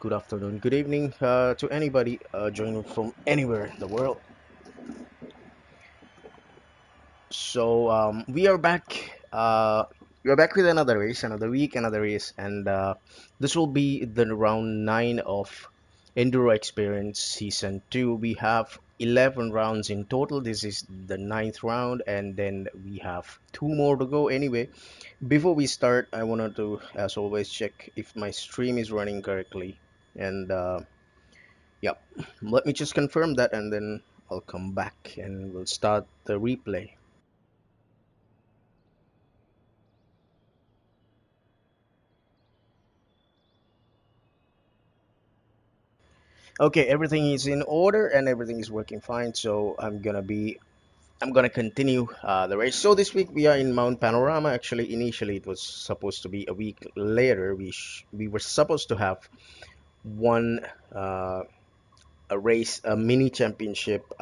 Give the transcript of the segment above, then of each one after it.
good afternoon, good evening to anybody joining from anywhere in the world. So we are back. We are back with another race, another week, another race, and this will be the round nine of EnduroXperience Season 2. We have 11 rounds in total. This is the ninth round, and then we have two more to go. Anyway, before we start, I wanted to, as always, check if my stream is running correctly. And Yep. Let me just confirm that and then I'll come back and we'll start the replay. Okay, everything is in order and everything is working fine, so I'm gonna continue the race. So this week we are in Mount Panorama. Actually, initially it was supposed to be a week later. We were supposed to have one a race, a mini championship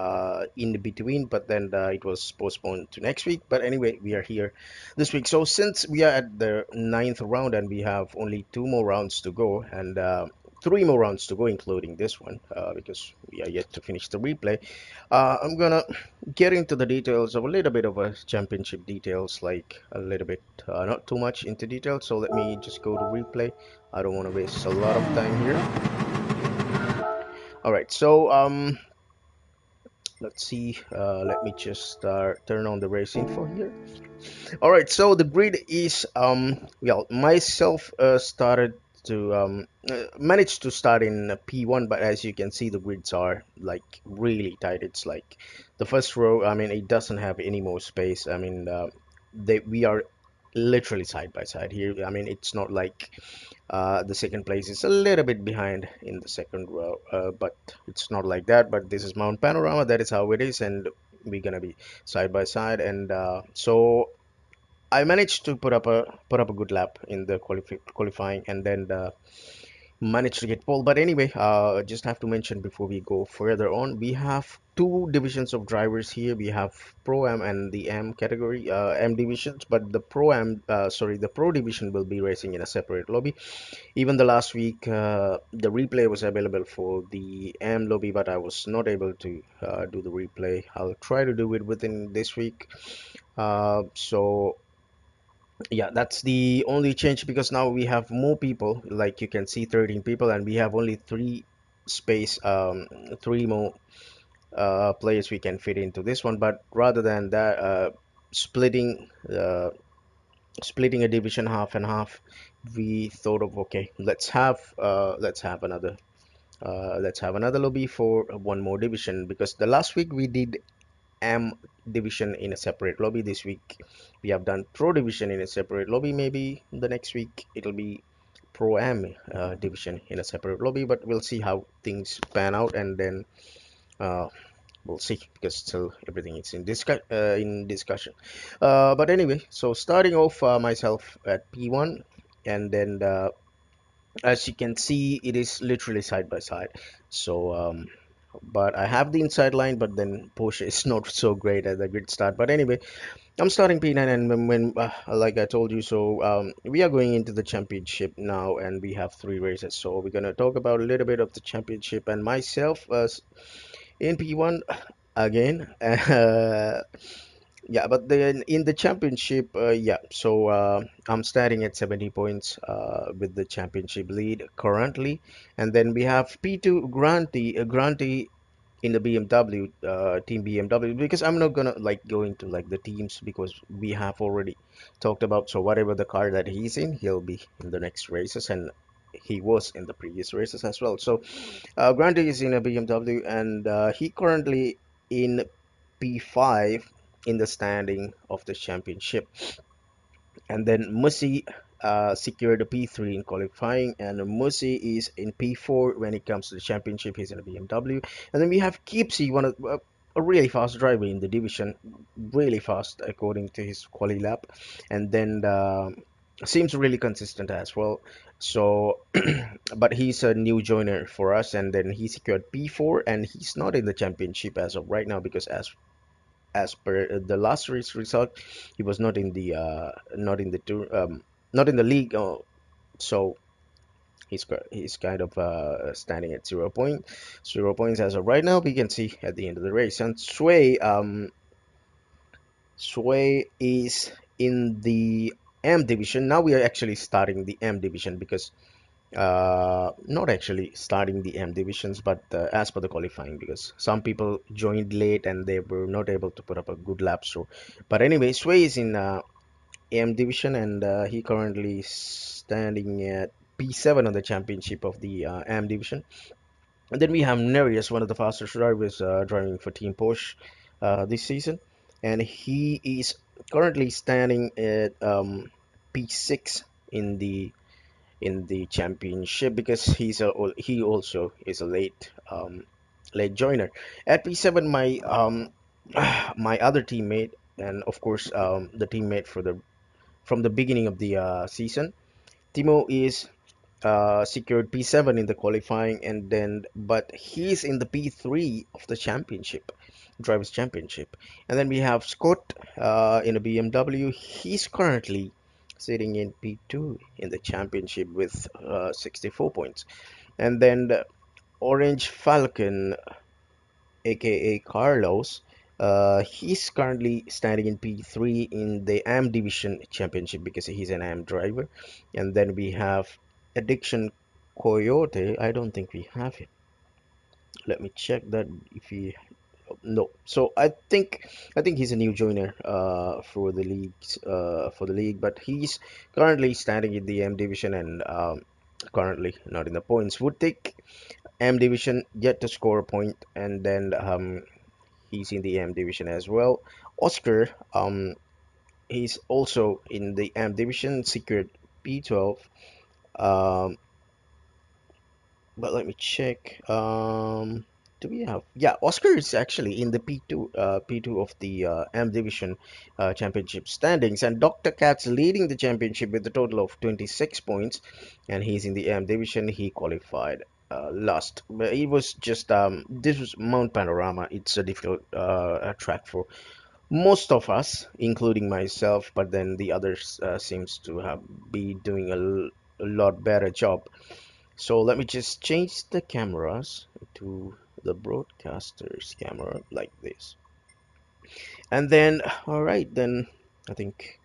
in the between, but then it was postponed to next week. But anyway, we are here this week. So since we are at the ninth round and we have only two more rounds to go and three more rounds to go, including this one, because we are yet to finish the replay, I'm gonna get into the details of a little bit of a championship details, like a little bit, not too much into detail. So let me just go to replay. I don't want to waste a lot of time here. All right, so let's see. Let me just turn on the race info here. All right, so the grid is well, myself started to managed to start in P1, but as you can see, the grids are like really tight. It's like the first row. I mean, it doesn't have any more space. I mean, we are literally side by side here. I mean, it's not like the second place is a little bit behind in the second row, but it's not like that. But this is Mount Panorama. That is how it is, and we're gonna be side by side. And so I managed to put up a good lap in the qualifying, and then managed to get pole. But anyway, just have to mention before we go further on, we have two divisions of drivers here. We have Pro Am and the M category, M divisions. But the Pro Am, sorry, the Pro division will be racing in a separate lobby. Even the last week, the replay was available for the M lobby, but I was not able to do the replay. I'll try to do it within this week. So yeah, that's the only change because now we have more people. Like you can see, 13 people, and we have only three more players we can fit into this one. But rather than that, splitting uh, splitting a division half and half, we thought of, okay, let's have another lobby for one more division, because the last week we did M division in a separate lobby. This week we have done Pro division in a separate lobby. Maybe the next week it'll be Pro Am division in a separate lobby, but we'll see how things pan out, and then uh, we'll see, because still everything is in discussion. But anyway, so starting off, myself at P1, and then as you can see, it is literally side by side. So but I have the inside line, but then Porsche is not so great at the grid start. But anyway, I'm starting P9, and like I told you, so we are going into the championship now, and we have three races. So we're gonna talk about a little bit of the championship and myself in P1 again. Yeah, but then in the championship, yeah, so I'm starting at 70 points with the championship lead currently. And then we have P2 Granty in the BMW team BMW, because I'm not gonna like go into like the teams, because we have already talked about. So whatever the car that he's in, he'll be in the next races, and he was in the previous races as well. So Granty is in a BMW, and he currently in P5 in the standing of the championship. And then Musi secured a P3 in qualifying, and Musi is in P4 when it comes to the championship. He's in a BMW. And then we have Kipsy, one of a really fast driver in the division, really fast according to his quali lap, and then seems really consistent as well. So, but he's a new joiner for us, and then he secured P4, and he's not in the championship as of right now, because as per the last race result, he was not in the tour, not in the league. So He's kind of standing at 0 points as of right now. We can see at the end of the race. And Sway is in the M division. Now we are actually starting the M division because not actually starting the M divisions, but as per the qualifying, because some people joined late and they were not able to put up a good lap. So, but anyway, Sway is in AM division, and he currently standing at P7 on the championship of the AM division. And then we have Nereus, one of the fastest drivers driving for Team Porsche this season, and he is currently standing at P6 in the championship because he also is a late joiner. At P7, my my other teammate, and of course the teammate for the from the beginning of the season. Timo is secured P7 in the qualifying, and then but he's in the P3 of the championship, drivers championship. And then we have Scott in a BMW. He's currently sitting in P2 in the championship with 64 points. And then the Orange Falcon, aka Carlos. He's currently standing in P3 in the AM Division Championship because he's an AM driver. And then we have Addiction Coyote. I don't think we have him. Let me check that if he no. So I think he's a new joiner for the league, but he's currently standing in the M division and currently not in the points. Would take M division yet to score a point, and then he's in the M division as well. Oscar, he's also in the M division, secured P12. Um, but let me check. Do we have? Yeah, Oscar is actually in the P2 of the M division championship standings, and Dr. Katz leading the championship with a total of 26 points, and he's in the M division. He qualified last, but he was just this was Mount Panorama. It's a difficult track for most of us, including myself, but then the others seems to have be doing a lot better job. So let me just change the cameras to the broadcaster's camera like this. And then, all right, then I think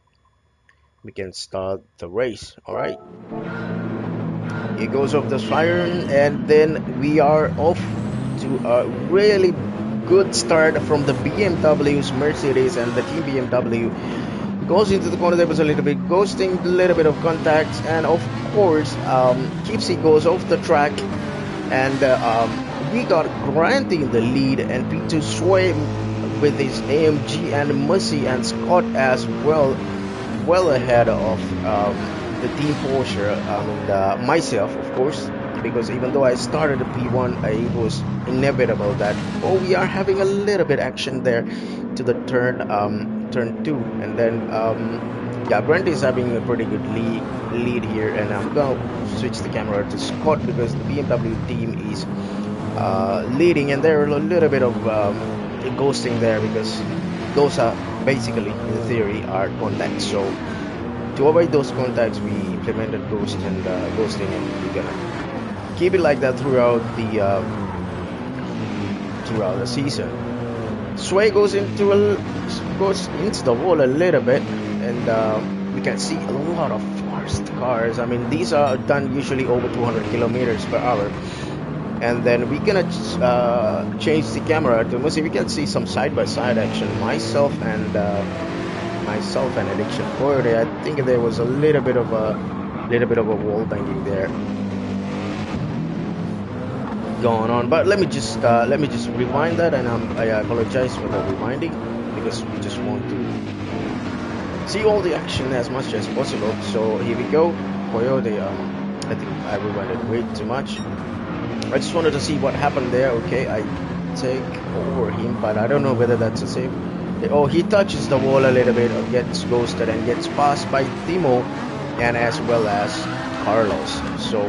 we can start the race. All right, here goes off the siren, and then we are off to a really good start from the BMW's Mercedes, and the team BMW goes into the corner. There was a little bit ghosting, a little bit of contact, and of course Kipsy goes off the track, and we got Grant in the lead, and P2 Sway with his AMG, and Mercy and Scott as well ahead of the team Porsche and myself, of course, because even though I started a P1, it was inevitable that we are having a little bit action there to the turn 2, and then yeah, Grant is having a pretty good lead here, and I'm gonna switch the camera to Scott because the BMW team is leading, and there are a little bit of ghosting there because those are basically, in theory, are contacts. So to avoid those contacts, we implemented ghosting, and we're gonna keep it like that throughout the season. Sway goes into the wall a little bit, and we can see a lot of fast cars. I mean, these are done usually over 200 kilometers per hour. And then we're gonna change the camera to Mercy. We can see some side-by-side action. Myself and Addiction Coyote. I think there was a little bit of a wall banging there going on. But let me just rewind that, and I apologize for the rewinding because we just want to see all the action as much as possible. So here we go, Coyote. I think I rewinded way too much. I just wanted to see what happened there. Okay, I take over him, but I don't know whether that's a save. Oh, he touches the wall a little bit, gets ghosted, and gets passed by Timo, and as well as Carlos. So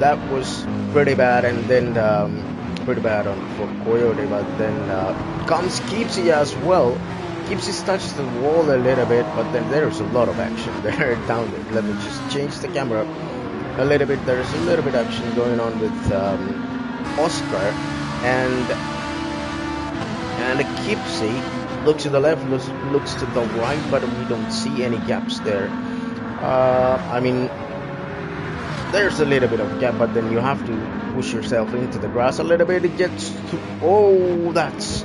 that was pretty bad, and then pretty bad for Coyote. But then comes Kipsy as well. Kipsy touches the wall a little bit, but then there's a lot of action there down there. Let me just change the camera there's a little bit action going on with Oscar, and Kipsey looks to the left, looks to the right, but we don't see any gaps there. I mean, there's a little bit of gap, but then you have to push yourself into the grass a little bit. It gets to, oh, that's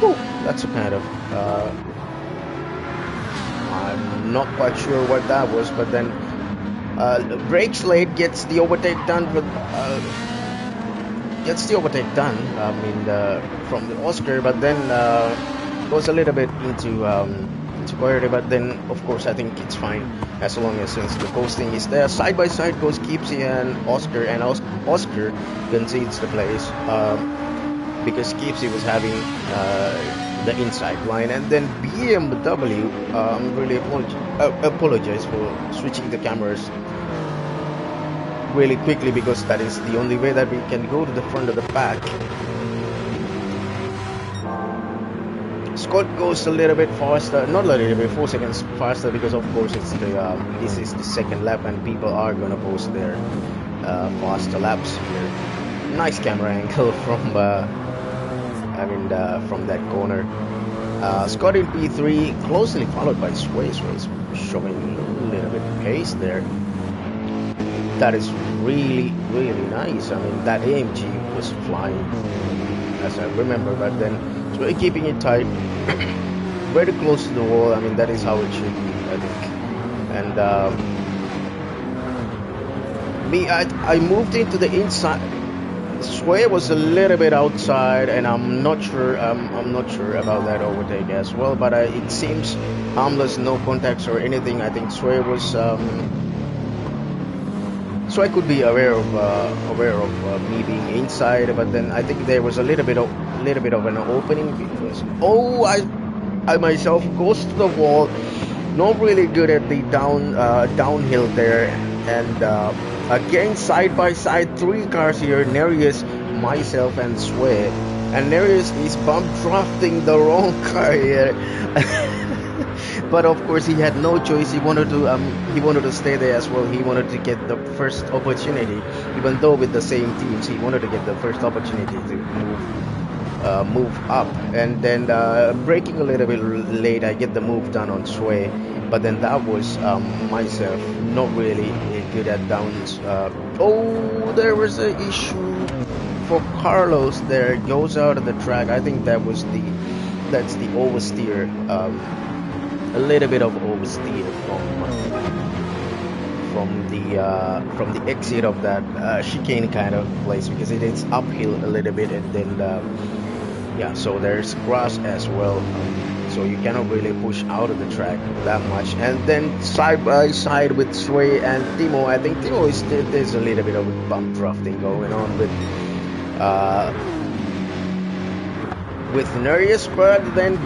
whew, that's a kind of I'm not quite sure what that was, but then brakes late, gets the overtake done, but I mean, from the Oscar, but then goes a little bit into query, but then of course I think it's fine as long as since the posting is there. Side by side goes Keepsy and Oscar, and Oscar concedes the place because Keepsy was having the inside line, and then BMW really apologize for switching the cameras really quickly, because that is the only way that we can go to the front of the pack. Scott goes a little bit faster, not a little bit, 4 seconds faster, because of course it's the this is the second lap and people are gonna post their faster laps here. Nice camera angle from from that corner. Scott in P3, closely followed by Sway. Sway's showing a little bit of pace there. That is really, really nice. I mean, that AMG was flying, as I remember, but then Sway keeping it tight, very close to the wall. I mean, that is how it should be, I think. And I moved into the inside. Sway was a little bit outside, and I'm not sure about that overtake as well. But it seems harmless, no contacts or anything. I think Sway was. So I could be aware of me being inside, but then I think there was a little bit of an opening, because I myself goes to the wall, not really good at the downhill there, and again side by side, 3 cars here, Nereus, myself, and Sway, and Nereus is bump drafting the wrong car here. But of course he had no choice. He wanted to stay there as well. He wanted to get the first opportunity, even though with the same teams, he wanted to get the first opportunity to move up. And then braking a little bit late, I get the move done on Sway, but then that was myself not really good at downs. Oh, there was an issue for Carlos there. Goes out of the track. I think that's the oversteer. A little bit of oversteer from the exit of that chicane kind of place, because it is uphill a little bit, and then yeah, so there's grass as well, so you cannot really push out of the track that much. And then side by side with Sway and Timo, I think Timo is there's a little bit of bump drafting going on with Nereus, but then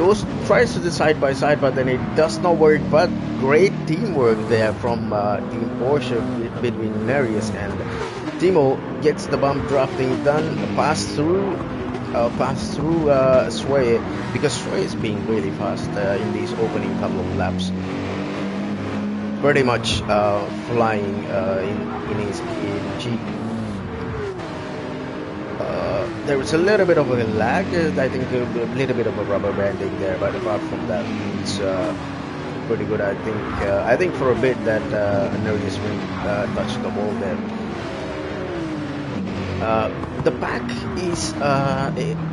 tries to the side by side, but then it does not work. But great teamwork there from Team Porsche between Nereus and Timo. Gets the bump drafting done, pass through Sway, because Sway is being really fast in these opening couple of laps, pretty much flying in his Jeep. There was a little bit of a lag, I think a little bit of a rubber banding there, but apart from that, it's pretty good. I think for a bit that Nereus will touch the wall there. The pack is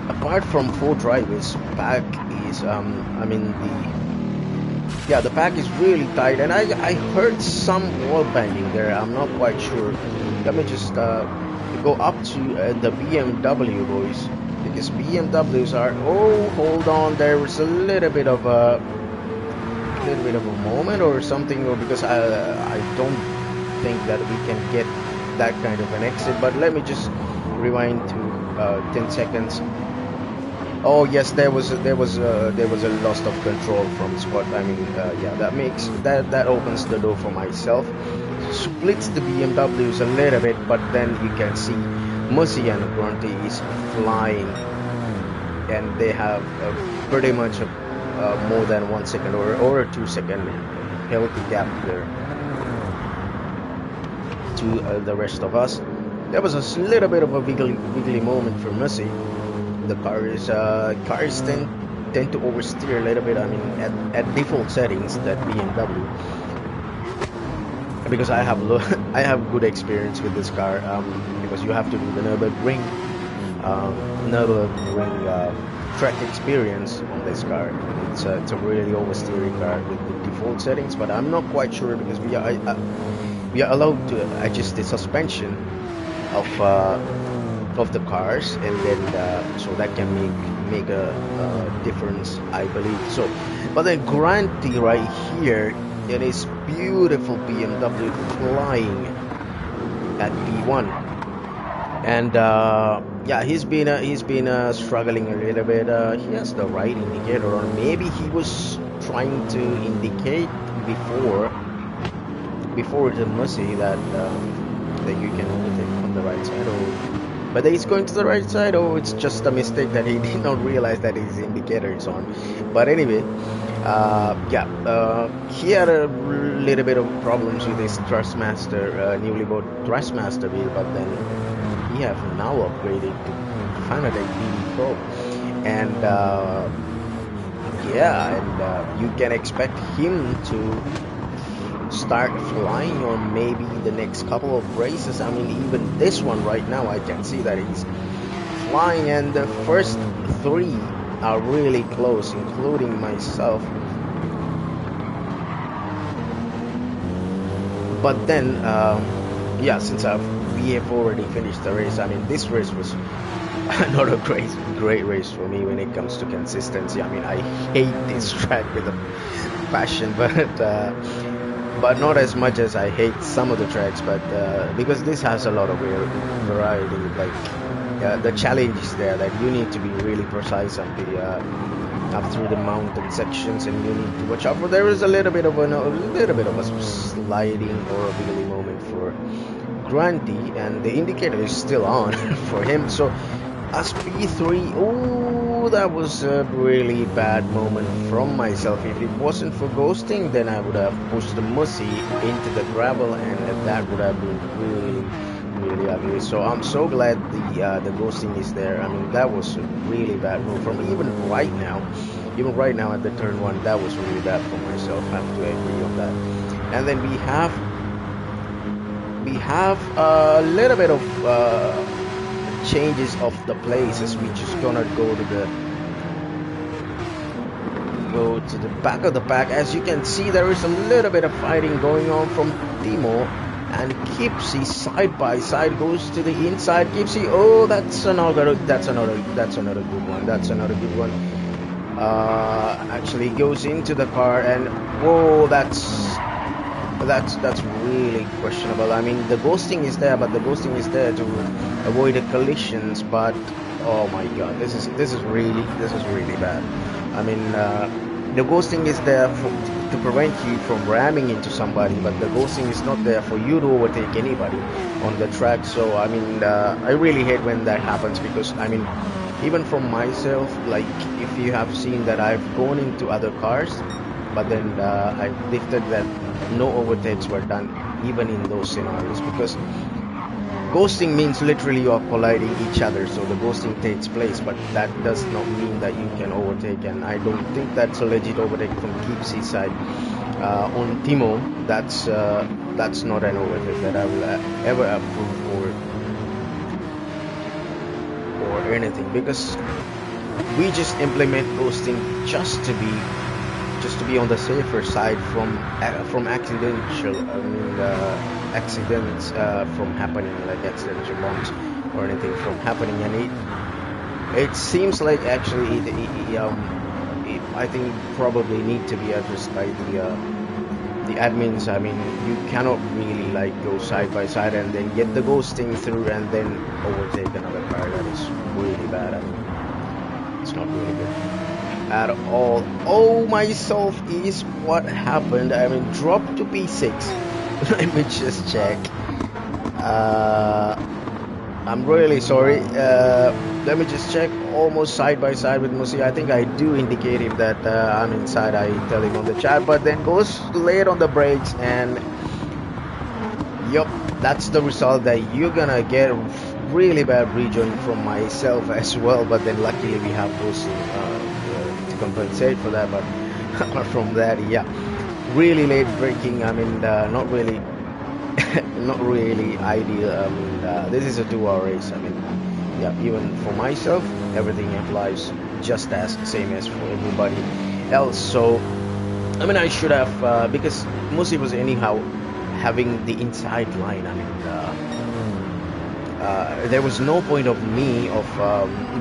apart from 4 drivers, pack is the pack is really tight, and I heard some wall banging there. I'm not quite sure. Let me just go up to the BMW boys, because BMWs are, oh, hold on, there was a little bit of a moment or something, or because I don't think that we can get that kind of an exit. But let me just rewind to 10 seconds. Oh yes, there was a loss of control from Scott. I mean, yeah, that opens the door for myself. Splits the BMWs a little bit, but then you can see Musi and Grunty is flying, and they have pretty much more than 1 second or a 2 second healthy gap there. to the rest of us. There was a little bit of a wiggly moment for Mussy. The cars tend to oversteer a little bit. I mean, at default settings, that BMW, because I have good experience with this car, because you have to do the Nürburgring track experience on this car. It's a really oversteering car with the default settings, but I'm not quite sure because we are allowed to adjust the suspension of the cars, and then so that can make a difference, I believe. So, but then Granti right here, it is beautiful BMW flying at P1, and yeah, he's been struggling a little bit. He has the right indicator on. Maybe he was trying to indicate before the Mussy that you can overtake on the right side, or whether he's going to the right side, or it's just a mistake that he did not realize that his indicator is on. But anyway, he had a little bit of problems with his Thrustmaster, newly bought Thrustmaster wheel, but then he have now upgraded to Fanatec BD Pro, and you can expect him to start flying on maybe the next couple of races. I mean, even this one right now, I can see that he's flying, and the first three are really close, including myself. But then, since we have already finished the race, I mean, this race was not a great race for me when it comes to consistency. I mean, I hate this track with a passion, but not as much as I hate some of the tracks, but because this has a lot of variety. Like the challenge is there that you need to be really precise on the up through the mountain sections, and you need to watch out for. There is a little bit of a sliding or a wiggly moment for Granti, and the indicator is still on for him. So as P3, oh, that was a really bad moment from myself. If it wasn't for ghosting, then I would have pushed the Mussy into the gravel, and that would have been really ugly. So I'm so glad the ghosting is there. I mean, that was a really bad move from even right now at the turn one. That was really bad for myself. I have to agree on that. And then we have a little bit of changes of the places. We just gonna go to the back of the pack. As you can see, there is a little bit of fighting going on from Timo and Kipsy. Side by side, goes to the inside. Kipsy, oh, that's another good one. Actually goes into the car, and whoa, that's really questionable. I mean, the ghosting is there, but the ghosting is there to avoid the collisions. But oh my god, this is really bad. I mean, the ghosting is there to prevent you from ramming into somebody, but the ghosting is not there for you to overtake anybody on the track. So I mean, I really hate when that happens, because I mean, even from myself, like if you have seen that I've gone into other cars, but then I predicted that no overtakes were done even in those scenarios, because ghosting means literally you are colliding each other. So the ghosting takes place, but that does not mean that you can overtake, and I don't think that's a legit overtake from Kipsy's side. On Timo, that's not an overtake that I will ever approve or anything, because we just implement ghosting just to be on the safer side from accidents from happening, like accidental bombs or anything from happening. And it seems like actually it I think probably need to be addressed by the admins. I mean, you cannot really like go side by side and then get the ghosting through and then overtake another car. That is really bad. I mean, it's not really good at all. Oh, myself is what happened. I mean, dropped to P6. Let me just check. I'm really sorry. Let me just check. Almost side by side with Musi. I think I do indicate him that I'm inside. I tell him on the chat, but then goes late on the brakes, and yup, that's the result that you're gonna get really bad rejoin from myself as well. But then luckily we have Lucy to compensate for that. But apart from that, yeah, really late braking. I mean, not really, not really ideal. I mean, this is a 2 hour race. I mean, yeah, even for myself, everything applies just as same as for everybody else. So I mean, I should have because Musi was anyhow having the inside line. I mean, there was no point of me of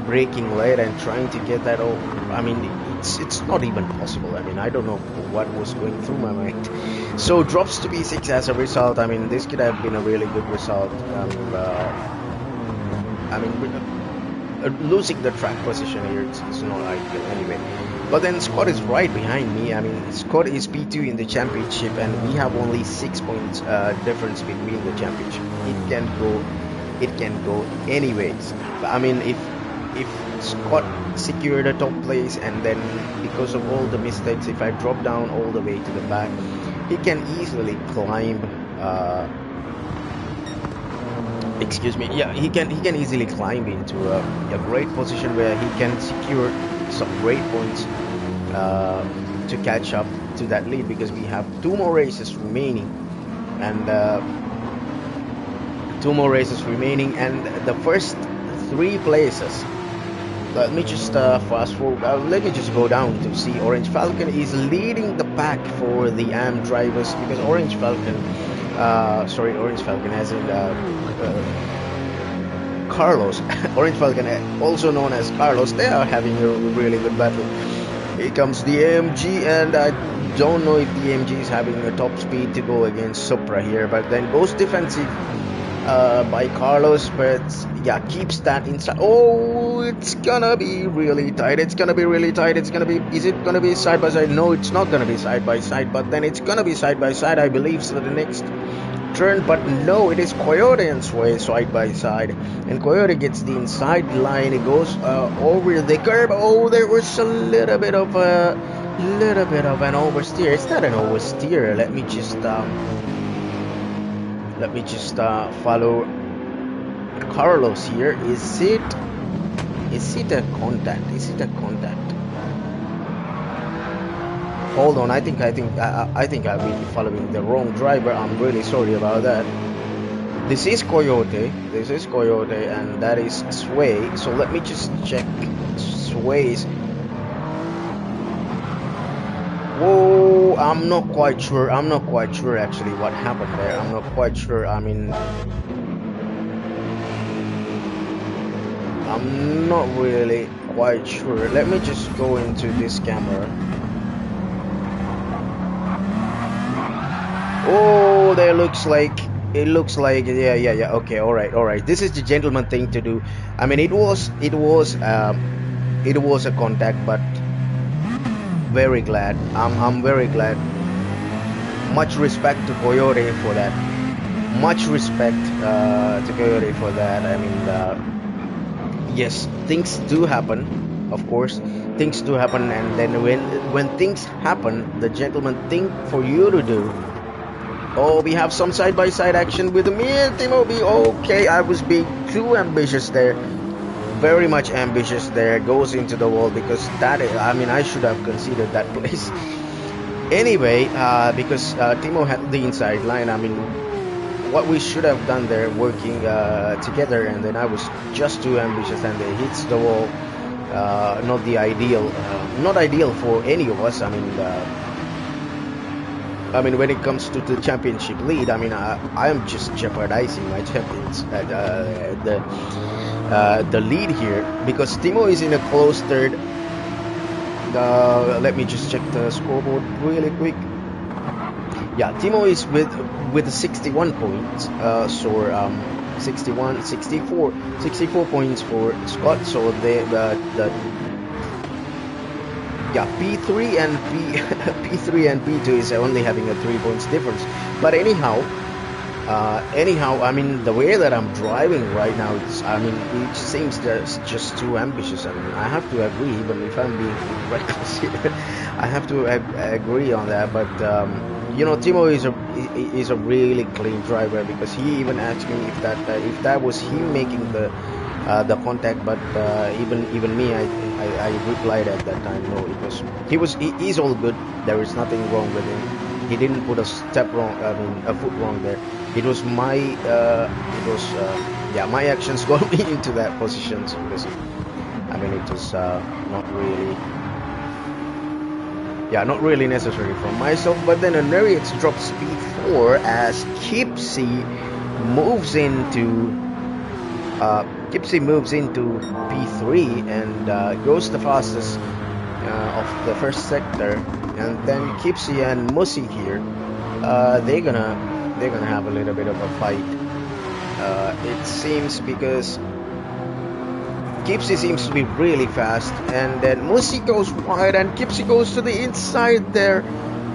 braking late and trying to get that over. I mean, it's not even possible. I mean, I don't know what was going through my mind. So drops to P6 as a result. I mean, this could have been a really good result. I mean, losing the track position here is not ideal anyway. But then Scott is right behind me. I mean, Scott is P2 in the championship, and we have only 6 points difference between the championship. It can go anyways. But I mean, if Scott secured a top place, and then because of all the mistakes, if I drop down all the way to the back, he can easily climb. Excuse me. Yeah, he can easily climb into a great position where he can secure some great points to catch up to that lead, because we have 2 more races remaining, and the first 3 places. Let me just fast forward. Let me just go down to see Orange Falcon is leading the pack for the AM drivers, because Orange Falcon as in Carlos, Orange Falcon, also known as Carlos, they are having a really good battle. Here comes the AMG, and I don't know if the AMG is having a top speed to go against Supra here, but then goes defensive by Carlos, but yeah, keeps that inside. Oh, it's gonna be really tight. Is it gonna be side by side? No, it's not gonna be side by side, but then it's gonna be side by side, I believe, so the next turn. But no, it is Coyote and Sway side by side, and Coyote gets the inside line. It goes over the curb. Oh, there was a little bit of an oversteer. It's not an oversteer. Let me just follow Carlos here. Is it a contact? Hold on, I think I've been following the wrong driver. I'm really sorry about that. This is Coyote, and that is Sway. So let me just check Sway's. Whoa, I'm not quite sure actually what happened there. I'm not quite sure. I mean, I'm not really quite sure. Let me just go into this camera. Oh, it looks like yeah, okay, all right. This is the gentleman thing to do. I mean, it was a contact, but very glad. I'm very glad. Much respect to Coyote for that. I mean, yes, things do happen, of course. Things do happen, and then when things happen, the gentleman thing for you to do. Oh, we have some side-by-side action with me and Timo B. Okay, I was being too ambitious there. Very much ambitious there. Goes into the wall, because I mean, I should have considered that place. Anyway, because Timo had the inside line. I mean, what we should have done there, working together, and then I was just too ambitious, and it hits the wall. Not ideal for any of us. I mean, when it comes to the championship lead, I mean, I am just jeopardizing my champions the lead here, because Timo is in a close third. Let me just check the scoreboard really quick. Yeah, Timo is with 61 points. 64 points for Scott. So P3 and P2 is only having a 3 points difference. But anyhow, I mean, the way that I'm driving right now, it seems just too ambitious. I mean, I have to agree, even if I'm being reckless here, I have to agree on that. But you know, Timo is a really clean driver, because he even asked me if that was him making the contact, but even me, I replied at that time, no, he's all good. There is nothing wrong with him. He didn't put a step wrong, I mean a foot wrong there. It was my actions got me into that position, because I mean it was not really necessary for myself. But then EnduroX drops P4 as Kipsy moves into P3 and goes the fastest of the first sector. And then Kipsy and Musi here, they're gonna have a little bit of a fight. It seems, because Kipsy seems to be really fast, and then Musi goes wide and Kipsy goes to the inside there,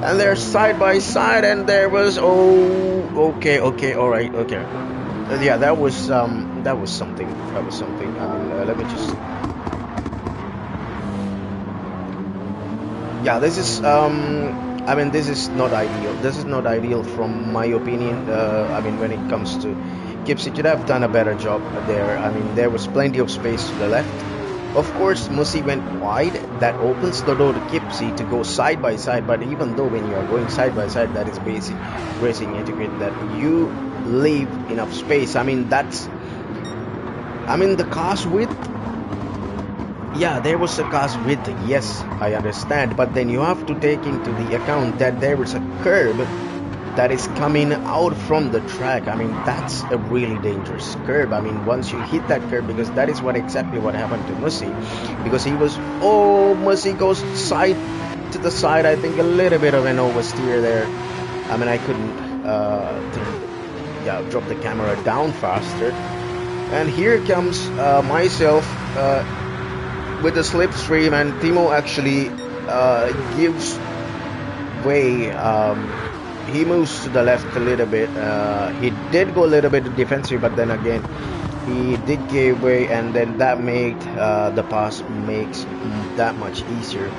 and they're side by side, and there was okay, alright, okay. Yeah, that was something. I mean, let me just. Yeah, this is I mean, this is not ideal. This is not ideal from my opinion. I mean, when it comes to Kipsy, should have done a better job there. I mean, there was plenty of space to the left. Of course, Musi went wide. That opens the door to Kipsy to go side by side. But even though when you are going side by side, that is basic racing etiquette, that you leave enough space. I mean, the car's width. Yeah, there was a car's width. Yes, I understand. But then you have to take into the account that there is a curb that is coming out from the track. I mean, that's a really dangerous curb. I mean, once you hit that curb, because that is exactly what happened to Musi, because Musi goes side to the side. I think a little bit of an oversteer there. I mean, I couldn't drop the camera down faster. And here comes myself with the slipstream, and Timo actually gives way. He moves to the left a little bit. He did go a little bit defensive, but then again, he did give way, and then that made the pass makes that much easier.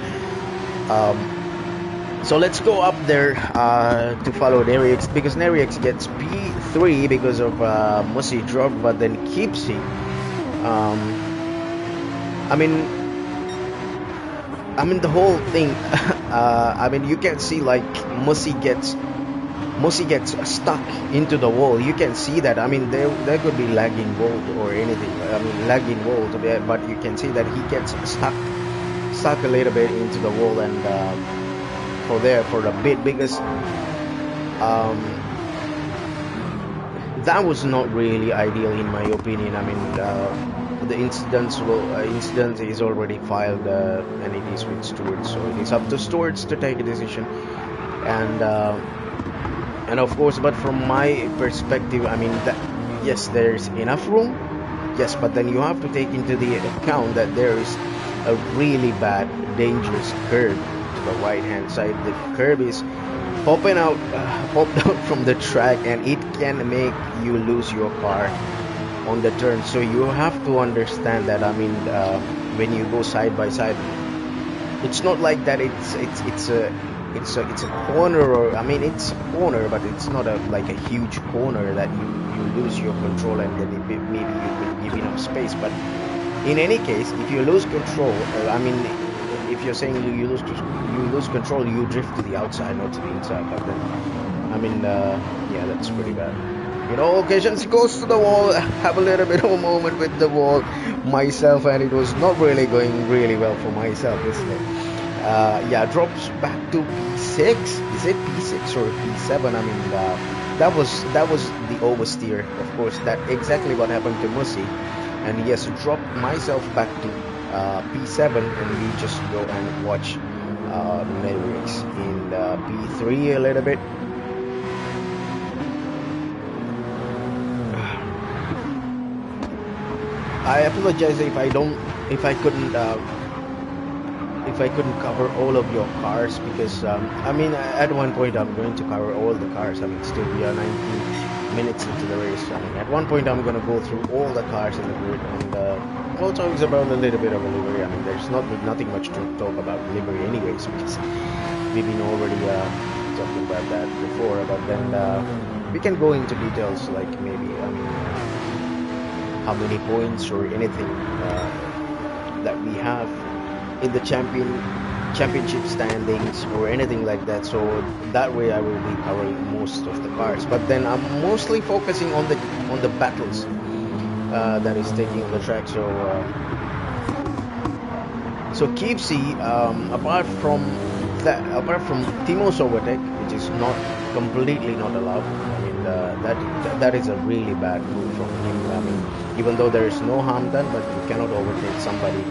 So let's go up there to follow EnduroX, because EnduroX gets P3 because of Musi drop, but then Kipsy. I mean the whole thing. I mean, you can see like Musi gets stuck into the wall. You can see that. I mean, there could be lagging volt or anything. I mean, lagging volt, but you can see that he gets stuck a little bit into the wall, and for a bit, because that was not really ideal in my opinion. I mean, the incident is already filed, and it is with stewards, so it is up to stewards to take a decision. And of course, but from my perspective, I mean, yes, there's enough room, yes, but then you have to take into the account that there is a really bad, dangerous curve to the right hand side. The curve is popped out from the track, and it can make you lose your car on the turn. So you have to understand that. I mean, when you go side by side, it's not like that. It's a corner, or I mean, it's a corner, but it's not like a huge corner that you lose your control, and then maybe you will give enough space. But in any case, if you lose control, I mean, if you're saying you lose control, you drift to the outside, not to the inside. But then, I mean, yeah, that's pretty bad. You know, occasions goes to the wall, have a little bit of a moment with the wall myself, and it was not really going really well for myself, isn't it? Yeah, drops back to P6. Is it P6 or P7? I mean, that was the oversteer, of course. That exactly what happened to Musi. And yes, dropped myself back to P7, and we just go and watch EnduroX in P3 a little bit. I apologize if I couldn't cover all of your cars, because I mean, at one point I'm going to cover all the cars. I mean, still we are 19 minutes into the race. I mean, at one point I'm going to go through all the cars in the grid, and we'll talk about a little bit of a livery. I mean, there's nothing much to talk about livery anyways, because we've been already talking about that before, but then we can go into details, like maybe how many points or anything that we have in the championship standings or anything like that. So that way I will be covering most of the cards, but then I'm mostly focusing on the battles that is taking on the track. So Keepsy, apart from Timo's overtake, which is not completely not allowed. I mean, that is a really bad move from him. I mean, even though there is no harm done, but you cannot overtake somebody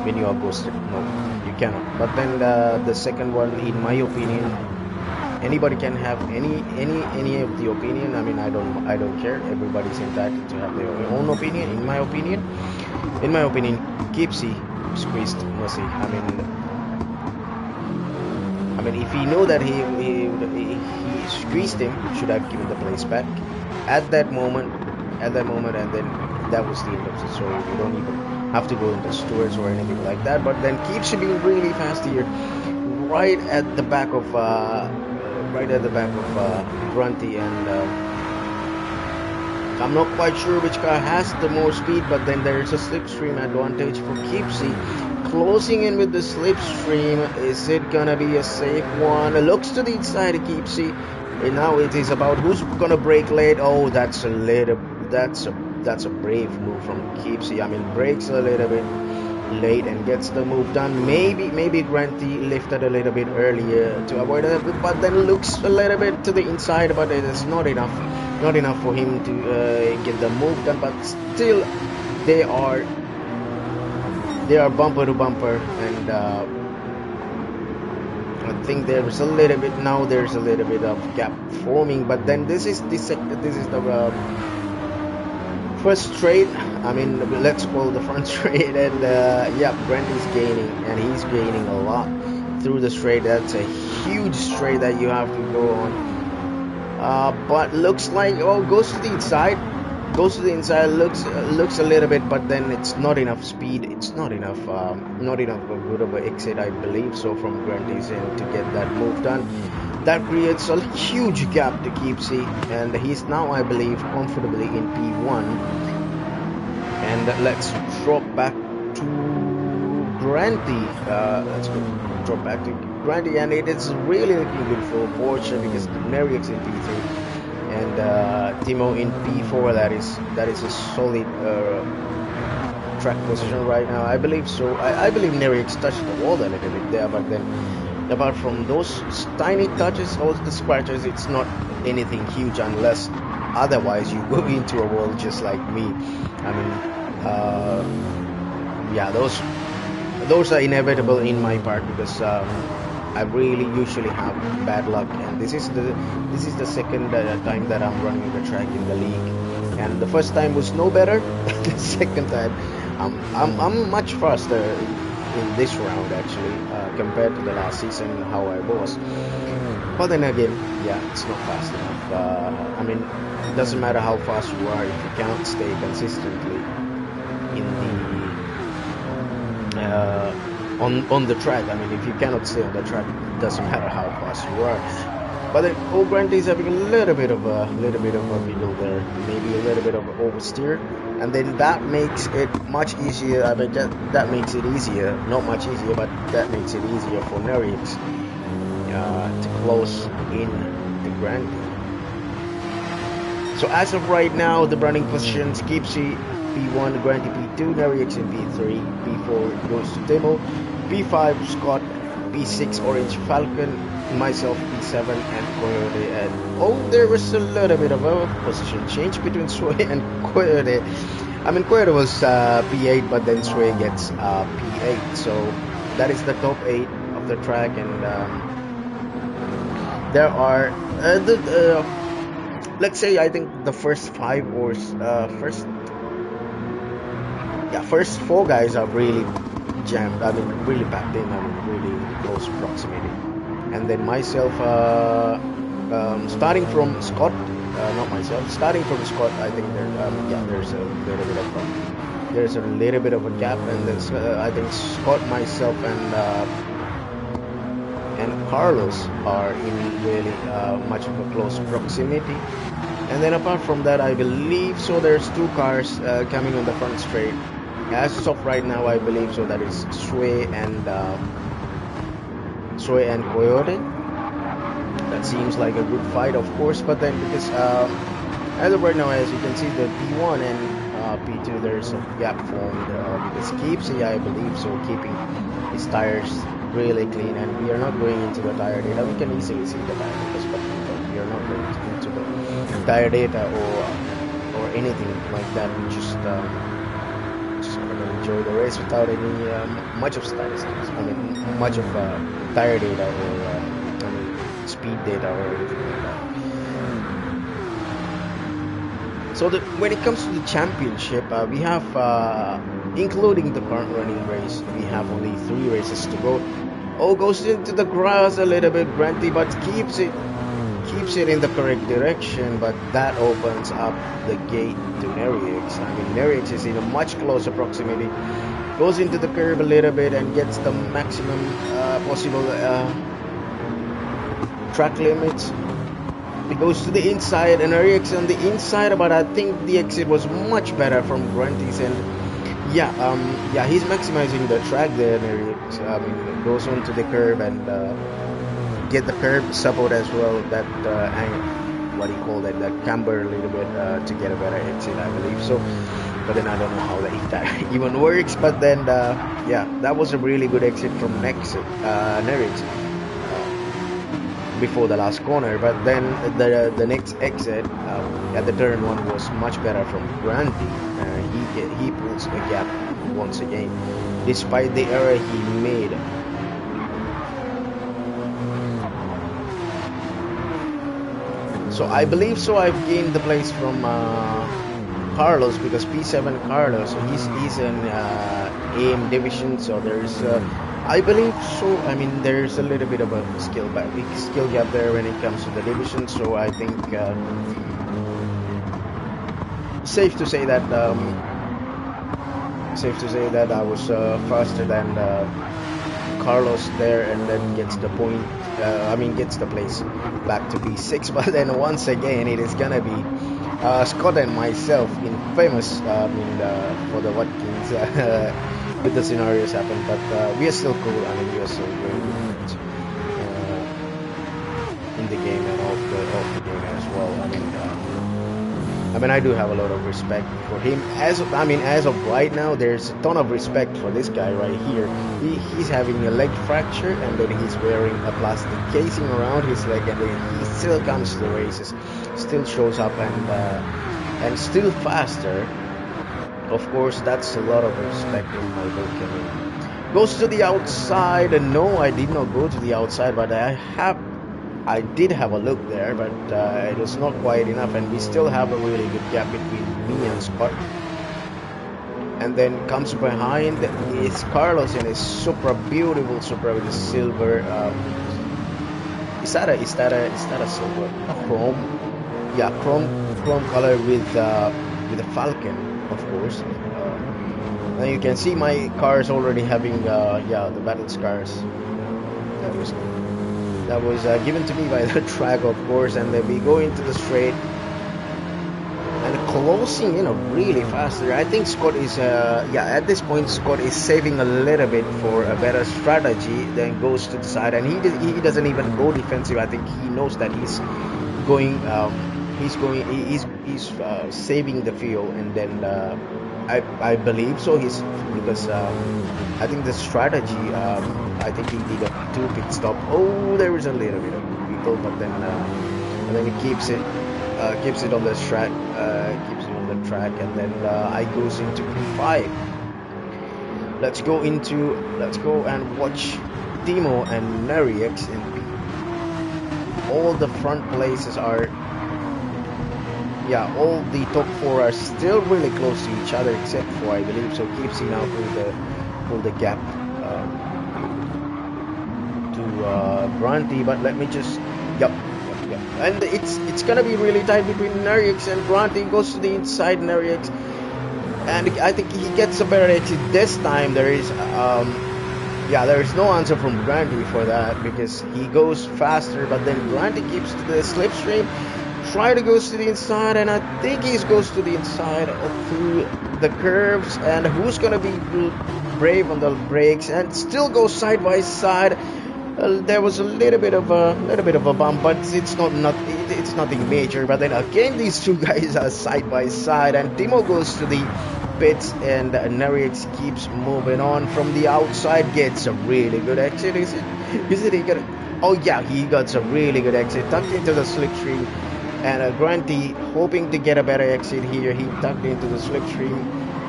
when you are ghosted. No, you cannot. But then the second one, in my opinion, anybody can have any of the opinion. I mean, I don't care. Everybody's entitled to have their own opinion. In my opinion, Keepsy squeezed Mercy. I mean, if he knew that he squeezed him, should have given the place back at that moment, and then that was the end of the story. We don't even have to go into stewards or anything like that. But then keeps being really fast here, right at the back of Grunty, and I'm not quite sure which car has the more speed, but then there is a slipstream advantage for Keepsy. Closing in with the slipstream, is it gonna be a safe one? Looks to the inside of Keepsy, and now it is about who's gonna brake late. Oh, that's a brave move from Keepsy. I mean, brakes a little bit late and gets the move done. Maybe Granty lifted a little bit earlier to avoid it, but then looks a little bit to the inside, but it is not enough for him to get the move done. But still, they are bumper to bumper, and I think there's a little bit of gap forming. But then this is the first straight. I mean, let's call the front straight, and yeah, Brent is gaining, and he's gaining a lot through the straight. That's a huge straight that you have to go on. But looks like goes to the inside. Looks a little bit, but then it's not enough speed. It's not enough of a good of an exit, I believe so, from Granty's end to get that move done. That creates a huge gap to Keepsy, and he's now, I believe, comfortably in P1. And let's drop back to Granty. Drop back to Granty, and it is really looking good for Porsche, because Neriax in P3 and Timo in P4. That is a solid track position right now, I believe so. I believe Neriax touched the wall a little bit there, but then apart from those tiny touches or the scratches, it's not anything huge, unless otherwise you go into a wall just like me. I mean, yeah, those are inevitable in my part, because I really usually have bad luck, and this is the second time that I'm running the track in the league, and the first time was no better. The second time, I'm much faster in this round actually, compared to the last season how I was. But then again, yeah, it's not fast enough. I mean, it doesn't matter how fast you are if you cannot stay consistently in the on the track. I mean, if you cannot stay on the track, it doesn't matter how fast you are. But then Grant is having a little bit of a wiggle there, maybe a little bit of an oversteer, and then that makes it much easier. I mean, that makes it easier, not much easier, but that makes it easier for Neriax to close in the Grant. So as of right now, the running positions: Keepsy P1, Granty P2, Neriax in P3, P4 goes to Timo, P5 Scott, P6 Orange Falcon, myself P7 and Coyote. And there was a little bit of a position change between Sway and Coyote. I mean, Coyote was P8, but then Sway gets P8. So that is the top 8 of the track, and there are let's say, I think the first 5 or first 4 guys are really jammed. I mean, really packed in. I mean, really close proximity. And then myself, starting from Scott, starting from Scott, I think there's a little bit of a gap, and then I think Scott, myself, and and Carlos are in really much of a close proximity. And then apart from that, I believe so there's two cars coming on the front straight. As of right now, I believe so that is Sway and Coyote. That seems like a good fight, of course, but then because as of right now, as you can see, the P1 and P2, there's a gap formed because Keepsy, I believe so, keeping his tires really clean, and we are not going into the tire data. We can easily see the tire data, but we are not going into the tire data or anything like that. We just gonna enjoy the race without any much of statistics. I mean, much of tire data or speed data or anything like that. So when it comes to the championship, we have, including the current running race, we have only 3 races to go. Oh, goes into the grass a little bit, Granty, but keeps it in the correct direction. But that opens up the gate to Nerix. I mean, Nerix is in a much closer proximity. Goes into the curve a little bit and gets the maximum possible track limits. It goes to the inside, and Nerix on the inside, but I think the exit was much better from Granty's end. Yeah, he's maximizing the track there. Nerix, goes onto the curve and get the curb support as well. That what do you call that? That camber a little bit to get a better exit, I believe so. But then I don't know how that even works. But then that was a really good exit from Nerix before the last corner. But then the next exit at the turn 1 was much better from Granty. He pulls a gap once again, despite the error he made. So I believe so I've gained the place from Carlos, because P7 Carlos, so he's in AM division, so there's I believe so. I mean, there's a little bit of a skill gap there when it comes to the division, so I think safe to say that I was faster than Carlos there, and then gets the point. Gets the place back to P6. But then once again, it is gonna be Scott and myself, infamous for the Watkins with the scenarios happen. But we are still cool. I mean, we are still very good in the game and off the game as well. I do have a lot of respect for him. As of right now, there's a ton of respect for this guy right here. He's having a leg fracture, and then he's wearing a plastic casing around his leg, and then he still comes to the races, still shows up, and still faster. Of course, that's a lot of respect in my book. Goes to the outside, and no, I did not go to the outside, but I did have a look there, but it was not quite enough, and we still have a really good gap between me and Scott. And then comes behind is Carlos in his beautiful Supra with the silver. Is that a silver? Chrome? Yeah, chrome color with a falcon, of course. And you can see my cars already having the battle scars. That was given to me by the track, of course, and then we go into the straight and closing in really fast. I think Scott is at this point Scott is saving a little bit for a better strategy, then goes to the side, and he doesn't even go defensive. I think he knows that he's saving the fuel, and then I believe so. Because I think the strategy. I think he did a 2 pit stop. Oh, there is a little bit of vehicle, but then and then he keeps it on the track. And then I goes into P5. Let's go and watch Timo and Nerix in P. All the front places are. Yeah, all the top 4 are still really close to each other, except for, I believe so, Keepsy now pull the gap to Granty. But let me just and it's gonna be really tight between Nerix and Granty. Goes to the inside, Nerix, and I think he gets a better exit this time. There is Yeah, there's no answer from Grandy for that because he goes faster, but then Grandy keeps to the slipstream, try to goes to the inside, and I think he goes to the inside through the curves. And who's gonna be brave on the brakes and still go side by side? There was a little bit of a bump, but it's nothing major. But then again, these two guys are side by side, and Timo goes to the pits, and Nerix keeps moving on from the outside. Gets a really good exit. Is it he got? Oh yeah, he got a really good exit, tucked into the slipstream. And Granty hoping to get a better exit here. He tucked into the slipstream,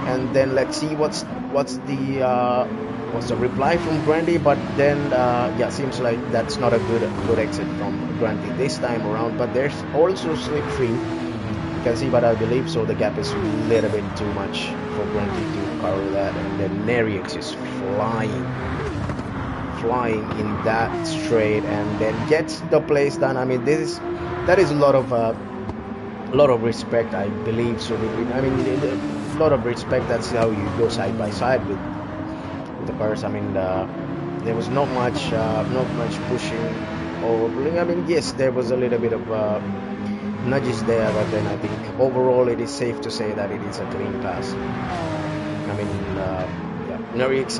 and then let's see what's the reply from Grandy. But then yeah, seems like that's not a good exit from Granty this time around. But there's also slipstream. You can see, but I believe so. The gap is a little bit too much for Granty to cover that, and then Nerix is flying in that straight, and then gets the place done. I mean, that is a lot of respect, I believe. So I mean, a lot of respect. That's how you go side by side with the cars. I mean, there was not much pushing or pulling. I mean, yes, there was a little bit of nudges there, but then I think overall it is safe to say that it is a clean pass. I mean, yeah, Nerix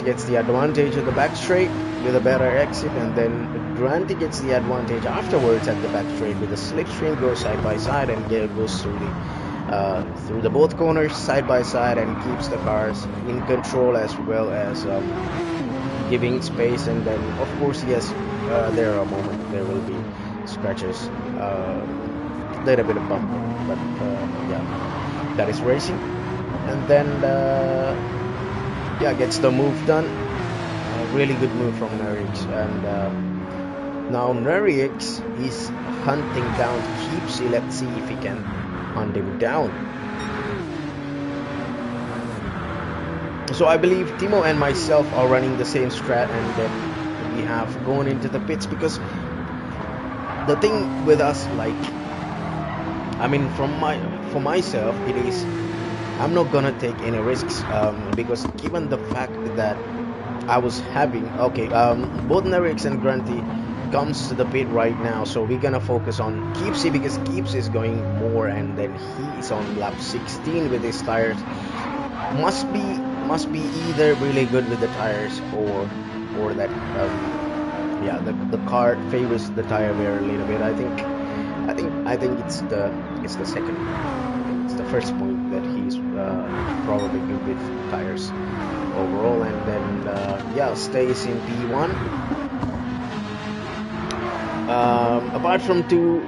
gets the advantage of the back straight with a better exit, and then Granty gets the advantage afterwards at the back straight with a slipstream, goes side by side and goes through the both corners side by side, and keeps the cars in control as well as giving space. And then of course, yes, there are moments there will be scratches, little bit of bump, but yeah, that is racing. And then yeah, gets the move done. Really good move from Nerix. And now Nerix is hunting down Keepsy. Let's see if he can hunt him down. So I believe Timo and myself are running the same strat, and then we have gone into the pits, because the thing with us, like, I mean, for myself, it is, I'm not gonna take any risks, because given the fact that I was having, okay, both Nerix and Granty comes to the pit right now, so we're gonna focus on Keepsy, because Keeps is going more, and then he is on lap 16 with his tires. Must be either really good with the tires, or that yeah, the car favors the tire wear a little bit. I think it's the second. It's the first point that he's probably good with tires overall, and then yeah, stays in P1. Apart from two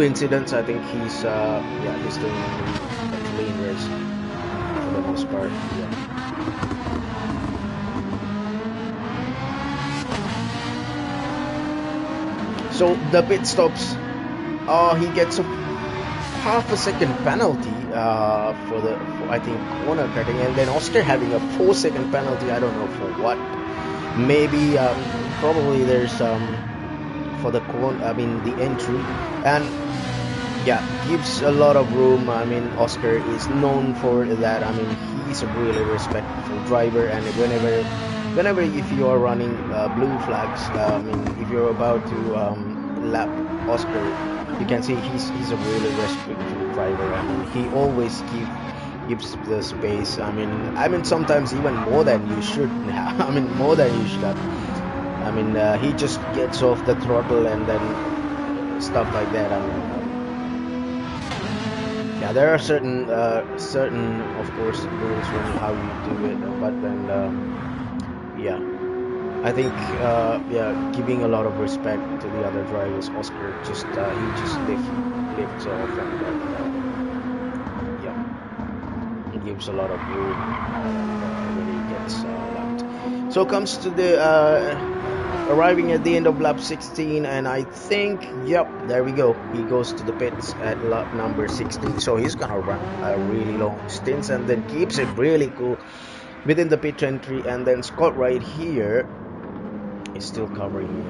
incidents, I think he's doing a clean race for the most part. Yeah. So the pit stops. He gets a half a second penalty for I think corner cutting, and then Oscar having a 4-second penalty. I don't know for what. Maybe probably there's for the the entry, and yeah, gives a lot of room. I mean, Oscar is known for that. I mean, he's a really respectful driver, and whenever if you are running blue flags, I mean, if you're about to lap Oscar, you can see he's a really respectful driver. I mean, he always gives the space. I mean sometimes even more than you should have. I mean, more than you should have. I mean, he just gets off the throttle and then stuff like that. I mean, yeah, there are certain of course rules on how you do it, but then yeah, I think yeah, giving a lot of respect to the other drivers. Oscar just he just lifts off, and yeah, it gives a lot of room when he gets lapped. So comes to the arriving at the end of lap 16, and I think, yep, there we go. He goes to the pits at lap number 16, so he's gonna run a really long stint, and then keeps it really cool within the pit entry. And then Scott right here is still covering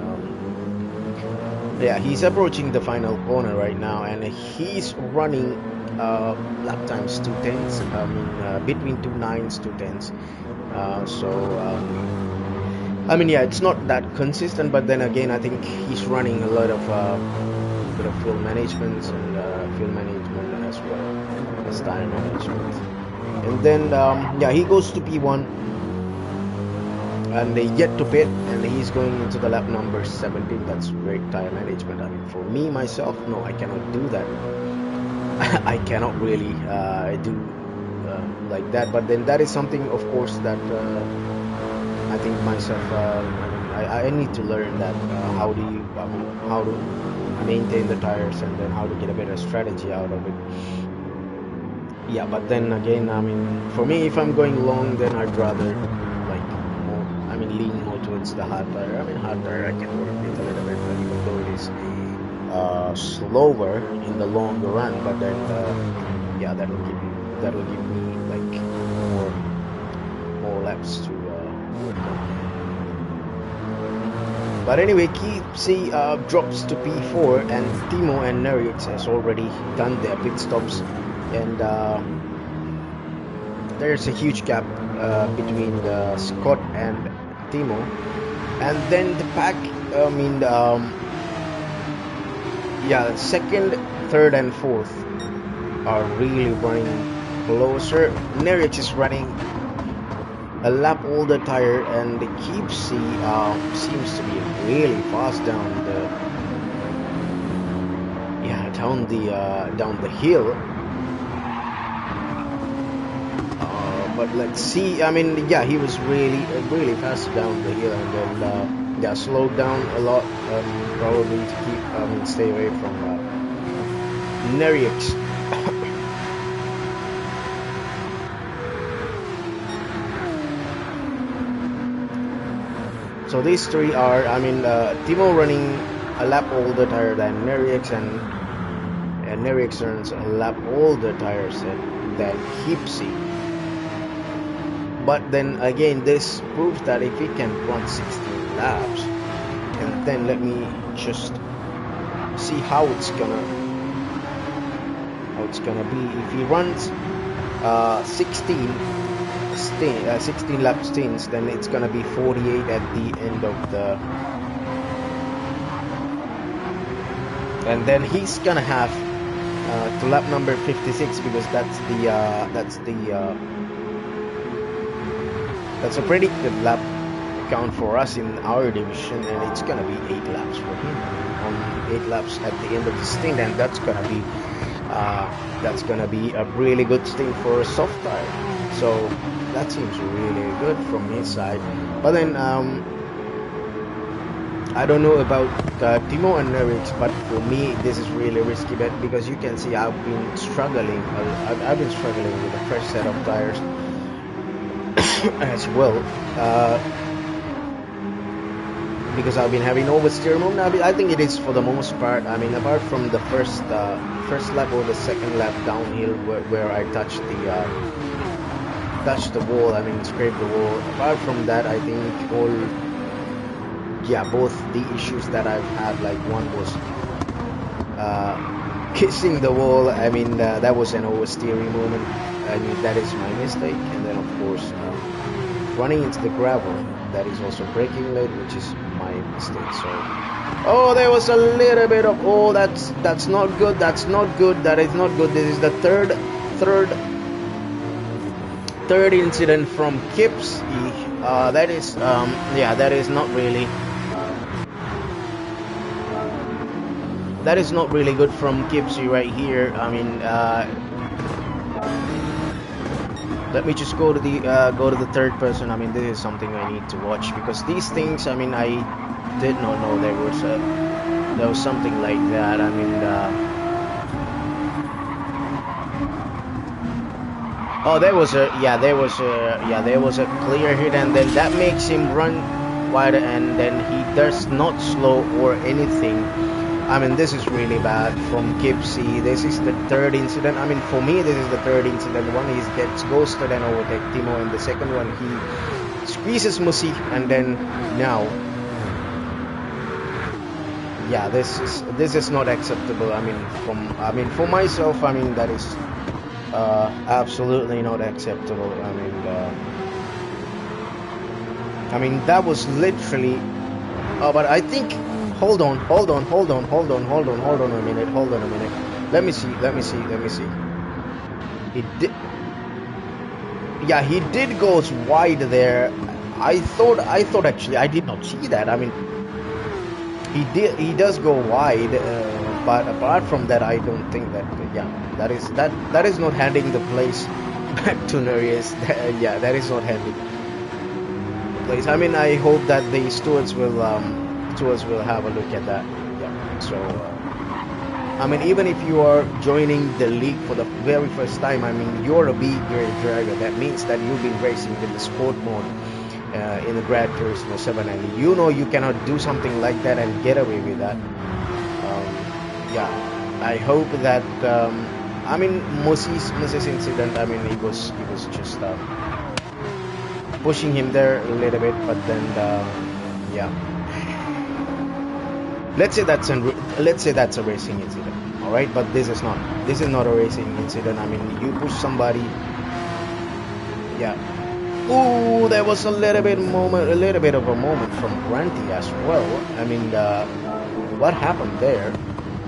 Yeah, he's approaching the final corner right now, and he's running lap times 2:10s. I mean, between 2:9s, 2:10s. I mean, yeah, it's not that consistent, but then again, I think he's running a lot of bit of fuel management and fuel management as well as tire management. And then, yeah, he goes to P1 and they yet to pit, and he's going into the lap number 17. That's great tire management. I mean, for me myself, no, I cannot do that. I cannot really do like that. But then that is something, of course, that I think myself. I need to learn that how do you how to maintain the tires, and then how to get a better strategy out of it. Yeah, but then again, I mean, for me, if I'm going long, then I'd rather like more. I mean, lean more towards the hard tire. I mean, hard tire I can work with a little bit, but even though it is slower in the longer run, but then yeah, that'll give me like more laps to work on. But anyway, Keepsy drops to P4, and Timo and Nerix has already done their pit stops, and there's a huge gap between Scott and Timo. And then the pack, I mean, yeah, second, third, and fourth are really running closer. Nerix is running a lap older tire, and the Keepsy seems to be really fast down the hill. But let's see. I mean, yeah, he was really fast down the hill, and then yeah, slowed down a lot, probably to keep stay away from Nerix. So these three are, I mean, Timo running a lap older tire than Nerix, and Nerix runs a lap older tires than Keepsy. But then again, this proves that if he can run 16 laps, and then let me just see how it's gonna be. If he runs 16 lap stints, then it's gonna be 48 at the end of the, and then he's gonna have to lap number 56, because that's a predicted lap count for us in our division, and it's gonna be 8 laps for him. On 8 laps at the end of the stint, and that's gonna be a really good stint for a soft tire. So that seems really good from his side. But then I don't know about Timo and Nerix, but for me this is really risky bet, because you can see I've been struggling with a fresh set of tires as well, because I've been having oversteer moment. I think it is for the most part. I mean, apart from the first lap or the second lap downhill where I touched the wall, I mean scraped the wall. Apart from that, I think both the issues that I've had, like one was kissing the wall. I mean, that was an oversteering moment. I mean, that is my mistake. And then of course running into the gravel, that is also braking late, which is my mistake. So there was a little bit of that's not good, that is not good. This is the third incident from Kipsy. That is not really good from Kipsy right here. I mean, let me just go to the third person. I mean, this is something I need to watch, because these things, I mean, I did not know there was something like that. I mean, there was a clear hit, and then that makes him run wider, and then he does not slow or anything. I mean, this is really bad from Kipsy. This is the third incident. I mean, for me, this is the third incident. One, he gets ghosted and overtake Timo, and the second one, he squeezes Musi, and then now yeah, this is not acceptable. I mean, for myself, I mean that is absolutely not acceptable. I mean that was literally. But I think. Hold on a minute. Hold on a minute. Let me see. Let me see. Let me see. He did. Yeah, he did goes wide there. I thought actually I did not see that. I mean, he does go wide, but apart from that, I don't think that. Yeah, that is not handing the place back to Nereus. Yeah, that is not handing the place. I mean, I hope that the stewards will have a look at that. Yeah. So. I mean, even if you are joining the league for the very first time, I mean, you're a B-grade driver. That means that you've been racing in the sport mode in the Gran Turismo 7, and you know you cannot do something like that and get away with that. Yeah, I hope that. I mean, Moses incident. I mean, he was just pushing him there a little bit, but then yeah. Let's say that's a racing incident, all right. But this is not a racing incident. I mean, you push somebody. Yeah. Ooh, there was a little bit of a moment from Granty as well. I mean, what happened there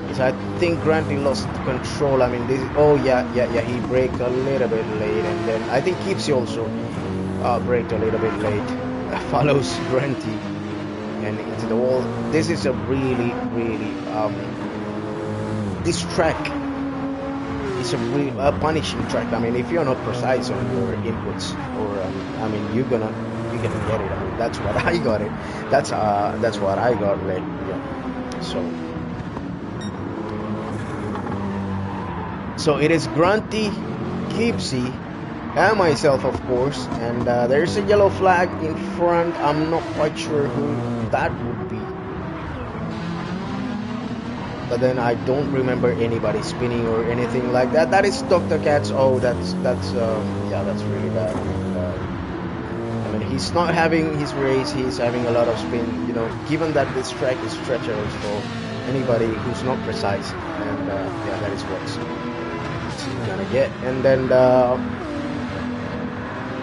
is I think Granty lost control. I mean, this. Oh yeah. He braked a little bit late, and then I think Kipsy also braked a little bit late. Follows Granty and into the wall. This is a really this track is a punishing track. I mean, if you're not precise on your inputs, or I mean, you're gonna get it. I mean, that's what I got it. That's what I got late. Yeah. So it is Grunty, Kipsy, and myself, of course, and there's a yellow flag in front. I'm not quite sure who that would be, but then I don't remember anybody spinning or anything like that. That is Dr. Katz. Oh, that's yeah, that's really bad. I mean, he's not having his race. He's having a lot of spin. You know, given that this track is treacherous for anybody who's not precise, and yeah, that is what he's gonna get. And then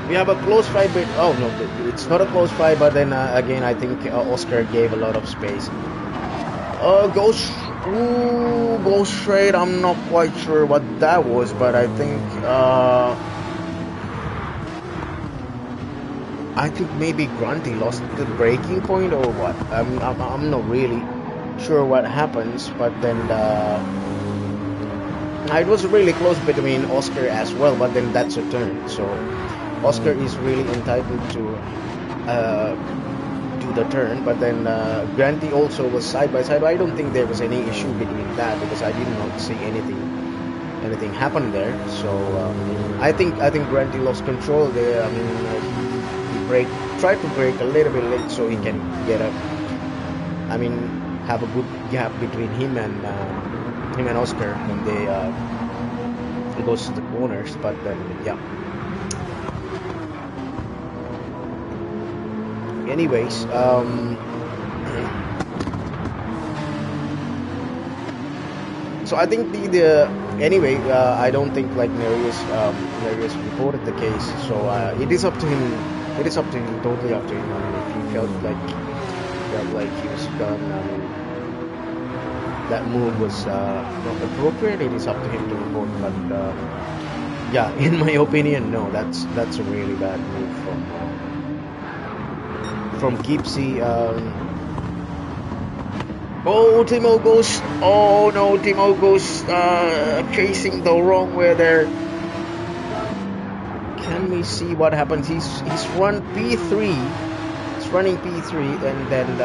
we have a close fight, but oh no, it's not a close fight. But then again, I think Oscar gave a lot of space. Go straight. I'm not quite sure what that was, but I think maybe Grunty lost the braking point or what. I'm not really sure what happens, but then it was really close between Oscar as well. But then that's a turn, so Oscar is really entitled to do the turn. But then Granty also was side by side. I don't think there was any issue between that because I did not see anything happen there. So I think Granty lost control there. I mean, he tried to brake a little bit late so he can get have a good gap between him and Oscar when he goes to the corners. But then yeah. Anyways, so I think anyway, I don't think like Nereus reported the case, so it is up to him. It is up to him, totally up to him. I mean, if he felt like he was done, I mean, that move was not appropriate. It is up to him to report. But yeah, in my opinion, no, that's a really bad move from Kipsy. Oh, Timo goes. Oh no, Timo goes chasing the wrong way there. Can we see what happens? He's run P3. He's running P3, and then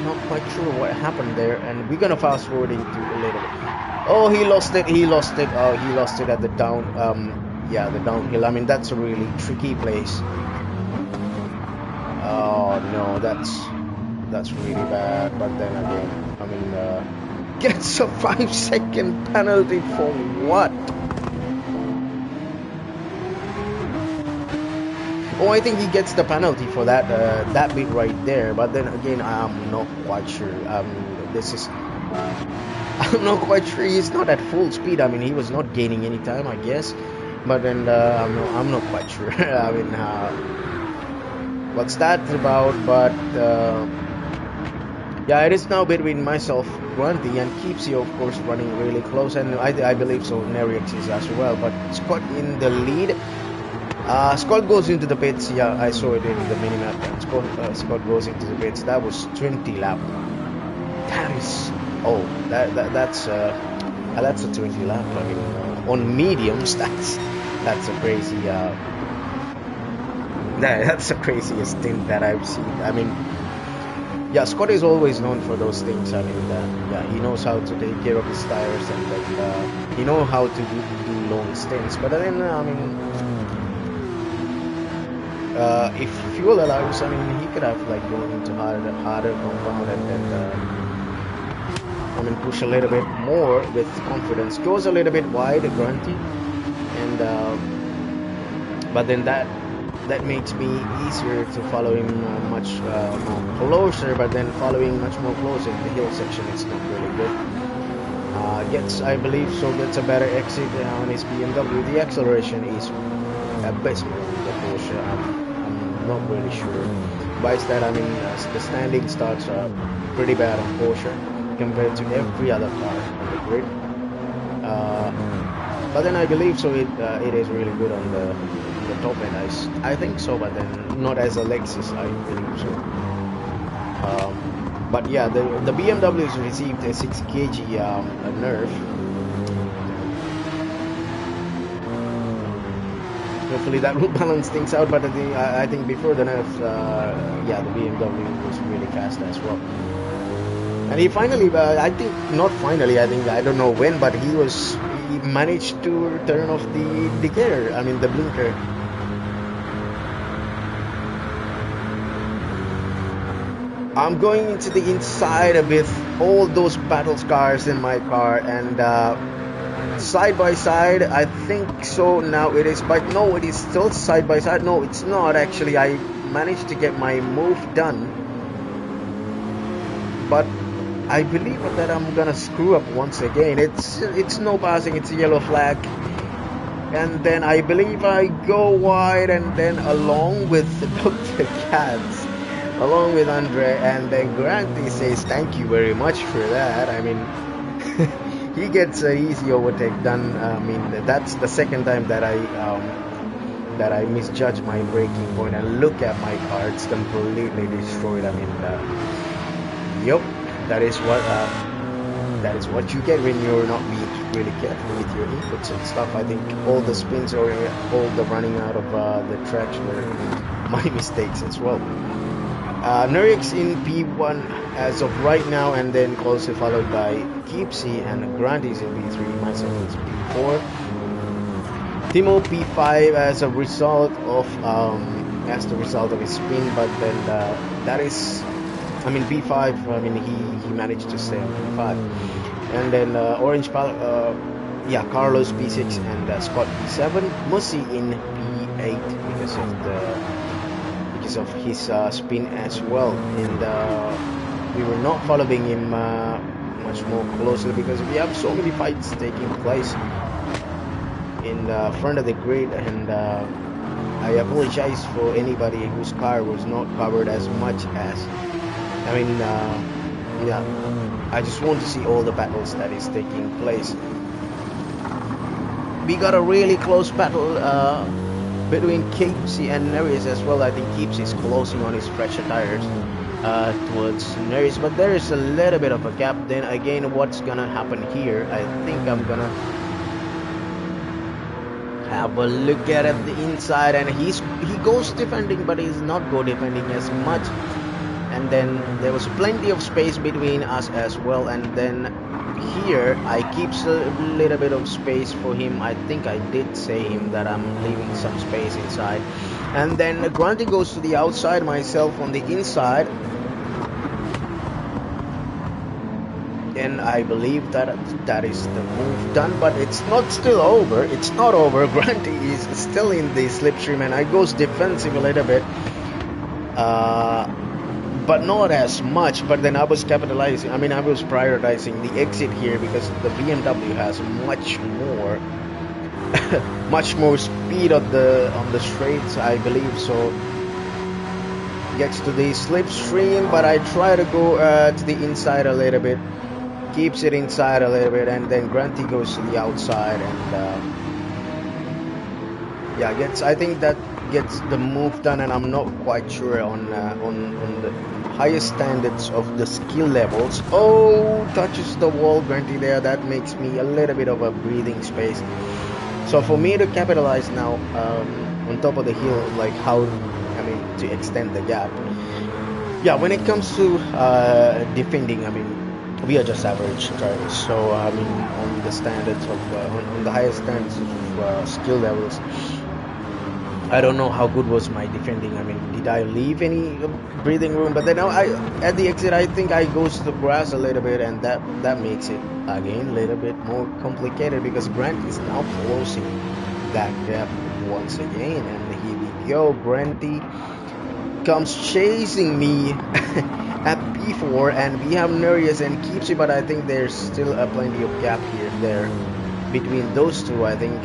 not quite sure what happened there. And we're gonna fast forward into a little bit. Oh, he lost it. He lost it. Oh, he lost it at the down. Yeah, the downhill. I mean, that's a really tricky place. Oh no, that's really bad. But then again, I mean, gets a 5-second penalty for what? Oh, I think he gets the penalty for that that bit right there. But then again, I'm not quite sure. this is. I'm not quite sure. He's not at full speed. I mean, he was not gaining any time, I guess. But then I'm not quite sure. I mean, what's that about? But yeah, it is now between myself, Grundy, and Keepsy, of course, running really close, and I believe so. Nerix is as well. But Scott in the lead. Scott goes into the pits. Yeah, I saw it in the minimap. Scott goes into the pits. That was 20 lap. That is that's a 20 lap. I mean, on mediums, that's a crazy. That's the craziest thing that I've seen. I mean, yeah, Scott is always known for those things. I mean, yeah, he knows how to take care of his tires, and like, he knows how to do long stints. But then, I mean. If fuel allows, I mean, he could have like gone into harder compound and then I mean push a little bit more with confidence. Goes a little bit wide, Grunty, and but then that makes me easier to follow him much more closer. But then following much more closer in the hill section, it's not really good. I believe so. Gets a better exit on his BMW. The acceleration is abysmal in the Porsche. I'm not really sure. Besides that, I mean, the standing starts pretty bad on Porsche compared to every other car on the grid. But then I believe so. It is really good on the top end. I think so, but then not as a Lexus. I believe so. But yeah, the BMW has received a 6 kg nerf. Hopefully that will balance things out, but I think before the nerf, yeah, the BMW was really fast as well. And he finally, I think, not finally, I think, I don't know when, but he managed to turn off the indicator, I mean the blinker. I'm going into the inside with all those battle scars in my car, and side by side, I think so now it is, but no, it is still side by side. No, it's not actually. I managed to get my move done, but I believe that I'm gonna screw up once again. It's no passing, it's a yellow flag, and then I believe I go wide, and then along with Dr. Katz, along with Andre, and then Granty says thank you very much for that. I mean, he gets an easy overtake done. I mean, that's the second time that I misjudged my braking point, and look at my car, it's completely destroyed. I mean, yep, that is what you get when you're not being really careful with your inputs and stuff. I think all the spins or all the running out of the tracks were my mistakes as well. Nerix in P1 as of right now, and then closely followed by Keepsy, and Grant is in P3, myself is P4. Timo P5 as a result of his spin, but then that is, I mean, P5. I mean, he managed to stay on P5, and then Carlos P6 and Scott P7, Mussy in P8 because of his spin as well, and we were not following him much more closely because we have so many fights taking place in front of the grid, and I apologize for anybody whose car was not covered as much as, I mean, yeah, I just want to see all the battles that is taking place. We got a really close battle between Keepsy and Neris as well. I think Keepsy is closing on his fresher tires towards Neris, but there is a little bit of a gap. Then again, what's gonna happen here? I think I'm gonna have a look at the inside, and he goes defending, but he's not go defending as much. And then there was plenty of space between us as well, and then here I keep a little bit of space for him. I think I did say him that I'm leaving some space inside, and then Grunty goes to the outside, myself on the inside, and I believe that is the move done. But it's not still over. It's not over. Grunty is still in the slipstream, and I goes defensive a little bit. but not as much. But then I was capitalizing. I mean, I was prioritizing the exit here because the BMW has much more speed on the straights, I believe. So gets to the slipstream, but I try to go to the inside a little bit, keeps it inside a little bit, and then Granty goes to the outside, and yeah, gets. I think that gets the move done, and I'm not quite sure on the highest standards of the skill levels. Oh, touches the wall, Granty there. That makes me a little bit of a breathing space. So for me to capitalize now on top of the hill, like how, I mean, to extend the gap. Yeah, when it comes to defending, I mean, we are just average drivers. So I mean, on the standards of on the highest standards of skill levels, I don't know how good was my defending. I mean, did I leave any breathing room? But then now at the exit, I think I goes to the grass a little bit, and that makes it again a little bit more complicated because Grant is now closing that gap once again, and here we go. Granty comes chasing me at P4, and we have Nereus and keeps it, but I think there's still plenty of gap here there between those two. I think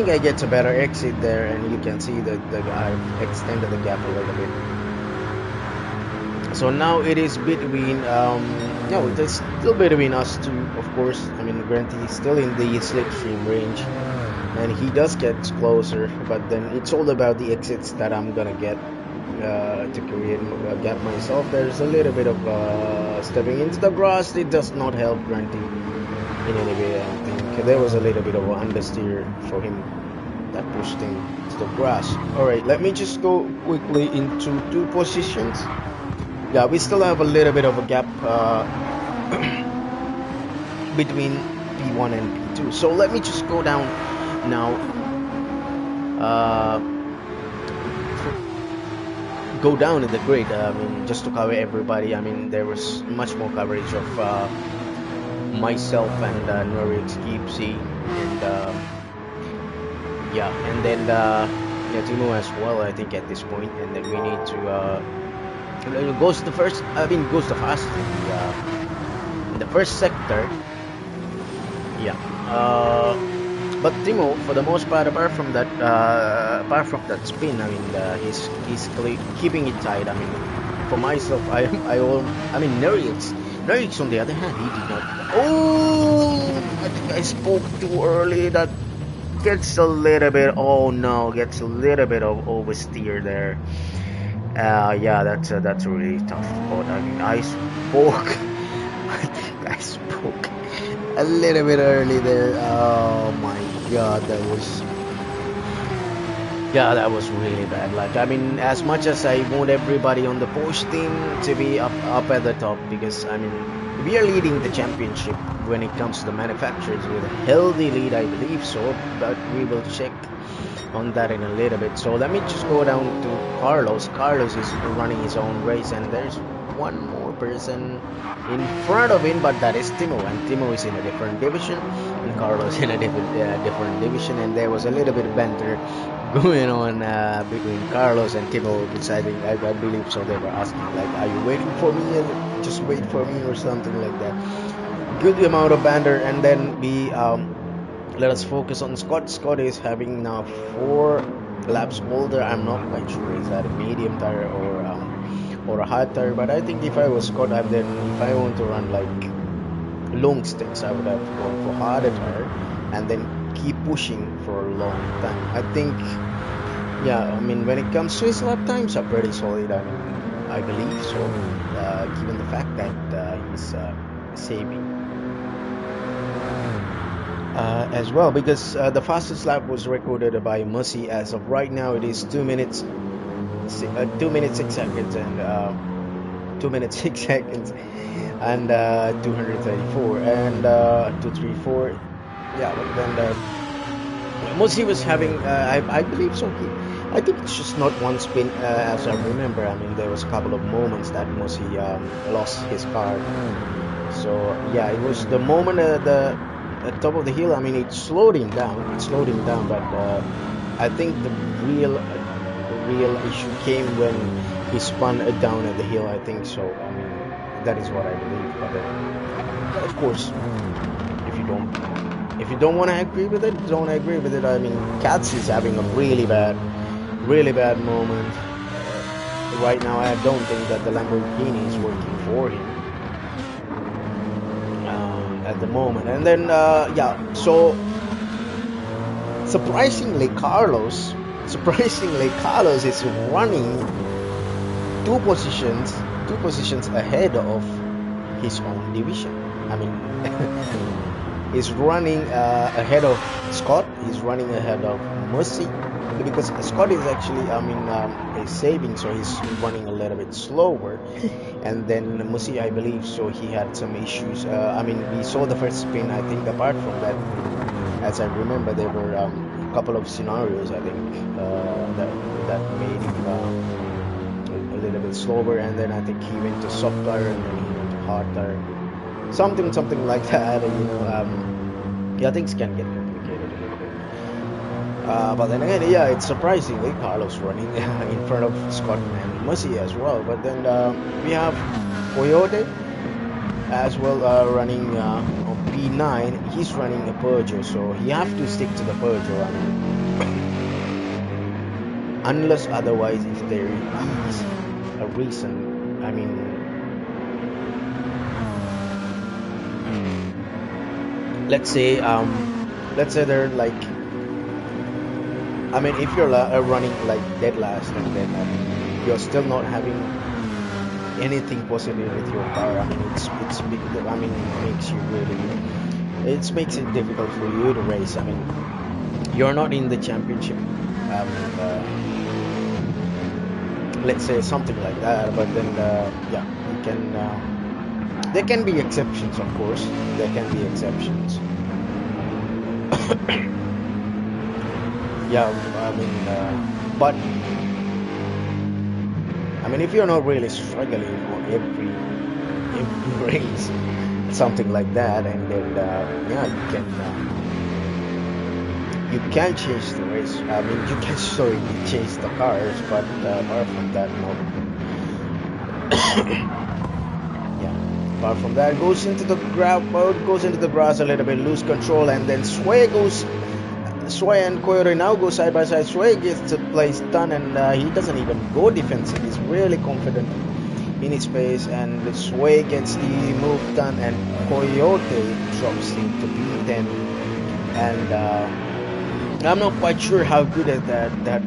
I get a better exit there, and you can see that I've extended the gap a little bit. So now it is between no, it's still between us two, of course. I mean, Granty is still in the slipstream range, and he does get closer, but then it's all about the exits that I'm gonna get to create a gap myself. There's a little bit of stepping into the grass. It does not help Granty in any way. I think there was a little bit of an understeer for him that pushed him to the grass. Alright, let me just go quickly into two positions. Yeah, we still have a little bit of a gap between P1 and P2. So let me just go down now. Go down in the grid. I mean, just to cover everybody. I mean, there was much more coverage of myself and Norix Keepsy, and yeah, and then yeah, Timo as well, I think, at this point. And then we need to goes the first. I mean, goes the fastest in the first sector. Yeah. But Timo, for the most part, apart from that spin, I mean, he's keeping it tight. I mean, for myself, I mean, Nereus on the other hand, he did not. Oh, I think I spoke too early. That gets a little bit. Oh no, gets a little bit of oversteer there. Yeah, that's a really tough spot. I mean, I spoke. I think I spoke a little bit early there. Oh my god, that was really bad. Like, I mean, as much as I want everybody on the Porsche team to be up at the top, because I mean, we are leading the championship when it comes to the manufacturers with a healthy lead, I believe so, but we will check on that in a little bit. So let me just go down to Carlos. Carlos is running his own race, and there's one more person in front of him, but that is Timo, and Timo is in a different division, and Carlos in a different division, and there was a little bit of banter going on between Carlos and Timo, deciding, I believe so, they were asking like, are you waiting for me, and just wait for me, or something like that. Good amount of banter, and then we let us focus on Scott. Scott is having now 4 laps older. I'm not quite sure is that a medium tire or a hard tire, but I think if I was Scott, then if I want to run like long stints, I would have gone for harder tire and then keep pushing for a long time. I think, yeah, I mean, when it comes to his lap times are pretty solid. I mean, I believe so, given the fact that he's saving as well, because the fastest lap was recorded by Mussy. As of right now, it is 2 minutes 2 minutes 6 seconds and 2 minutes 6 seconds and 234 and 234. Yeah, but then Mussy was having I believe so, I think it's just not one spin, as I remember. I mean, there was a couple of moments that Mussy lost his car. So yeah, it was the moment at the top of the hill. I mean, it slowed him down, but I think the real real issue came when he spun down at the hill, I think so. I mean, that is what I believe. But of course, if you don't if you don't want to agree with it, don't agree with it. I mean, Katz is having a really bad moment right now. I don't think that the Lamborghini is working for him at the moment. And then yeah, so surprisingly Carlos is running two positions ahead of his own division. I mean, he's running ahead of Scott. He's running ahead of Mercy, because Scott is actually, I mean, is saving, so he's running a little bit slower. And then Mercy, I believe, so he had some issues. I mean, we saw the first spin. I think apart from that, as I remember, there were a couple of scenarios, I think, that made him a little bit slower. And then I think he went to soft tire, and then he went to hard tire. Something like that, you know. Yeah, things can get complicated a little bit. But then again, yeah, it's surprisingly Carlos running in front of Scott and Mercy as well. But then we have Coyote as well running on P9. He's running a Peugeot, so he have to stick to the Peugeot. I mean, unless otherwise, if there is a reason, I mean, let's say they're like, I mean, if you're running like dead last, and then you're still not having anything positive with your car, I mean, it's big. I mean, it makes it difficult for you to race. I mean, you're not in the championship, let's say something like that. But then yeah, you can. There can be exceptions, of course. There can be exceptions. Yeah, I mean, but I mean, if you're not really struggling on every race, something like that, and then yeah, you can change the race. I mean, you can change the cars, but apart from that, no. Apart from that, goes into the goes into the grass a little bit, lose control, and then Sway and Coyote now go side by side. Sway gets the place done, and he doesn't even go defensive. He's really confident in his pace, and Sway gets the move done, and Coyote drops into P10. And I'm not quite sure how good at that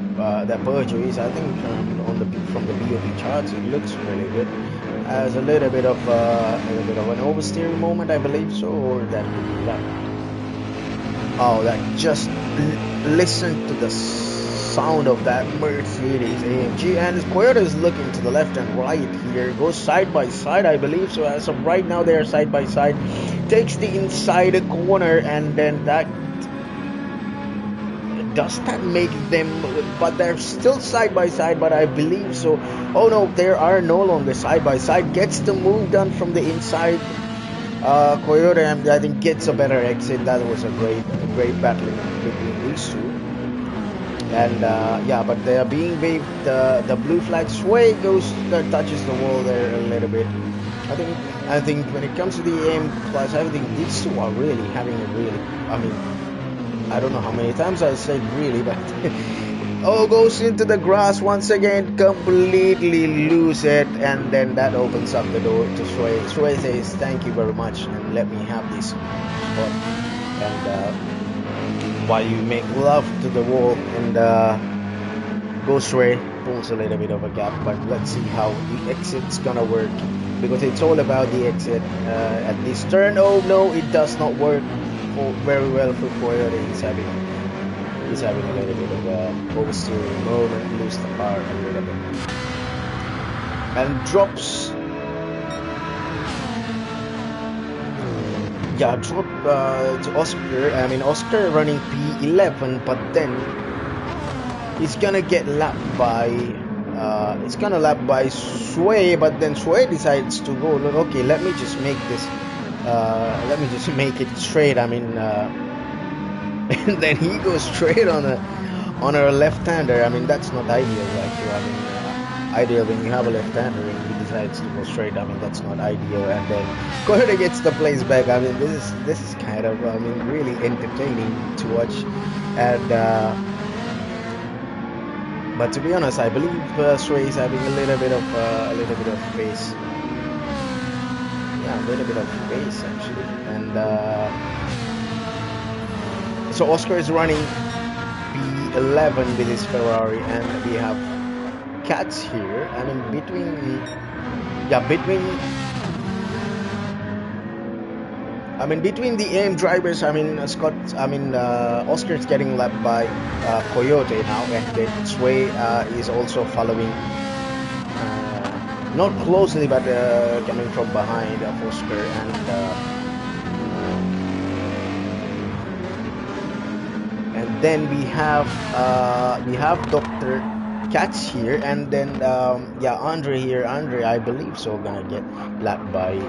Peugeot is. I think from the BOP charts, it looks really good. As a little bit of an oversteering moment, I believe so, or that could be that. Oh, that just listen to the sound of that Mercedes AMG, and Coyote is looking to the left and right here. Goes side by side, I believe so. As of right now, they are side by side. Takes the inside corner, and then that. Does that make them, but they're still side by side, but I believe so. Oh no, they are no longer side by side. Gets the move done from the inside. Coyote, I think, gets a better exit. That was a great battling between these two. And yeah, but they are being waved the blue flag. Sway touches the wall there a little bit. I think when it comes to the AM class, I think these two are really having a really, I mean, I don't know how many times I said really, but oh, goes into the grass once again, completely lose it, and then that opens up the door to Sway. Sway says thank you very much and let me have this spot. And while you make love to the wall, and go Sway pulls a little bit of a gap, but let's see how the exit's gonna work, because it's all about the exit at this turn. Oh no, it does not work very well for Coyote. He's having a little bit of a oversteering moment, lose the car a little bit, and drops. Yeah, drop to Oscar. I mean, Oscar running P11, but then he's gonna get lapped by. It's gonna lap by Sway, but then Sway decides to go. Look, okay, let me just make this. Let me just make it straight. I mean, and then he goes straight on on a left-hander, I mean, that's not ideal, right? I mean, ideal when you have a left-hander and he decides to go straight. I mean, that's not ideal. And then Koyote gets the place back. I mean, this is kind of, I mean, really entertaining to watch. And but to be honest, I believe Sway is having a little bit of face. Yeah, a little bit of face actually. And so Oscar is running P11 with his Ferrari, and we have Cats here. I mean, between the AM drivers, I mean, Oscar's getting lapped by Coyote now, and then Sway is also following, not closely, but coming from behind Oscar, and then we have Dr. Cats here, and then Andre here. Andre, I believe so, gonna get lapped by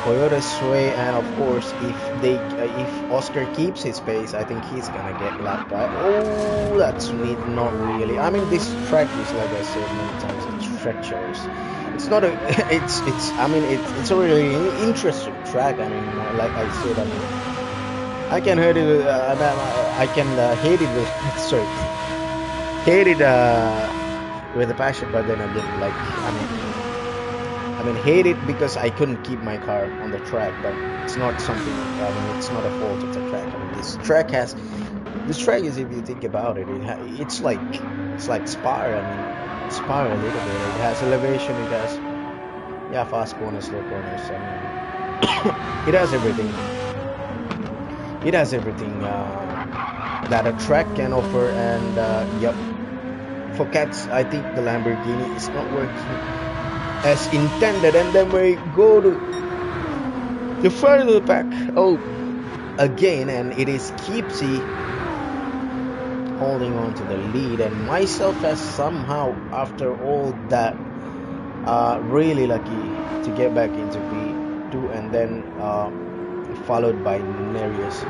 Coyote, Sway, and of course, if Oscar keeps his pace, I think he's gonna get lapped by. Oh, that's neat. Not really. I mean, this track is, like I said many times, it's treacherous. It's not a. It's a really interesting track. I mean, like I said, I mean, I can hate it. I can hate it with hate it with a passion, but then again, like I mean, hate it because I couldn't keep my car on the track, but it's not something. I mean, it's not a fault of the track. I mean, this track is, if you think about it, it's like Spa. I mean, Spa a little bit. It has elevation. It has fast corners, slow corners. I mean, it has everything. It has everything that a track can offer, and for Cats, I think the Lamborghini is not working as intended. And then we go to the front of the pack. Oh, again, and it is Keepsy holding on to the lead, and myself has somehow, after all that, really lucky to get back into P2, and then followed by Nereus.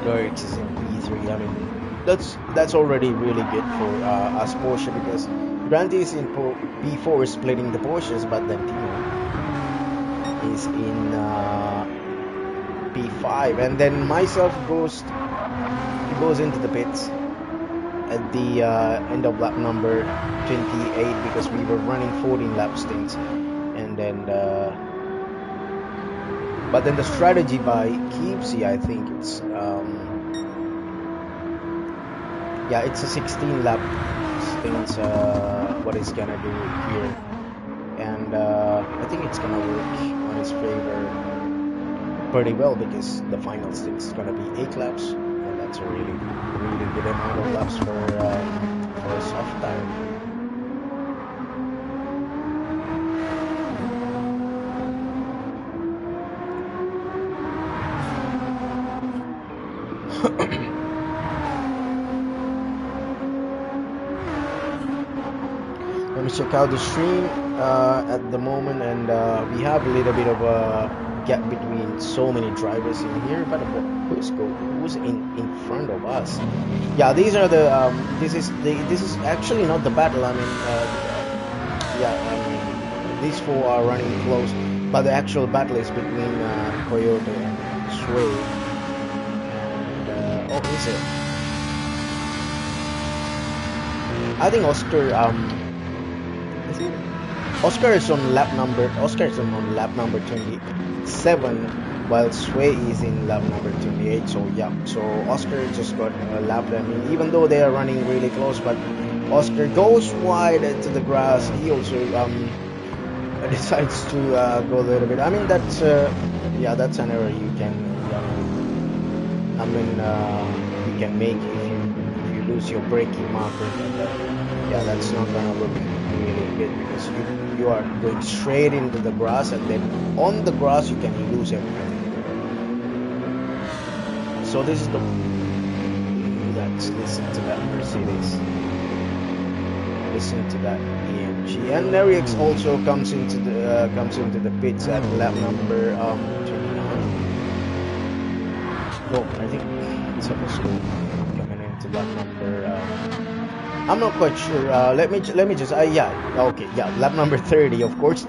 Nereus is in P3. I mean, that's already really good for us Porsche, because Grant is in P4 splitting the Porsches, but then Timo is in P5, and then myself goes into the pits at the end of lap number 28, because we were running 14 lap stints, and then but then the strategy by Keepsy, I think it's it's a 16 lap stints what he's gonna do here, and I think it's gonna work on his favor pretty well, because the final stint is gonna be 8 laps, and that's a really good amount of laps for a soft tire. Let me check out the stream at the moment, and we have a little bit of a gap between so many drivers in here, but who's in front of us? Yeah, these are the this is actually not the battle. I mean, these four are running close, but the actual battle is between Coyote and Sway. And, oh, is it? I think Oscar Oscar is on lap number 27, while Sway is in lap number 28. So Oscar just got lapped. I mean, even though they are running really close, but Oscar goes wide to the grass. He also decides to go a little bit. I mean, that's an error you can you can make if you lose your braking marker. That's not gonna look really good, because you are going straight into the grass, and then on the grass you can lose everything. So this is let's listen to that Mercedes, listen to that AMG, and Nereus also comes into the pits at lap number 29. Oh, I think it's supposed to be coming into lap number. I'm not quite sure. Let me just. Yeah. Okay. Yeah. Lap number 30, of course.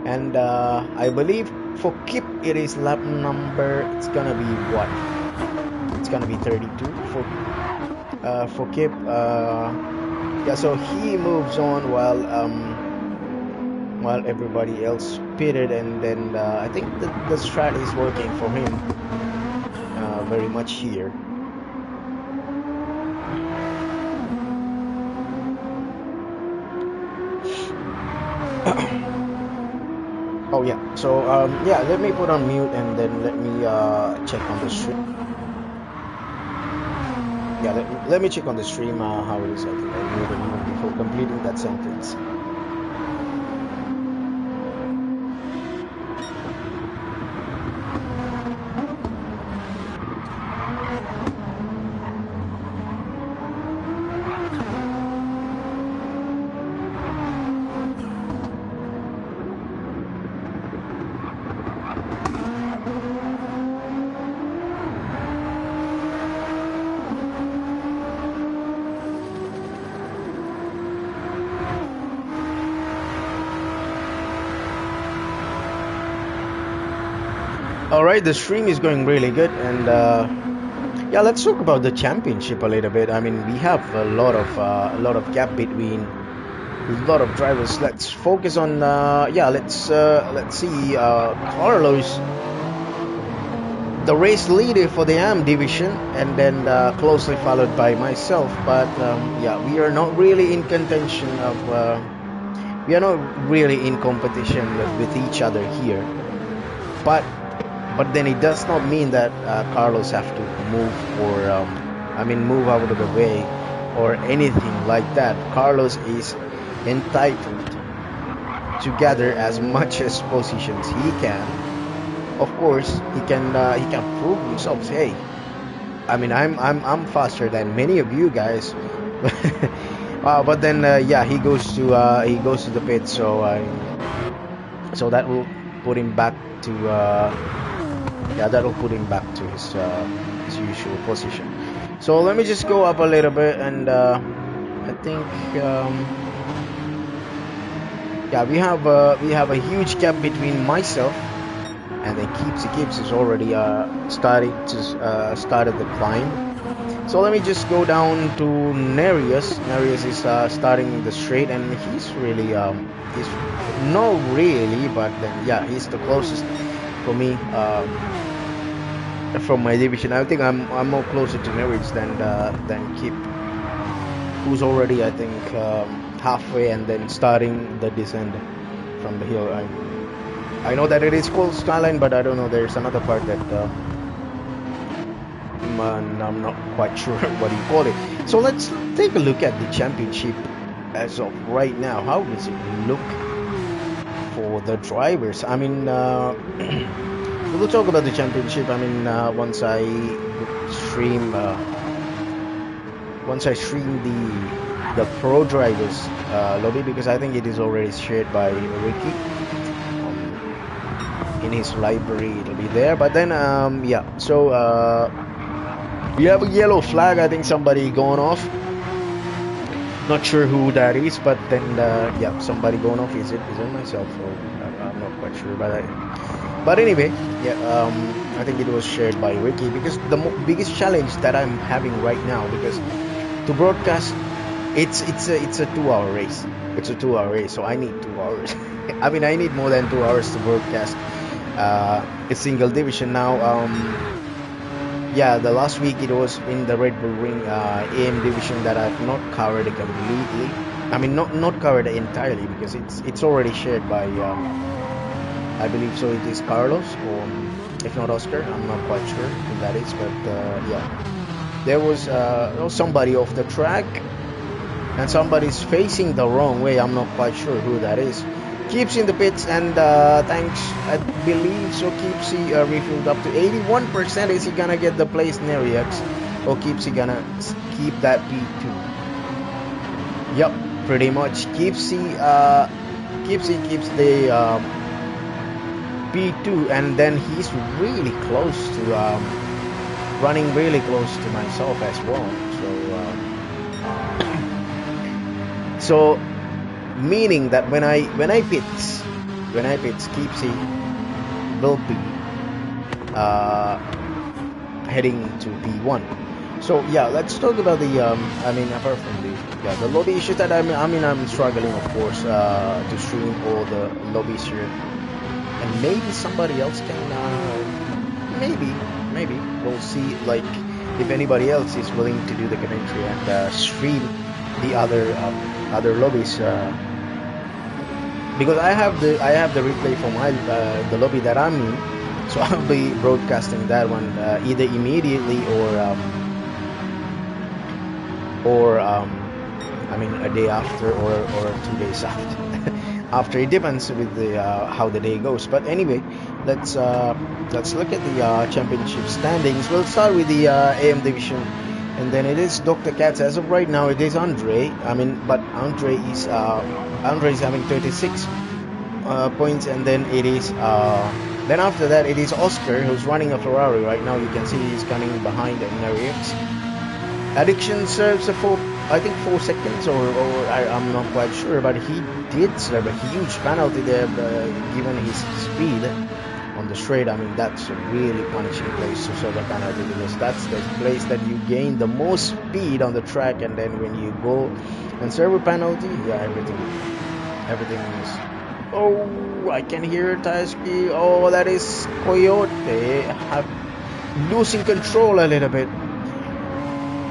And I believe for Kip it is lap number. It's gonna be what? It's gonna be 32 for Kip. Yeah. So he moves on while everybody else pitted, and then I think the strat is working for him very much here. Oh yeah. So yeah, let me put on mute and then let me check on the stream. Yeah, let me check on the stream how it is. I think I muted even before completing that sentence. All right, the stream is going really good, and yeah, let's talk about the championship a little bit. I mean, we have a lot of gap between a lot of drivers. Let's focus on yeah, let's see Carlos, the race leader for the AM division, and then closely followed by myself. But yeah, we are not really in contention of we are not really in competition with each other here. But then it does not mean that Carlos have to move or I mean move out of the way or anything like that. Carlos is entitled to gather as much as positions he can. Of course, he can prove himself. Hey, I mean I'm faster than many of you guys. But then yeah, he goes to the pit, so that will put him back to yeah, that will put him back to his usual position. So let me just go up a little bit, and I think yeah, we have a huge gap between myself and then Keeps is already started the climb. So let me just go down to Nereus. Nereus is starting the straight, and he's really he's not really, but then yeah, he's the closest for me from my division. I think I'm more closer to Nereus than Keep, who's already I think halfway and then starting the descent from the hill. I know that it is called Skyline, but I don't know. There's another part that I'm not quite sure what you call it. So let's take a look at the championship as of right now. How does it look for the drivers? I mean, we'll talk about the championship. I mean, once I stream the pro drivers lobby, because I think it is already shared by Ricky. In his library it'll be there, but then yeah, so we have a yellow flag. I think somebody going off, not sure who that is, but then yeah, somebody going off. Is it myself, or I'm not quite sure, but anyway, yeah, I think it was shared by Ricky, because the biggest challenge that I'm having right now, because to broadcast it's a 2-hour race. It's a 2-hour race, so I need 2 hours. I mean, I need more than 2 hours to broadcast a single division now. Yeah, the last week it was in the Red Bull Ring AM division that I've not covered completely. I mean, not covered entirely, because it's already shared by I believe so. It is Carlos, or if not Oscar. I'm not quite sure who that is, but yeah, there was somebody off the track, and somebody's facing the wrong way. I'm not quite sure who that is. Keeps in the pits, and thanks, I believe so. Keeps he refilled up to 81%. Is he gonna get the place Nereus, or keeps he gonna keep that P2? Yep, pretty much. Keeps he keeps the P2, and then he's really close running really close to myself as well. So meaning that when I pit, Keepsy will be uh, heading to P1. So yeah, let's talk about the I mean, apart from the lobby issues that I'm struggling, of course, to stream all the lobbies here, and maybe somebody else can maybe we'll see, like, if anybody else is willing to do the commentary and stream the other lobbies, because I have the replay for my the lobby that I'm in, so I'll be broadcasting that one either immediately or I mean a day after or 2 days after. After, it depends with the how the day goes. But anyway, let's look at the championship standings. We'll start with the AM division, and then it is Dr. Katz. As of right now, it is Andre. I mean, but Andre is having 36 points, and then it is then after that it is Oscar, who's running a Ferrari right now. You can see he's coming behind EnduroXperience. Addiction serves a 4 seconds, or I'm not quite sure, but he did serve a huge penalty there, given his speed on the straight. I mean, that's a really punishing place to serve a penalty, because that's the place that you gain the most speed on the track, and then when you go and serve a penalty, yeah, everything is. Oh, I can hear Taisuke. Oh, that is Coyote losing control a little bit.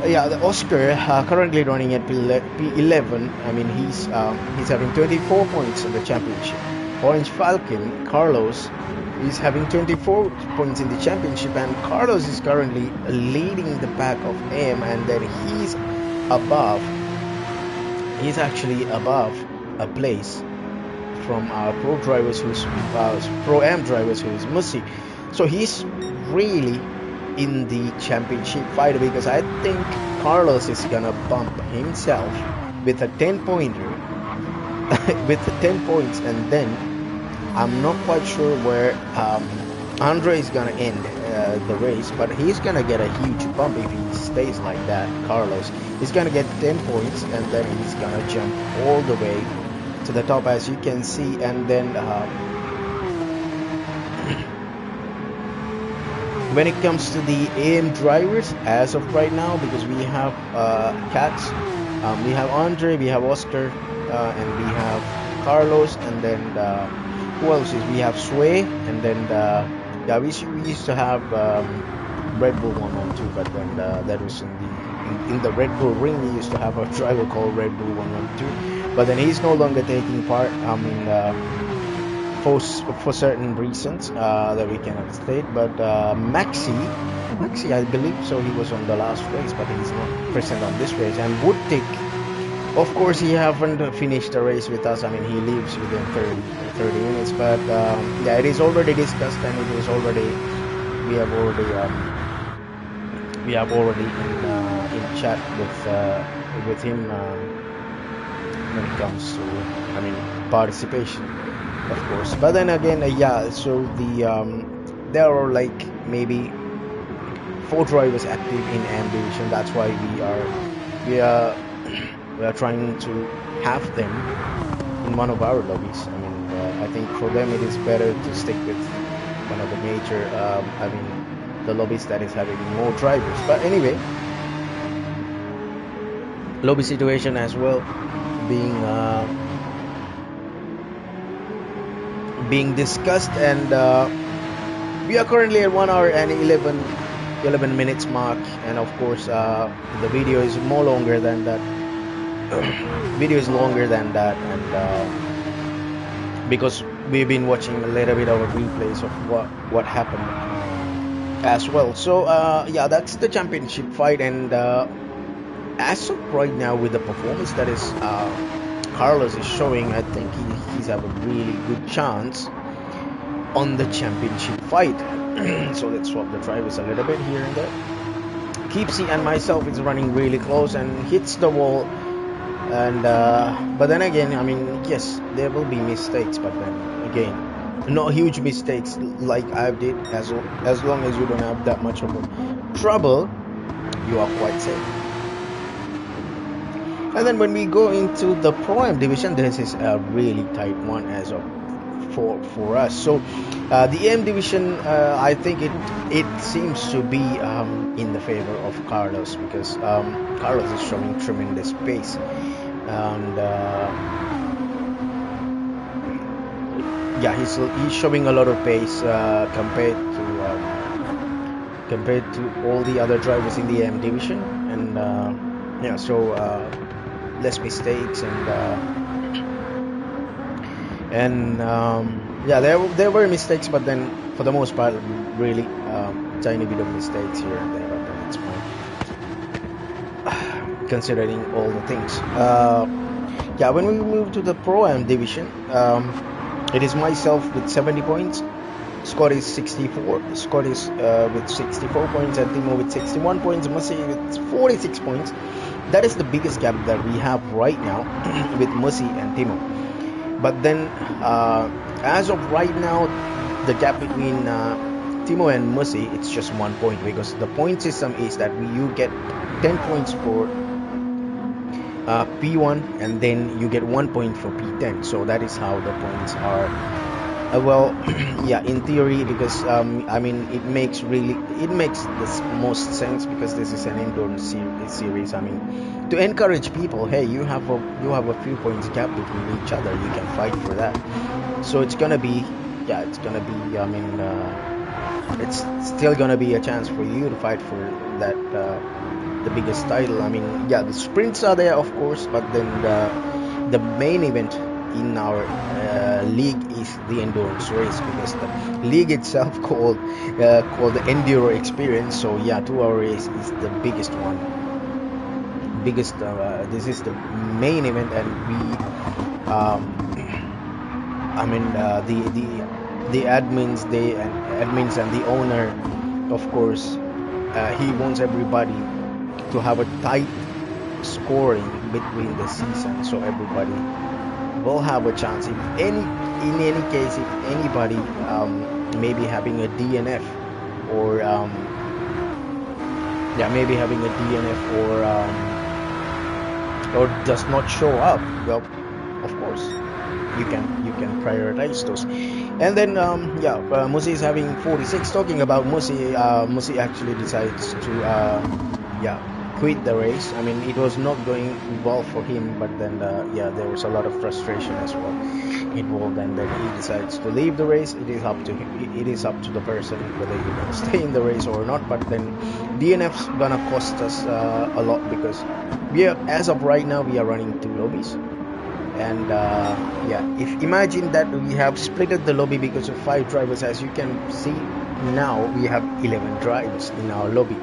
Yeah, the Oscar currently running at P11. I mean, he's having 24 points in the championship. Orange Falcon Carlos is having 24 points in the championship, and Carlos is currently leading the pack of AM, and then he's actually above a place from our pro am drivers, who's Musi. So he's really in the championship fight, because I think Carlos is gonna bump himself with a 10-pointer with the 10 points, and then I'm not quite sure where Andre is gonna end the race, but he's gonna get a huge bump if he stays like that. Carlos is gonna get 10 points, and then he's gonna jump all the way to the top, as you can see, and then when it comes to the AM drivers, as of right now, because we have Katz, we have Andre, we have Oscar, and we have Carlos, and then who else is? We have Sway, and then yeah, we used to have Red Bull 112, but then that was in the Red Bull ring. We used to have a driver called Red Bull 112, but then he's no longer taking part. I mean, for certain reasons that we cannot state. But Maxi, I believe so, he was on the last race, but he's not present on this race. And Woodtick, of course, he haven't finished the race with us. I mean, he leaves within 30 minutes. But yeah, it is already discussed, and it is already we have already in chat with him when it comes to, I mean, participation, of course. But then again, yeah, so there are like maybe 4 drivers active in AM division. That's why we are trying to have them in one of our lobbies. I mean, I think for them it is better to stick with one of the major I mean, the lobbies that is having more drivers. But anyway, lobby situation as well being discussed, and we are currently at 1 hour and 11 minutes mark, and of course the video is more longer than that. And because we've been watching a little bit of replays of what happened as well. So yeah, that's the championship fight, and as of right now, with the performance that is Carlos is showing, I think he's have a really good chance on the championship fight. So let's swap the drivers a little bit here and there. Keepsy and myself is running really close and hits the wall, and but then again, I mean, yes, there will be mistakes, but then again, not huge mistakes like I did. As long as you don't have that much of a trouble, you are quite safe. And then when we go into the Pro Am division, this is a really tight one as of for us. So the AM division, I think it seems to be in the favor of Carlos, because Carlos is showing tremendous pace, and yeah, he's showing a lot of pace compared to all the other drivers in the AM division, and yeah, so less mistakes, and yeah, there were mistakes, but then for the most part, really tiny bit of mistakes here and there, but then it's fine considering all the things. Yeah, when we move to the Pro Am division, it is myself with 70 points. Scott is 64. Scott is with 64 points, and Timo with 61 points. Musi with 46 points. That is the biggest gap that we have right now with Musi and Timo. But then, as of right now, the gap between Timo and Musi, it's just 1 point, because the point system is that you get 10 points for P1, and then you get 1 point for P10. So that is how the points are. Well, yeah, in theory, because I mean, it makes the most sense, because this is an endurance series. I mean, to encourage people, hey, you have a few points gap between each other, you can fight for that. So it's gonna be, yeah, it's gonna be. I mean, it's still gonna be a chance for you to fight for that the biggest title. I mean, yeah, the sprints are there, of course, but then the main event in our league is the endurance race, because the league itself called the EnduroXperience. So yeah, 2 hour race is the biggest one. This is the main event, and we I mean, the admins and the owner, of course, he wants everybody to have a tight scoring between the season, so everybody will have a chance. In any case, if anybody maybe having a DNF, or yeah, maybe having a DNF, or does not show up, well, of course, you can prioritize those. And then yeah, Musi is having 46. Talking about Musi, Musi actually decides to yeah, quit the race. I mean, it was not going well for him, but then yeah, there was a lot of frustration as well involved, and then he decides to leave the race. It is up to him. It is up to the person whether you're gonna stay in the race or not. But then DNF's gonna cost us a lot, because as of right now, we are running 2 lobbies. And yeah, if imagine that we have splitted the lobby because of 5 drivers. As you can see now, we have 11 drivers in our lobby.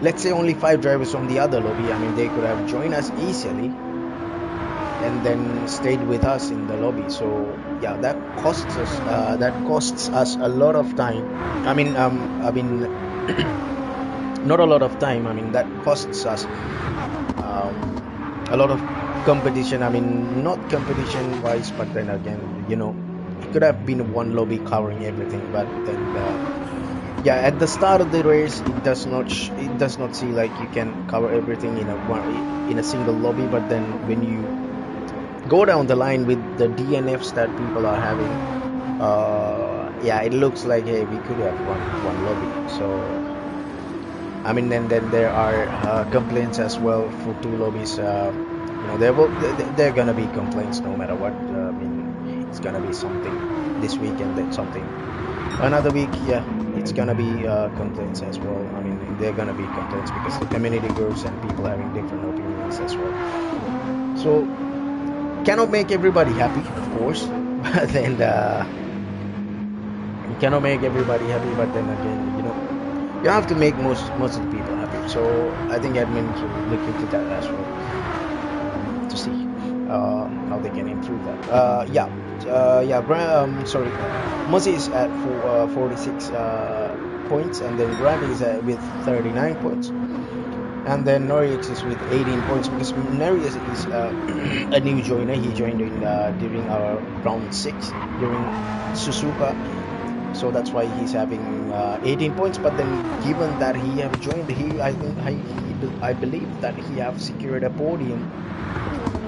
Let's say only 5 drivers from the other lobby. I mean, they could have joined us easily and then stayed with us in the lobby. So yeah, that costs us a lot of time. I mean not a lot of time. I mean, that costs us a lot of competition. I mean, not competition wise, but then again, you know, it could have been one lobby covering everything. But then yeah, at the start of the race, it does not seem like you can cover everything in a single lobby. But then when you go down the line with the DNFs that people are having, yeah, it looks like, hey, we could have one lobby. So I mean, and then there are complaints as well for 2 lobbies. You know, there gonna be complaints no matter what. I mean, it's gonna be something this week, and then something another week. Yeah, it's gonna be complaints as well. I mean, they're gonna be complaints because the community groups and people having different opinions as well. So cannot make everybody happy, of course, but then you cannot make everybody happy. But then again, you know, you have to make most of the people happy. So I think admin should look into that as well, to see how they can improve that. Sorry, Mozi is at 46 points, and then Grant is with 39 points. And then Norix is with 18 points because Norix is a new joiner. He joined in during our round 6 during Suzuka, so that's why he's having 18 points. But then, given that he have joined, I believe that he have secured a podium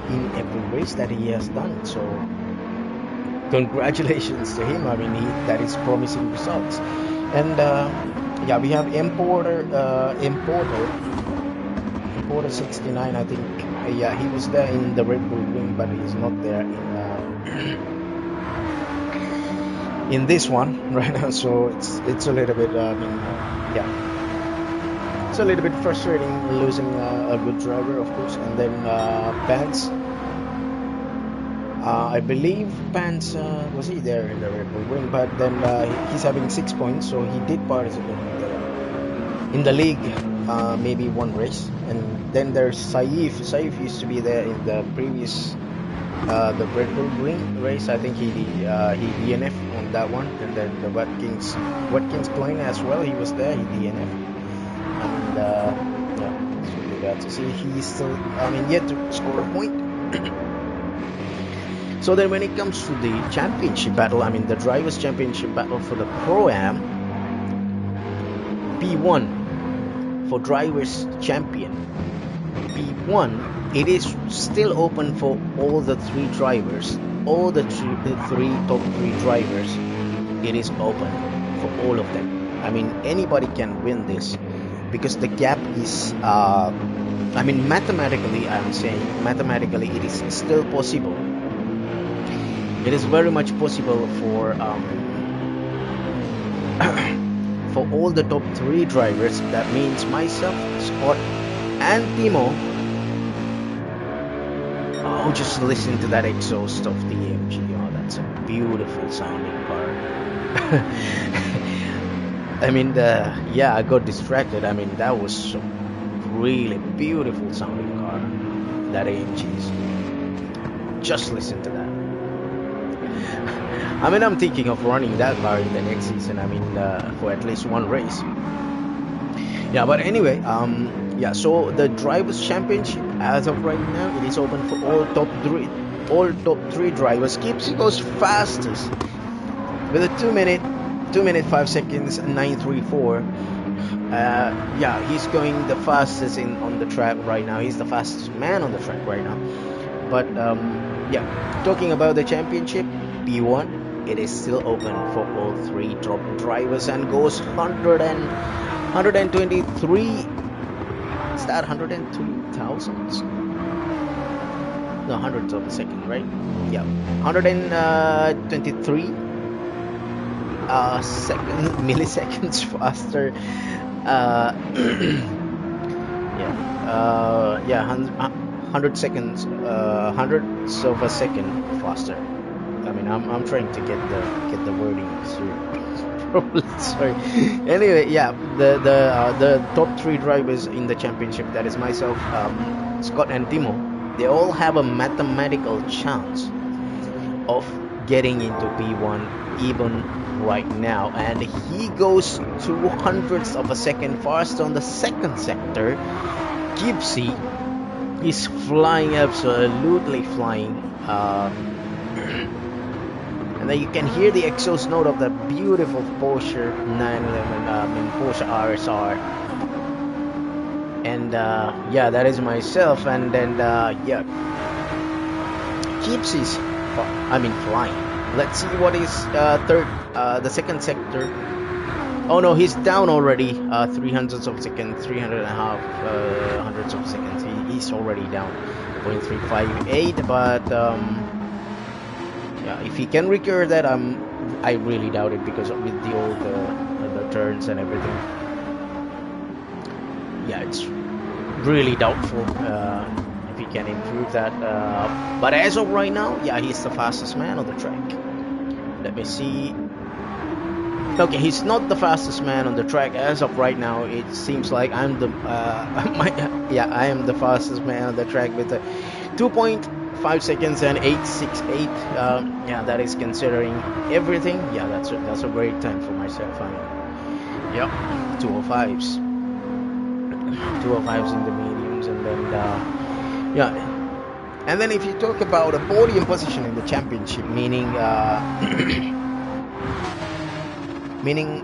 in every race that he has done. So congratulations to him. I mean, that is promising results. And yeah, we have Importer 69, I think. Yeah, he was there in the Red Bull Ring, but he's not there in this one right now. So it's a little bit. Yeah, it's a little bit frustrating losing a good driver, of course. And then Pants. I believe Pants was he there in the Red Bull Ring, but then he's having 6 points, so he did participate in the league. Maybe one race. And then there's Saif. Saif used to be there in the previous the Red Bull Ring race. I think he DNF on that one. And then the Watkins Klein as well, he was there, he DNF. And yeah, so we got to see he's still yet to score a point. So then when it comes to the championship battle, the drivers championship battle for the Pro-Am, P1 for drivers champion, P1, it is still open for all the 3 drivers, all the three top 3 drivers. It is open for all of them. Anybody can win this because the gap is mathematically, I'm saying mathematically it is still possible. It is very much possible for for all the top 3 drivers. That means myself, Scott, and Timo. Oh, just listen to that exhaust of the AMG. Oh, that's a beautiful sounding car. Yeah, I got distracted. That was a really beautiful sounding car, that AMG is. Just listen to that. I'm thinking of running that car in the next season. For at least one race. Yeah, but anyway, yeah. So the drivers' championship, as of right now, it is open for all top three drivers. Kipsy goes fastest with a 2 minute 5 seconds 934. Yeah, he's going the fastest on the track right now. He's the fastest man on the track right now. But yeah, talking about the championship, P1. It is still open for all 3 top drivers and goes 123. Is that 102 thousandths? No, hundredths of a second, right? Yeah, 123 milliseconds faster. Yeah, 100 seconds, hundredths of a second faster. I'm trying to get the wording through. Sorry. Anyway, yeah, the top 3 drivers in the championship, that is myself, Scott, and Timo. They all have a mathematical chance of getting into P1 even right now, and he goes 200ths of a second faster on the second sector. Gibbsy is flying, absolutely flying. And then you can hear the exhaust note of that beautiful Porsche 911, Porsche RSR. And yeah, that is myself. And then yeah, Gypsy's flying. Let's see what is the second sector. Oh no, he's down already. 300ths of a second, 300.5 hundredths of a second. He's already down 0.358. But yeah, if he can recover that, I really doubt it, because with the old the turns and everything, yeah, it's really doubtful if he can improve that. But as of right now, yeah, he's the fastest man on the track. Let me see. Okay, he's not the fastest man on the track as of right now. It seems like I'm the I am the fastest man on the track with a 2.5 seconds and 868. Yeah, that is considering everything. Yeah, that's a great time for myself. Yep, 205s. 205s in the mediums, and then yeah. And then if you talk about a podium position in the championship, meaning meaning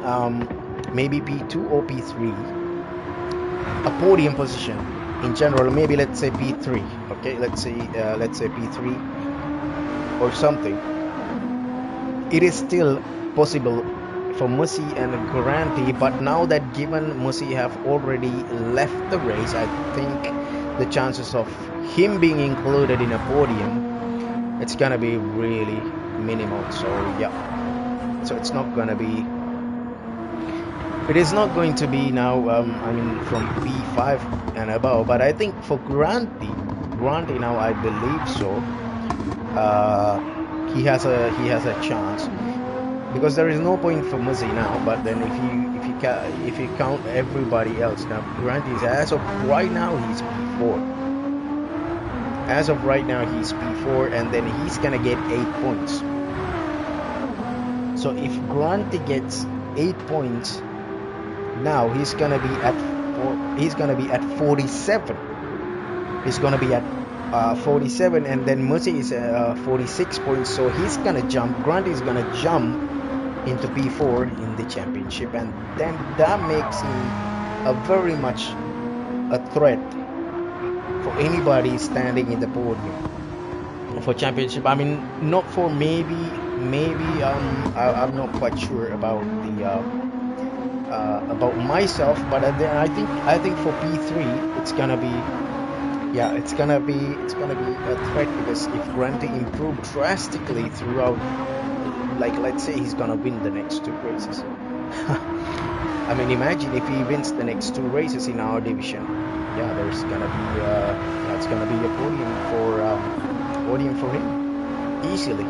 maybe P2 or P3, a podium position in general, maybe let's say P3, okay, let's say P3 or something, it is still possible for Musi and Garanti. But now that given Musi have already left the race, I think the chances of him being included in a podium, it's gonna be really minimal. So yeah, so it is not going to be now I mean from P5 and above. But I think for Garanti now, I believe so, he has a chance, because there is no point for Muzi now. But then if you count everybody else, now Garanti is, as of right now, he's P4. As of right now, he's P4, and then he's gonna get 8 points. So if Garanti gets 8 points, now he's gonna be at 47. He's gonna be at 47, and then Musi is 46 points. So he's gonna jump. Garanti is gonna jump into P4 in the championship, and then that makes him a very much a threat for anybody standing in the podium for championship. I mean, not for maybe I'm not quite sure about the about myself, but then I think for P3 it's gonna be a threat, because if Garanti improved drastically throughout, like let's say he's gonna win the next 2 races. I mean, imagine if he wins the next 2 races in our division. Yeah, there's gonna be it's gonna be a podium for him easily.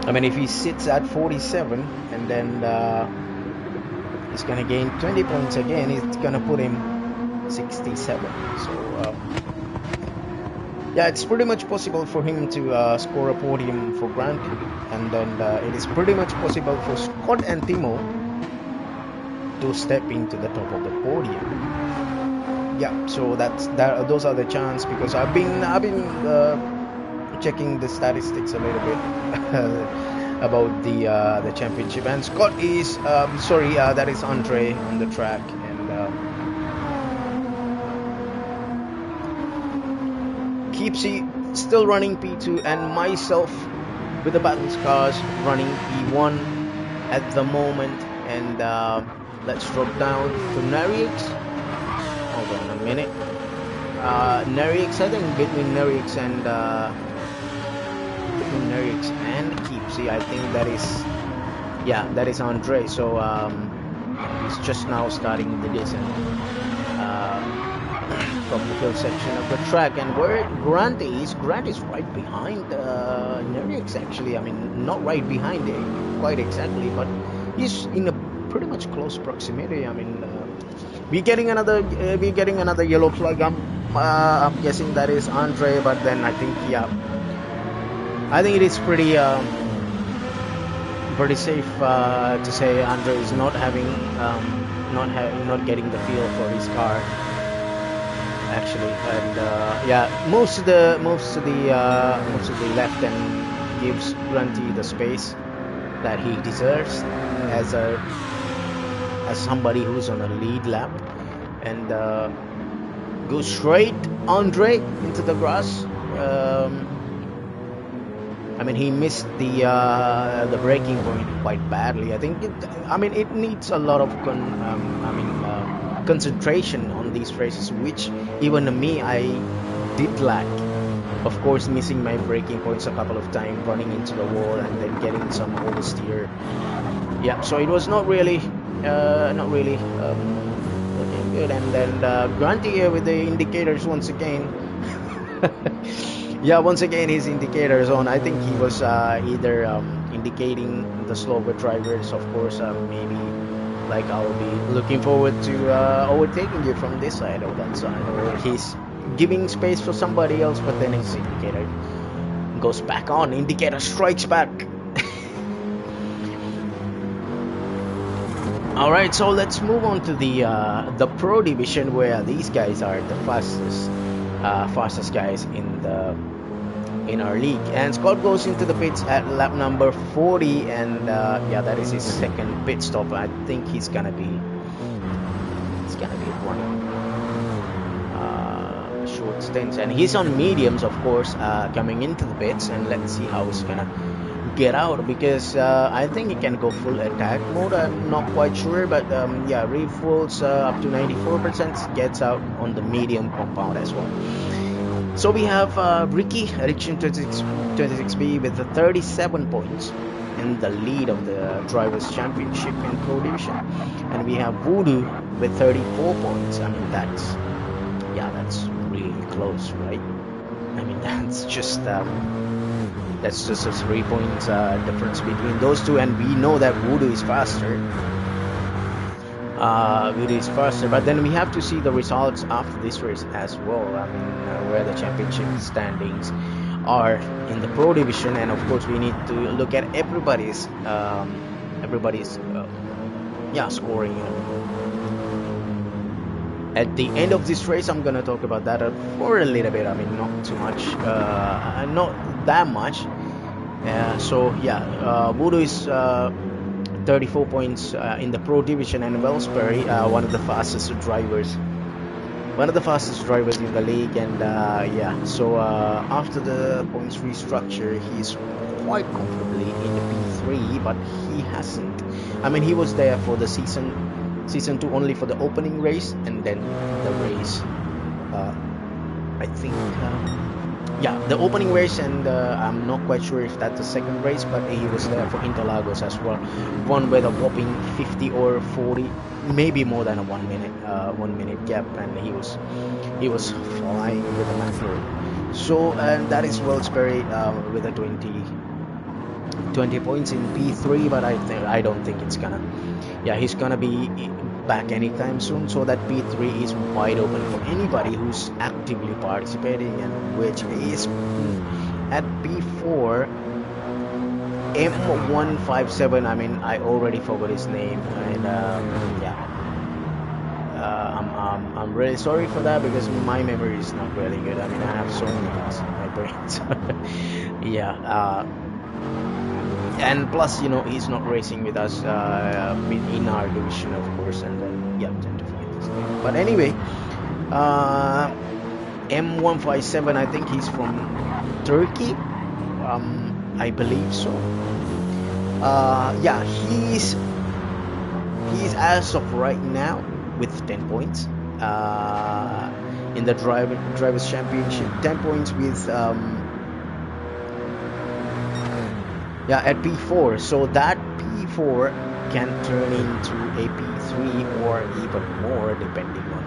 I mean, if he sits at 47 and then he's gonna gain 20 points again, it's gonna put him 67. So yeah, it's pretty much possible for him to score a podium for Garanti, and then it is pretty much possible for Scott and Timo to step into the top of the podium. Yeah, so those are the chances, because I've been checking the statistics a little bit about the championship, and Scott is that is Andre on the track, and Keepsy still running P2, and myself with the battle scars running P1 at the moment. And let's drop down to Narix. Hold on a minute. Narix, I think between Narix and Keepsy, I think that is Andre. So he's just now starting the descent from the hill section of the track, and where Garanti is right behind Narix, actually. I mean, not right behind it quite exactly, but he's in a pretty much close proximity. I mean, we're getting another yellow flag. I'm guessing that is Andre, but then I think it is pretty safe to say Andre is not having not getting the feel for his car, actually. And most of the left end gives Garanti the space that he deserves as somebody who's on a lead lap, and goes straight Andre into the grass. I mean, he missed the braking point quite badly. I think it needs a lot of concentration on these races, which even me, I did lack. Of course, missing my braking points a couple of times, running into the wall, and then getting some oversteer. Yeah, so it was not really looking good. And then Garanti here with the indicators once again. Yeah, once again his indicators on. I think he was either indicating the slower drivers. Of course, maybe like I'll be looking forward to overtaking you from this side or that side, or he's giving space for somebody else, but then his indicator goes back on. Indicator strikes back. All right, so let's move on to the pro division where these guys are the fastest guys in our league. And Scott goes into the pits at lap number 40, and yeah, that is his second pit stop. I think he's gonna be running short stints, and he's on mediums, of course, coming into the pits. And let's see how he's gonna get out, because I think he can go full attack mode. I'm not quite sure, but yeah, refuels up to 94%, gets out on the medium compound as well. So we have Ricky Addiction 26B with the 37 points in the lead of the Drivers' Championship in Pro Division, and we have Voodoo with 34 points. I mean, that's really close, right? I mean, that's just a 3 points difference between those two, and we know that Voodoo is faster. But then we have to see the results after this race as well. I mean, where the championship standings are in the pro division, and of course we need to look at everybody's scoring. At the end of this race, I'm gonna talk about that for a little bit. I mean, not too much, not that much. So yeah, Voodoo is 34 points in the pro division, and Wellsbury, one of the fastest drivers in the league. And yeah, so after the points restructure, he's quite comfortably in the P3, but he hasn't. I mean, he was there for the season 2 only for the opening race, and then the race, I think, yeah, the opening race, and I'm not quite sure if that's the second race, but he was there for Interlagos as well, one with a whopping 50 or 40, maybe more than a 1 minute gap, and he was flying with the McLaren. So, and that is Wellsbury with a 20 points in P3, but I don't think it's gonna, yeah, he's gonna be back anytime soon. So that P3 is wide open for anybody who's actively participating, and which is at P4 M157. I mean, I already forgot his name, and yeah, I'm really sorry for that, because my memory is not really good. I mean, I have so many things in my brain. So, yeah. And plus, you know, he's not racing with us in our division, of course, and then yeah, tend to forget his name. But anyway, M157, I think he's from Turkey, I believe so. Yeah, he's as of right now with 10 points in the Drivers' Championship, 10 points with yeah, at P4. So that P4 can turn into a P3 or even more, depending on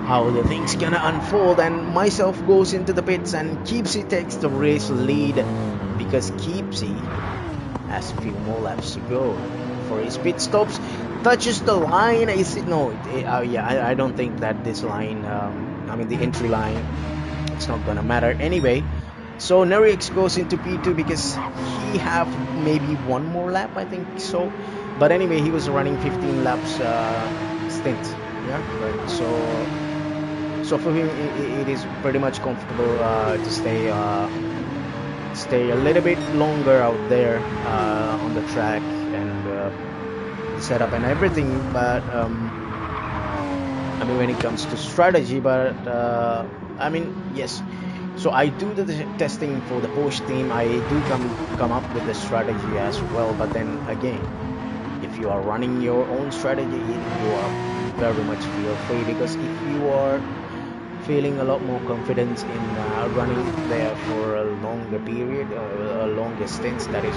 how the thing's gonna unfold. And myself goes into the pits, and Keepsy takes the race lead, because Keepsy has a few more laps to go for his pit stops. Touches the line. Is it? No. Yeah, I don't think that this line, I mean the entry line, it's not gonna matter anyway. So EnduroX goes into P2 because he have maybe one more lap, I think so. But anyway, he was running 15 laps stint. Yeah, right. So for him, it is pretty much comfortable to stay a little bit longer out there on the track, and setup and everything. But I mean, when it comes to strategy, but I mean, yes. So I do the testing for the Porsche team. I do come up with the strategy as well. But then again, if you are running your own strategy, you are very much feel free, because if you are feeling a lot more confidence in running there for a longer period or a longer stints, that is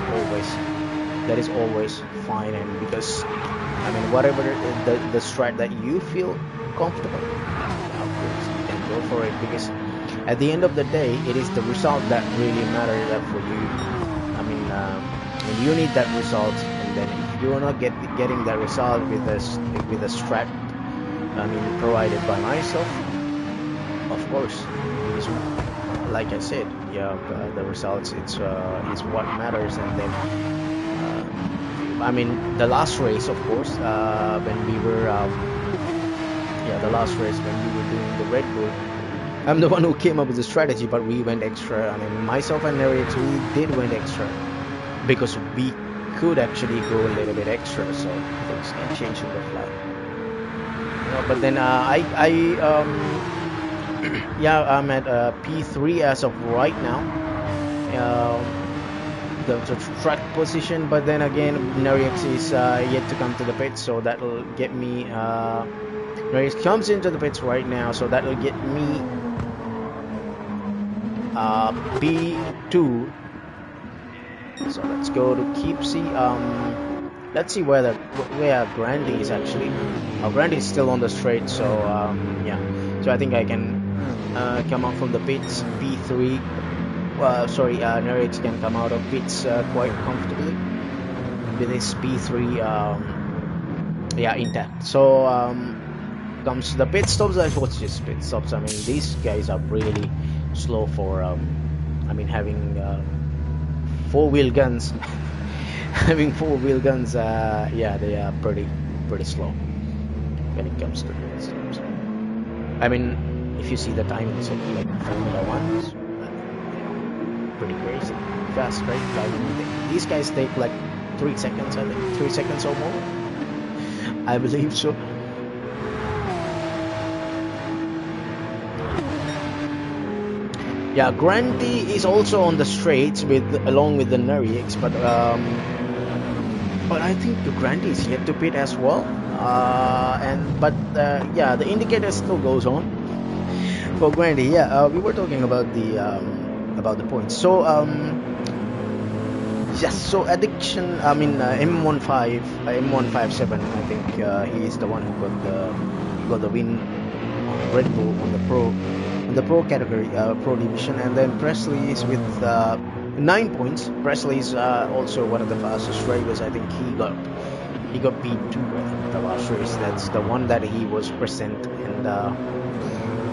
always fine. And because I mean, whatever the strat that you feel comfortable, of course you can go for it, because at the end of the day, it is the result that really matters for you. I mean, when you need that result, and then if you're not getting that result with a strat, I mean, provided by myself, of course, it is, like I said, yeah, the results, it's what matters. And then I mean, the last race, of course, when we were, yeah, the last race when we were doing the Red Bull. I'm the one who came up with the strategy, but we went extra. I mean, myself and Nerix, we did went extra because we could actually go a little bit extra, so things can change on the fly. But then yeah, I'm at P3 as of right now. The track position, but then again, Nerix is yet to come to the pits, so that'll get me. Nerix comes into the pits right now, so that'll get me P2. So let's go to Keepsy. Let's see where Grandy is actually. Grandy is still on the straight, so yeah. So I think I can come out from the pits P3. Sorry, Nerix can come out of pits quite comfortably with his P3, yeah, intact. So comes the pit stops. What's just pit stops? I mean, these guys are really slow for. I mean, having four-wheel guns. Having four-wheel guns, yeah, they are pretty slow when it comes to pit stops. I mean, if you see the timings of like Formula One, it's pretty crazy, fast, right? Like, these guys take like 3 seconds, I think, 3 seconds or more. I believe so. Yeah, Grandy is also on the straights along with the Nerix, but I think the Grandy is yet to pit as well. Yeah, the indicator still goes on for Grandy. Yeah, we were talking about the points. So yes, so addiction. I mean M15, M157. I think he is the one who got the win on Red Bull on the pro category, pro division, and then Presley is with 9 points. Presley is also one of the fastest drivers. I think he got P2. I think the last race. That's the one that he was present, and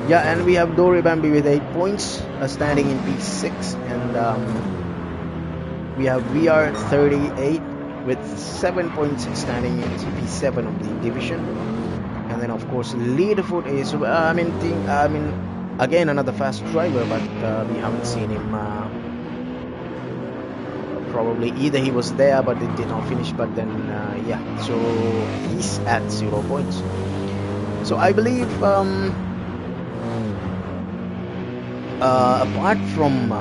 yeah, and we have Dory Bambi with 8 points, standing in P6, and we have VR38 with 7 points, standing in P7 of the division. And then of course Leadfoot is, I mean, again another fast driver, but we haven't seen him. Probably either he was there but it did not finish, but then yeah, so he's at 0 points. So I believe apart from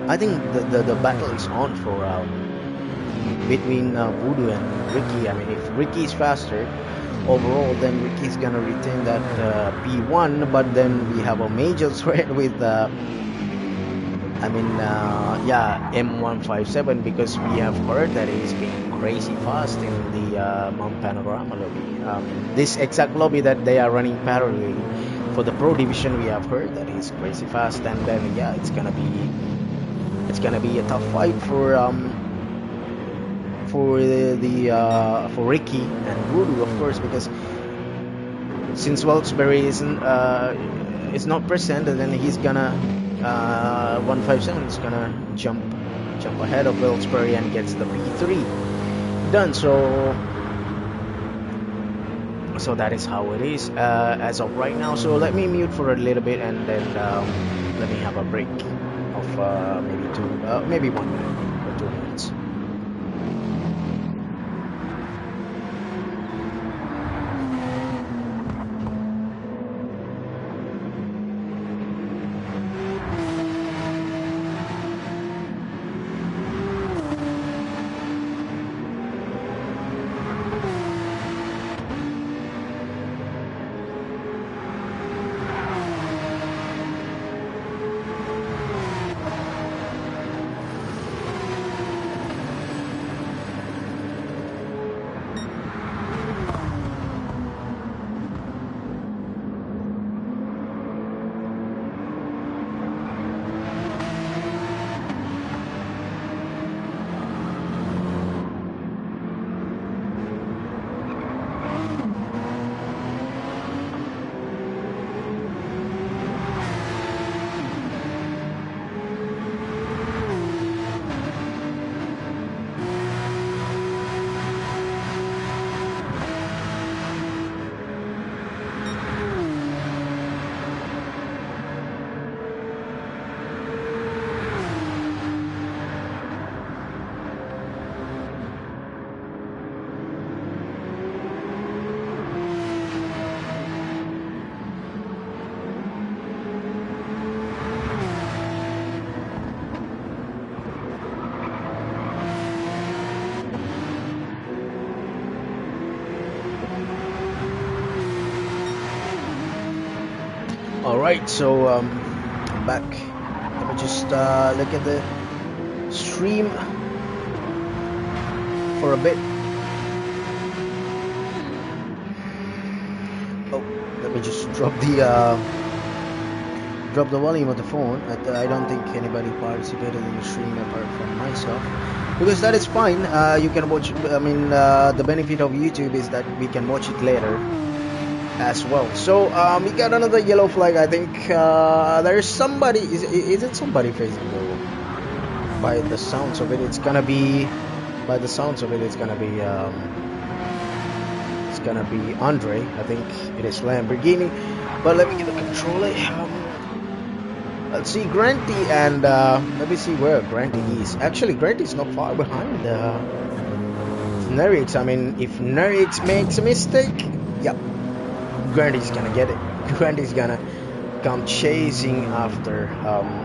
I think the battle is on for between Voodoo and Ricky. I mean, if Ricky is faster overall, then Ricky's gonna retain that P1, but then we have a major threat with yeah, M157, because we have heard that he's been crazy fast in the Mount Panorama lobby. This exact lobby that they are running parallelly for the pro division, we have heard that he's crazy fast, and then yeah, it's gonna be a tough fight for Ricky and Voodoo, of course, because since Wilkes-Barre is not present, and then he's gonna 157 is gonna jump ahead of Wilkes-Barre and gets the P3 done. So that is how it is as of right now. So let me mute for a little bit, and then let me have a break of maybe 1 minute or 2 minutes. All right, so I'm back. Let me just look at the stream for a bit. Oh, let me just drop the volume of the phone. I don't think anybody participated in the stream apart from myself, because that is fine. You can watch. I mean, the benefit of YouTube is that we can watch it later as well. So we got another yellow flag. I think there's somebody. Is it somebody facing the? By the sounds of it, it's gonna be. By the sounds of it, it's gonna be. It's gonna be Andre. I think it is Lamborghini. But let me get the controller. Let's see Granty, and let me see where Granty is. Actually, Granty's not far behind Nerix. I mean, if Nerix makes a mistake, yep, Granty's gonna get it. Granty's gonna come chasing after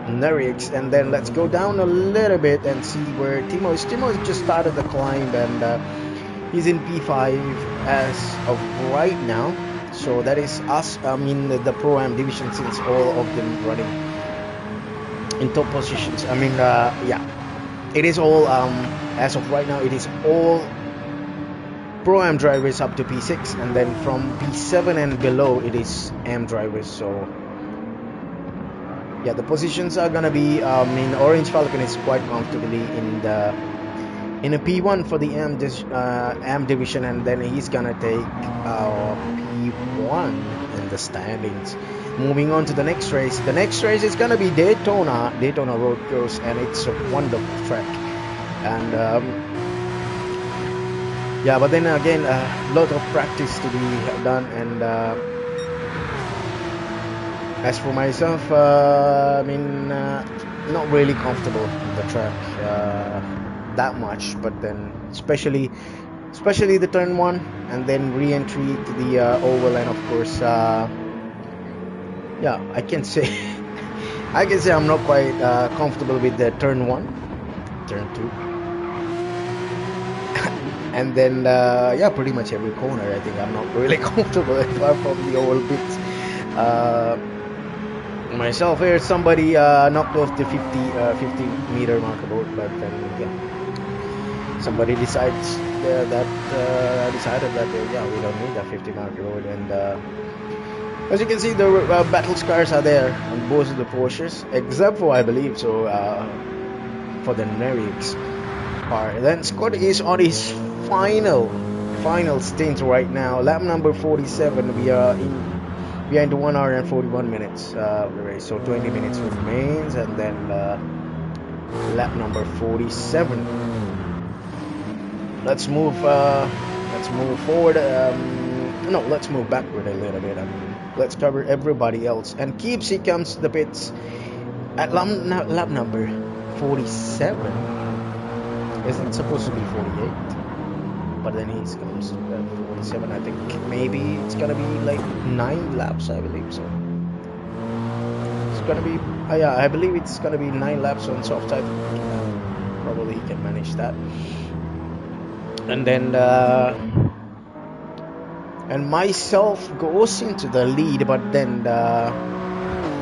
Nerix, and then let's go down a little bit and see where Timo is. Timo has just started the climb, and he's in P5 as of right now. So that is us. I mean, the Pro-Am division, since all of them running in top positions. I mean, yeah, it is all as of right now. It is all Pro-Am drivers up to P6, and then from P7 and below, it is Am drivers. So yeah, the positions are gonna be. I mean, Orange Falcon is quite comfortably in a P1 for the Am division, and then he's gonna take P1 in the standings. Moving on to the next race. The next race is gonna be Daytona Road Course, and it's a wonderful track. And yeah, but then again, a lot of practice to be done. And as for myself, I mean, not really comfortable on the track that much. But then, especially the turn one, and then re-entry to the oval, and of course. Yeah, I can say I'm not quite comfortable with the turn one, turn two, and then yeah, pretty much every corner. I think I'm not really comfortable apart from the oval bits. Myself here, somebody knocked off the 50 meter marker board, but then yeah, somebody decided that yeah, we don't need that 50 marker board, and. As you can see, the battle scars are there on both of the Porsches, except for, I believe, so for the Nerix part. Then Scott is on his final stint right now. Lap number 47. We are into 1 hour and 41 minutes of the race. So 20 minutes remains, and then lap number 47. Let's move forward. No, let's move backward a little bit. I mean, let's cover everybody else. And Keepsy comes to the pits at lap number 47. Isn't supposed to be 48, but then he comes at 47. I think maybe it's gonna be like 9 laps, I believe so. It's gonna be yeah, I believe it's gonna be 9 laps on soft type. Probably he can manage that. And then and myself goes into the lead, but then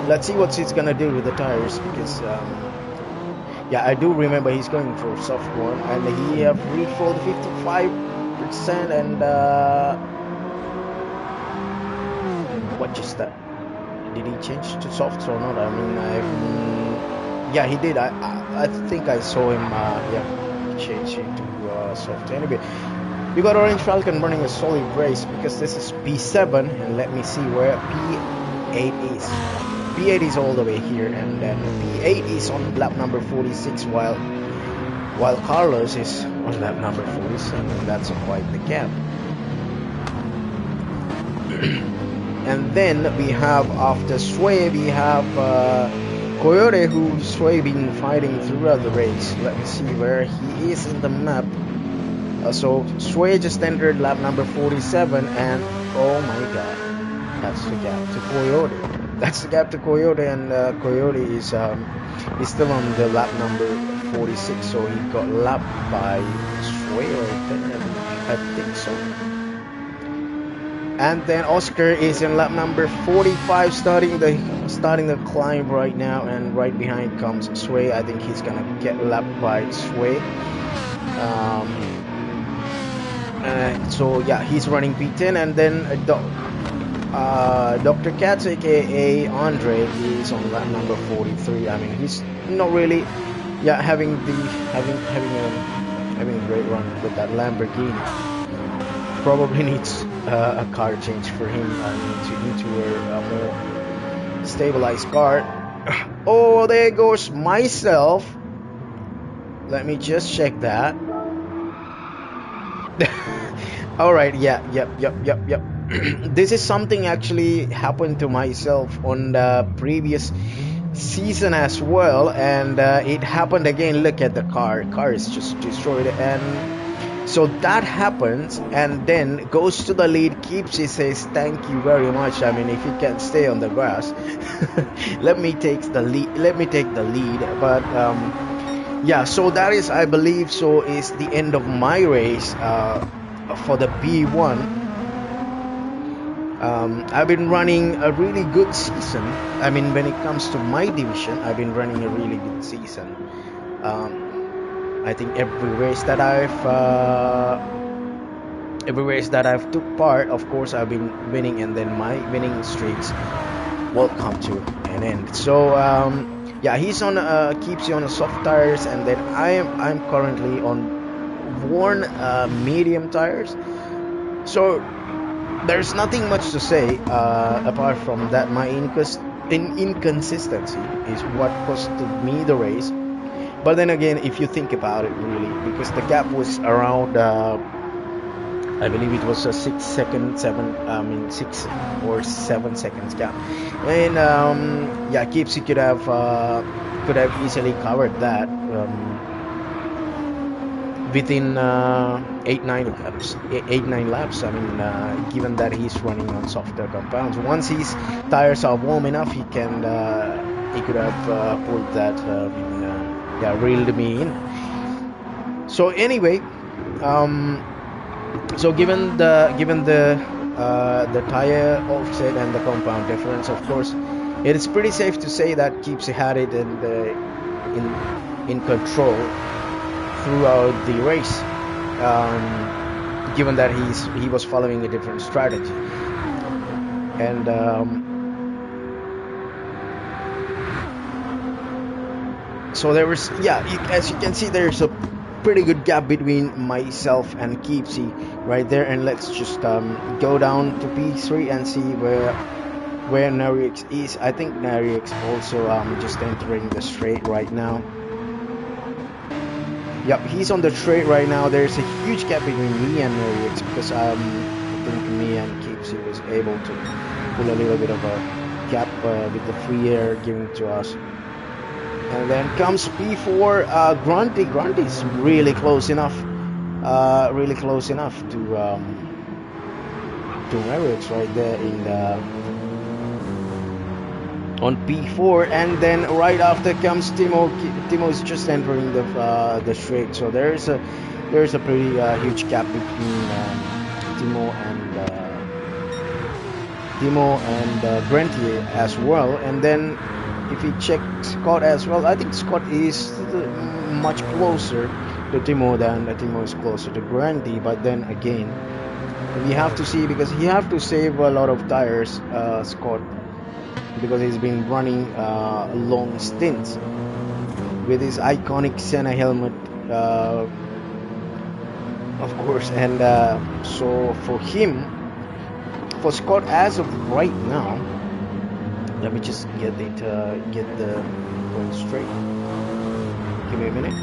let's see what he's gonna do with the tires, because yeah, I do remember he's going for soft one, and he have refilled 55%, and what just that? Did he change to softs or not? I mean, yeah, he did. I think I saw him yeah, change it to soft. Anyway, we got Orange Falcon running a solid race, because this is P7, and let me see where P8 is. P8 is all the way here, and then P8 is on lap number 46, while Carlos is on lap number 47. That's quite the gap. And then we have, after Sway, we have Coyote, who Sway been fighting throughout the race. Let me see where he is in the map. So Sway just entered lap number 47, and oh my god, that's the gap to Coyote. That's the gap to Coyote, and Coyote is still on the lap number 46, so he got lapped by Sway right there. I think so. And then Oscar is in lap number 45, starting the climb right now, and right behind comes Sway. I think he's gonna get lapped by Sway. So yeah, he's running P10, and then Dr. Katz, aka Andre, is on lap number 43. I mean, he's not really, yeah, having a great run with that Lamborghini. Probably needs a car change for him. Into a more stabilized car. Oh, there goes myself. Let me just check that. All right, yeah, yep. This is something actually happened to myself on the previous season as well, and it happened again. Look at the car is just destroyed, and so that happens, and then goes to the lead, keeps it, says thank you very much. I mean, if you can stay on the grass, let me take the lead. But yeah, so that is, I believe, so is the end of my race for the B1. I've been running a really good season. I mean, when it comes to my division, I've been running a really good season. I think every race that I've took part, of course, I've been winning, and then my winning streaks will come to an end. So yeah, he's on keeps you on soft tires, and then I'm currently on worn medium tires. So there's nothing much to say apart from that my inconsistency is what costed me the race. But then again, if you think about it, really, because the gap was around I believe it was a 6 or 7 seconds gap, and yeah, Kipsy could have easily covered that within 8-9 laps. I mean, given that he's running on softer compounds, once his tires are warm enough, he could have pulled that, yeah, reeled me in. So anyway, so given the tire offset and the compound difference, of course, it is pretty safe to say that Keepsy had it in control throughout the race, given that he was following a different strategy. And so there was, yeah, as you can see, there's a pretty good gap between myself and Keepsy right there. And let's just go down to P3 and see where EnduroX is. I think EnduroX also just entering the straight right now. Yep, he's on the straight right now. There's a huge gap between me and EnduroX, because I think me and Keepsy was able to pull a little bit of a gap with the free air given to us. And then comes P4, Grunty. Grunty's really close enough to EnduroX right there on P4. And then right after comes Timo. Timo is just entering the straight, so there's a pretty huge gap between Timo and Grunty as well. And then if you check Scott as well, I think Scott is much closer to Timo than Timo is closer to Grunty. But then again, we have to see, because he have to save a lot of tires, Scott, because he's been running long stints with his iconic Senna helmet, of course. And so for Scott, as of right now, let me just get the point straight. Give me a minute.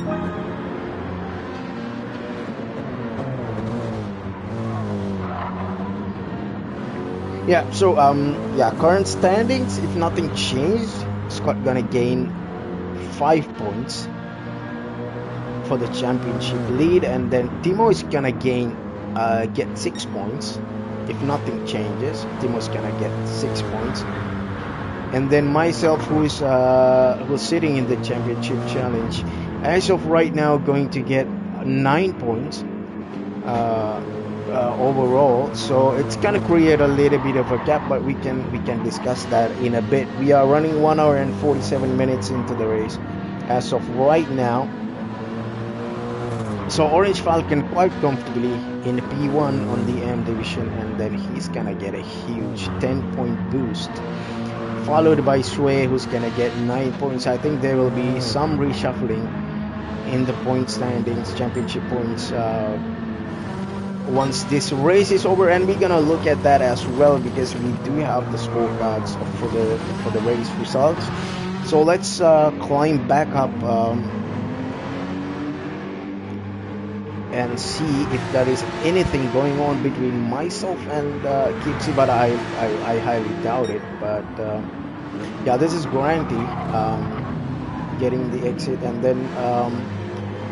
Yeah, so yeah, current standings, if nothing changed, Scott gonna gain 5 points for the championship lead, and then Timo is gonna get 6 points. If nothing changes, Timo's gonna get 6 points. And then myself, who's sitting in the championship challenge, as of right now, going to get 9 points. overall. So it's gonna create a little bit of a gap, but we can discuss that in a bit. We are running 1 hour and 47 minutes into the race as of right now. So Orange Falcon quite comfortably in P1 on the M division, and then he's gonna get a huge 10-point boost, followed by Sway, who's gonna get 9 points. I think there will be some reshuffling in the point standings, championship points, once this race is over, and we're gonna look at that as well because we do have the scorecards for the race results. So let's climb back up and see if there is anything going on between myself and Kipsy, but I highly doubt it. But yeah, this is Granty getting the exit, and then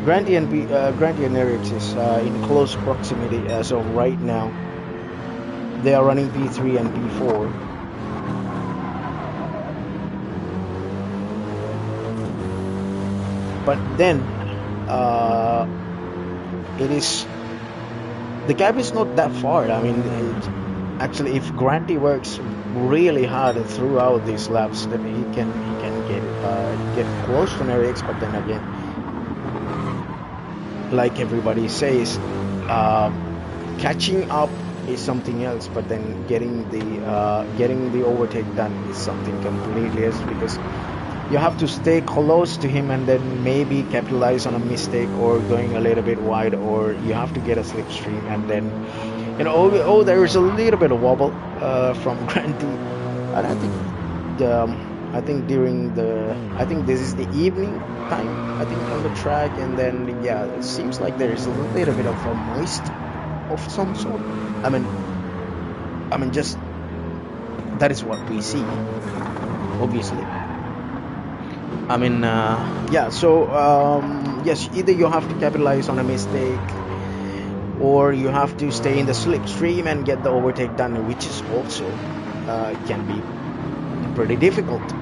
Granty and Erix is in close proximity as of right now. They are running P3 and P4. But then the gap is not that far. I mean, actually, if Granty works really hard throughout these laps, then he can get close to Erix. But then again, like everybody says, catching up is something else, but then getting the overtake done is something completely else, because you have to stay close to him and then maybe capitalize on a mistake or going a little bit wide, or you have to get a slipstream, and then there is a little bit of wobble from Granty. And I think this is the evening time, I think, on the track, and then yeah, it seems like there is a little bit of a moist of some sort. I mean just that is what we see, obviously. I mean yeah, so yes, either you have to capitalize on a mistake, or you have to stay in the slipstream and get the overtake done, which is also can be pretty difficult.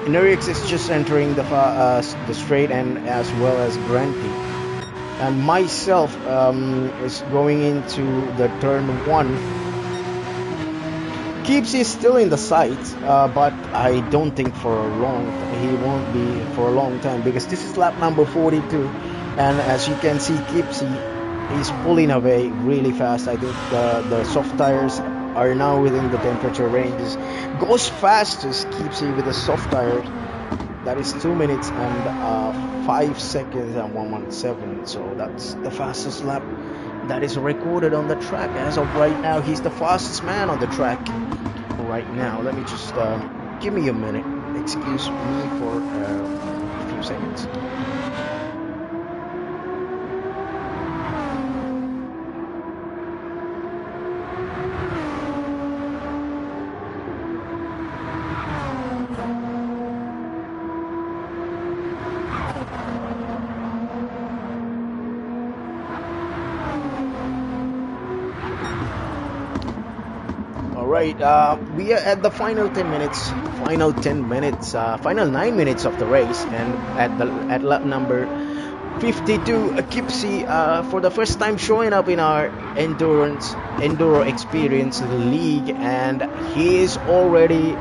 Nerix is just entering the straight, and as well as Granty, and myself is going into the turn 1. Keeps is still in the sight, but I don't think he won't be for a long time, because this is lap number 42, and as you can see, Kipsy is pulling away really fast. I think the soft tires are now within the temperature ranges. Goes fastest Kipsy with the soft tires. That is 2 minutes and 5 seconds and 117. So that's the fastest lap that is recorded on the track as of right now. He's the fastest man on the track right now. Let me just give me a minute. Excuse me for a few seconds. Right, we are at the final 10 minutes, final 9 minutes of the race, and at lap number 52, Kipsy for the first time showing up in our EnduroXperience league, and he's already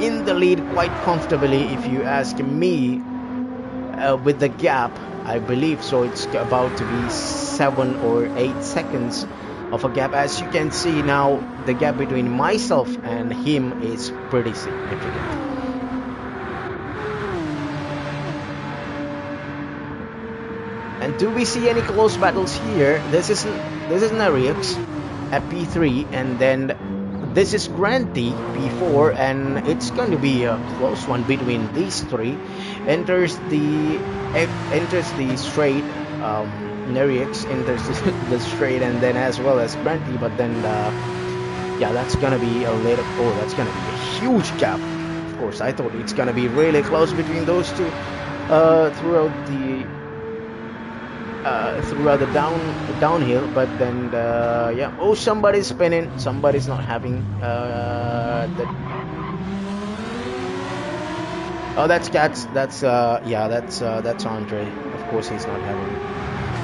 in the lead quite comfortably, if you ask me, with the gap. I believe so. It's about to be 7 or 8 seconds of a gap. As you can see now, the gap between myself and him is pretty significant. And do we see any close battles here? This is Nariux at P3, and then this is Granty P4, and it's going to be a close one between these three. Enters the straight. Nariux enters the straight, and then as well as Granty, but then yeah, that's gonna be that's gonna be a huge gap. Of course, I thought it's gonna be really close between those two throughout the downhill, but then yeah, somebody's spinning, somebody's not having that's Andre, of course, he's not having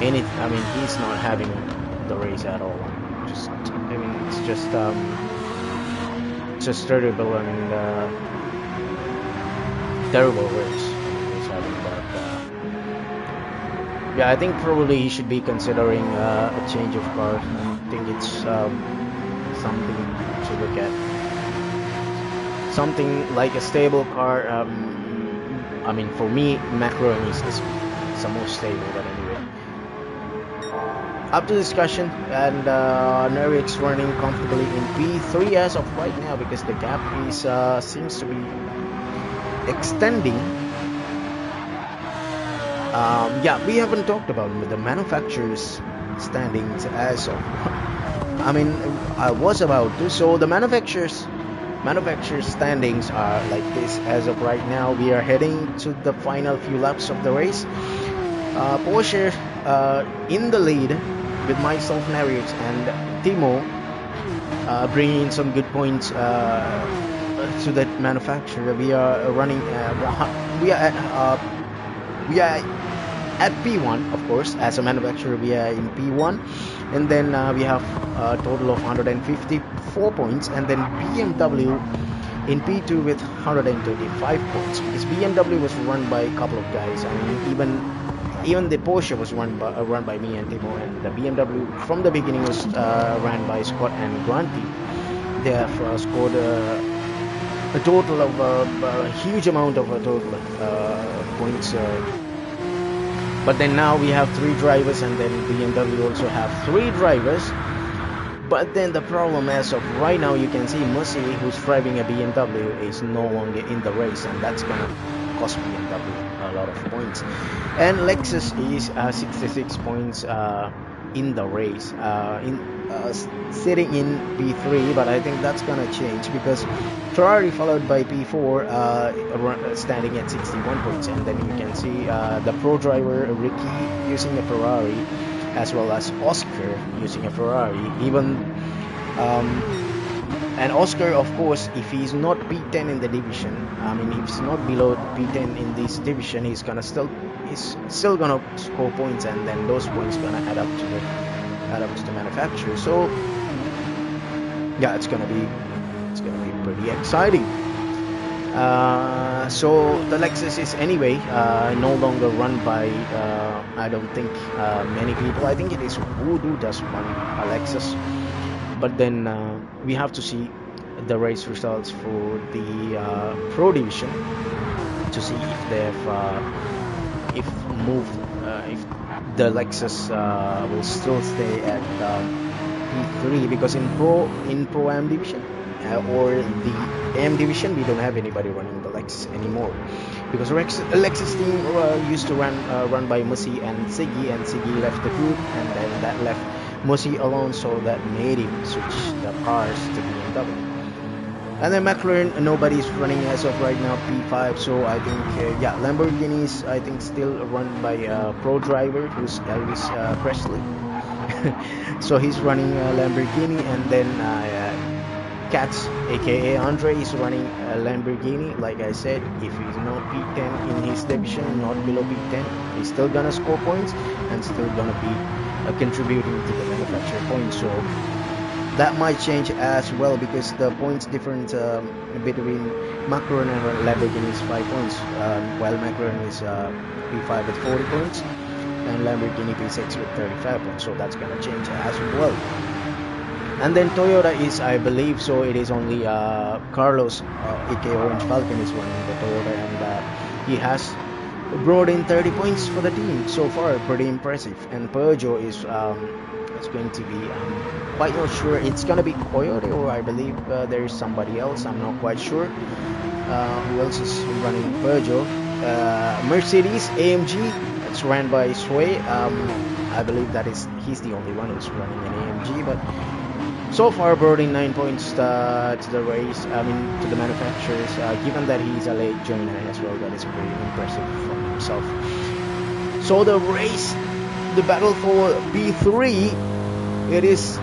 any. I mean, he's not having the race at all. Just, I mean, it's just terrible and terrible race he's having. But yeah, I think probably he should be considering a change of car. I think it's something to look at. Something like a stable car. I mean, for me, McLaren is the most stable. But anyway, up to discussion, and Nerix running comfortably in P3 as of right now because the gap is seems to be extending. Yeah, we haven't talked about the manufacturers' standings as of. I mean, I was about to. So the manufacturers standings are like this as of right now. We are heading to the final few laps of the race. Porsche in the lead with myself, Narius, and Timo bringing in some good points to that manufacturer. We are running. We are at P1, of course. As a manufacturer, we are in P1, and then we have a total of 154 points, and then BMW in P2 with 135 points, because BMW was run by a couple of guys. I mean, even the Porsche was run by me and Timo, and the BMW from the beginning was ran by Scott and Granty. They have scored a total of a huge amount of total points. But then now we have 3 drivers, and then BMW also have 3 drivers. But then the problem as of right now, you can see Musi, who's driving a BMW, is no longer in the race, and that's gonna cost BMW a lot of points. And Lexus is 66 points in the race, sitting in P3, but I think that's gonna change because Ferrari followed by P4 standing at 61 points, and then you can see the pro driver Ricky using a Ferrari, as well as Oscar using a Ferrari. And Oscar, of course, if he's not P10 in the division, I mean, if he's not below P10 in this division, he's still gonna score points, and then those points gonna add up to the manufacturer. So yeah, it's gonna be pretty exciting. So the Lexus is anyway no longer run by I don't think many people. I think it is Voodoo does run a Lexus, but then we have to see the race results for the Pro Division to see if they've if the Lexus will still stay at P3, because in Pro Am Division or the AM Division, we don't have anybody running the Lexus anymore, because Lexus team used to run by Musi and Siggy left the group, and then that left Musi alone, so that made him switch the cars to BMW. And then McLaren, nobody's running as of right now, P5. So I think yeah, Lamborghinis I think still run by a pro driver who's Elvis Presley. So he's running a Lamborghini, and then Katz, aka Andre, is running a Lamborghini. Like I said, if he's not P10 in his division, not below P10, he's still gonna score points and still gonna be contributing to the manufacturer points. So that might change as well, because the points difference between McLaren and Lamborghini is 5 points, while McLaren is P5 with 40 points and Lamborghini P6 with 35 points. So that's gonna change as well. And then Toyota is, I believe, so it is only Carlos, aka Orange Falcon, is running the Toyota, and he has brought in 30 points for the team so far. Pretty impressive. And Peugeot is it's going to be quite not sure. It's gonna be Coyote, or I believe there is somebody else. I'm not quite sure who else is running Peugeot. Mercedes AMG, it's ran by Sway. I believe he's the only one who's running an AMG, but so far brought in 9 points to the race. I mean, to the manufacturers. Given that he's a late joiner as well, that is pretty impressive from himself. So the race, the battle for P3, it is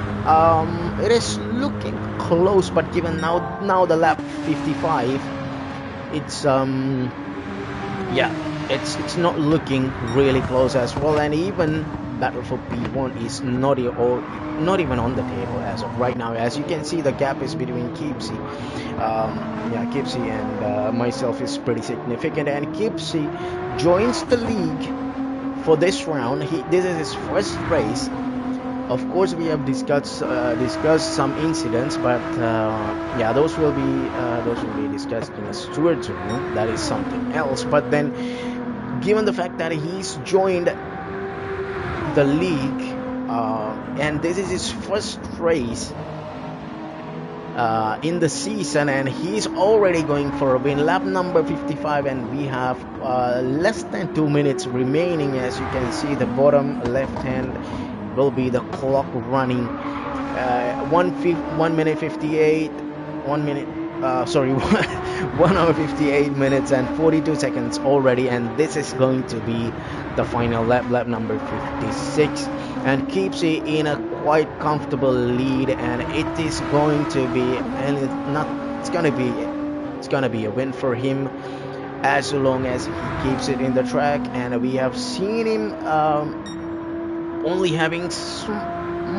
looking close, but given now the lap 55, it's yeah, it's not looking really close as well, and even battle for P1 is not even on the table as of right now. As you can see, the gap is between Kipsy, yeah, Kipsy and myself is pretty significant, and Kipsy joins the league for this round. This is his first race. Of course, we have discussed some incidents, but yeah, those will be discussed in a steward's room. That is something else. But then, given the fact that he's joined the league, and this is his first race in the season, and he's already going for a win, lap number 55, and we have less than 2 minutes remaining. As you can see, the bottom left hand will be the clock running. 1 minute 58, 1 minute, sorry, 1 hour 58 minutes and 42 seconds already, and this is going to be the final lap, lap number 56, and keeps it in a quite comfortable lead, and it is going to be, and it's gonna be a win for him as long as he keeps it in the track. And we have seen him only having some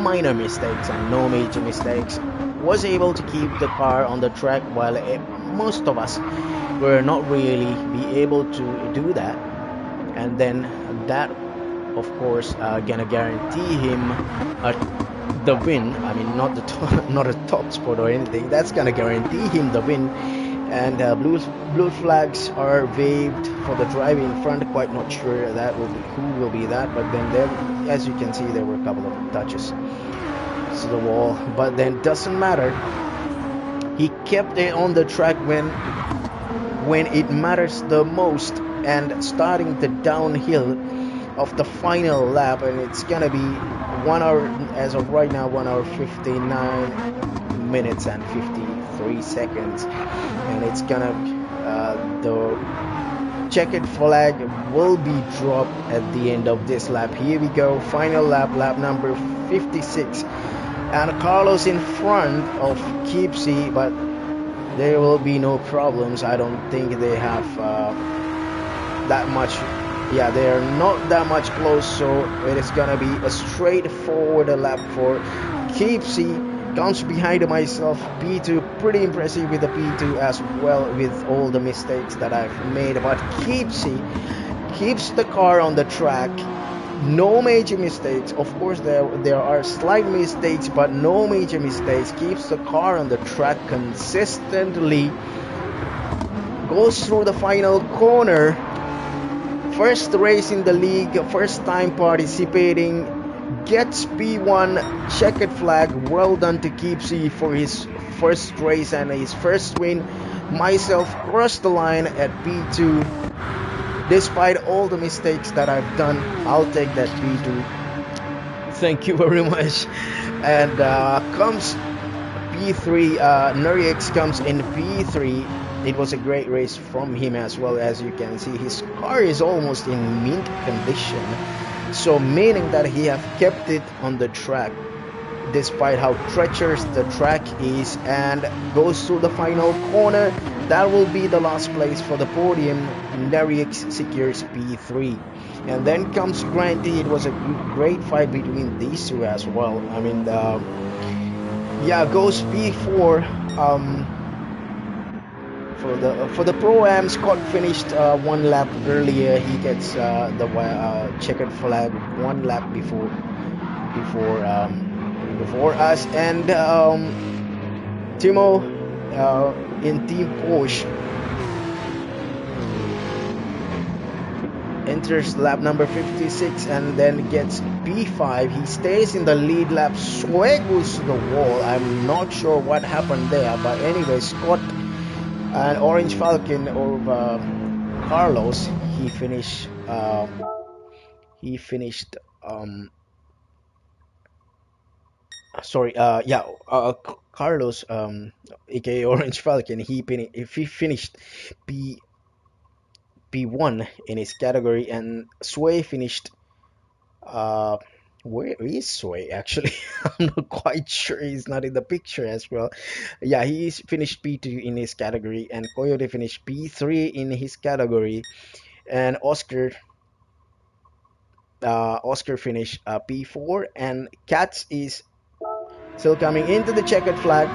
minor mistakes and no major mistakes, was able to keep the car on the track, while most of us were not really be able to do that. And then that, of course, gonna guarantee him the win. I mean, not the not a top spot or anything. That's gonna guarantee him the win. And blue flags are waved for the driver in front. Quite not sure that will be who will be that, but then there, as you can see, there were a couple of touches to the wall, but then doesn't matter. He kept it on the track when it matters the most, and starting the downhill of the final lap, and it's gonna be 1 hour as of right now, 1 hour 59 minutes and 53 seconds, and it's gonna the checkered flag will be dropped at the end of this lap. Here we go, final lap, lap number 56, and Carlos in front of Kipsy, but there will be no problems. I don't think they have that much. Yeah, they are not that much close, so it is gonna be a straightforward lap for Kipsy. Comes behind myself, P2, pretty impressive with the P2 as well, with all the mistakes that I've made, but Kipsy keeps the car on the track. No major mistakes. Of course, there are slight mistakes, but no major mistakes. Keeps the car on the track consistently. Goes through the final corner. First race in the league, first time participating. Gets P1 checkered flag. Well done to Kipsy for his first race and his first win. Myself crossed the line at P2. Despite all the mistakes that I've done, I'll take that P2. Thank you very much. And comes P3. Nurix comes in P3. It was a great race from him as well. As you can see, his car is almost in mint condition, so meaning that he have kept it on the track despite how treacherous the track is, and goes through the final corner. That will be the last place for the podium. Nurix secures P3, and then comes Granty. It was a great fight between these two as well. I mean, yeah, goes P4. For the Pro-Am, Scott finished 1 lap earlier. He gets the checkered flag 1 lap before us, and Timo in Team Porsche enters lap number 56 and then gets P5. He stays in the lead lap. Swag goes to the wall. I'm not sure what happened there, but anyway, Scott and Orange Falcon of Carlos, he finished sorry, yeah, Carlos, aka Orange Falcon, if he finished P P1 in his category, and Sway finished where is Sway actually? I'm not quite sure, he's not in the picture as well. Yeah, he's finished P2 in his category, and Coyote finished P3 in his category. and Oscar finished P4, and Katz is still coming into the checkered flag,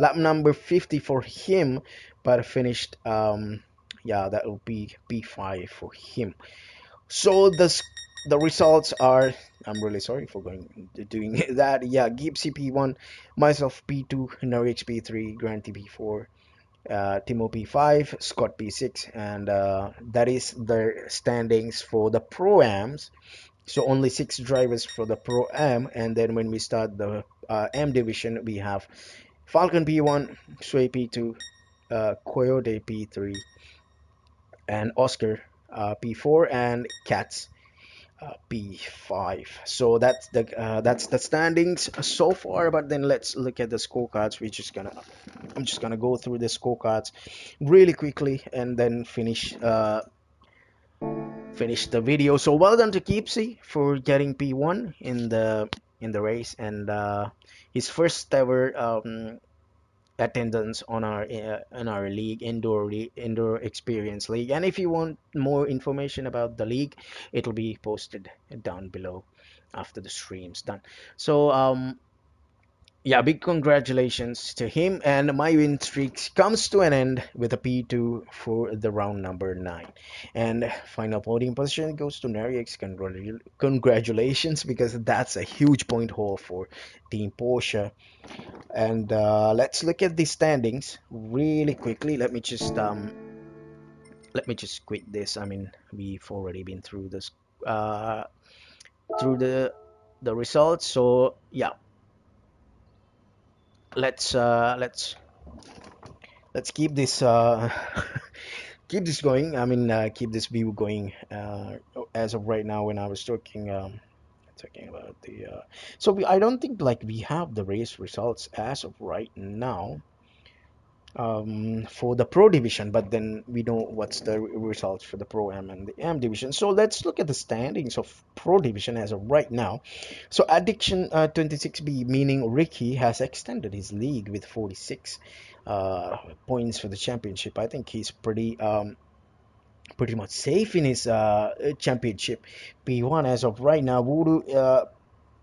lap number 50 for him, but finished yeah, that will be P5 for him. So the results are, I'm really sorry for doing that. Yeah, Gibbsy P1, myself P2, Norwich P3, Grant P4, Timo P5, Scott P6, and that is the standings for the Pro-Ams. So only six drivers for the Pro-Am, and then when we start the M division, we have Falcon P1, Sway P2, Coyote P3, and Oscar P4, and Cats P5. So that's the standings so far. But then let's look at the scorecards. I'm just gonna go through the scorecards really quickly and then finish the video. So well done to Keepsy for getting P1 in the race, and his first ever attendance on our league, Enduro Experience League. And if you want more information about the league, it'll be posted down below after the stream's done. So yeah, big congratulations to him, and my win streak comes to an end with a P2 for the round number 9. And final podium position goes to Nerix. Congratulations, because that's a huge point haul for Team Porsche. And let's look at the standings really quickly. Let me just quit this. I mean, we've already been through this through the results. So yeah, let's let's keep this keep this going. I mean, keep this view going. As of right now, when I was talking about the so I don't think like we have the race results as of right now for the pro division, but then we know what's the results for the pro M and the M division. So let's look at the standings of pro division as of right now. So Addiction 26B, meaning Ricky, has extended his league with 46 points for the championship. I think he's pretty much safe in his championship. P1 as of right now, Voodoo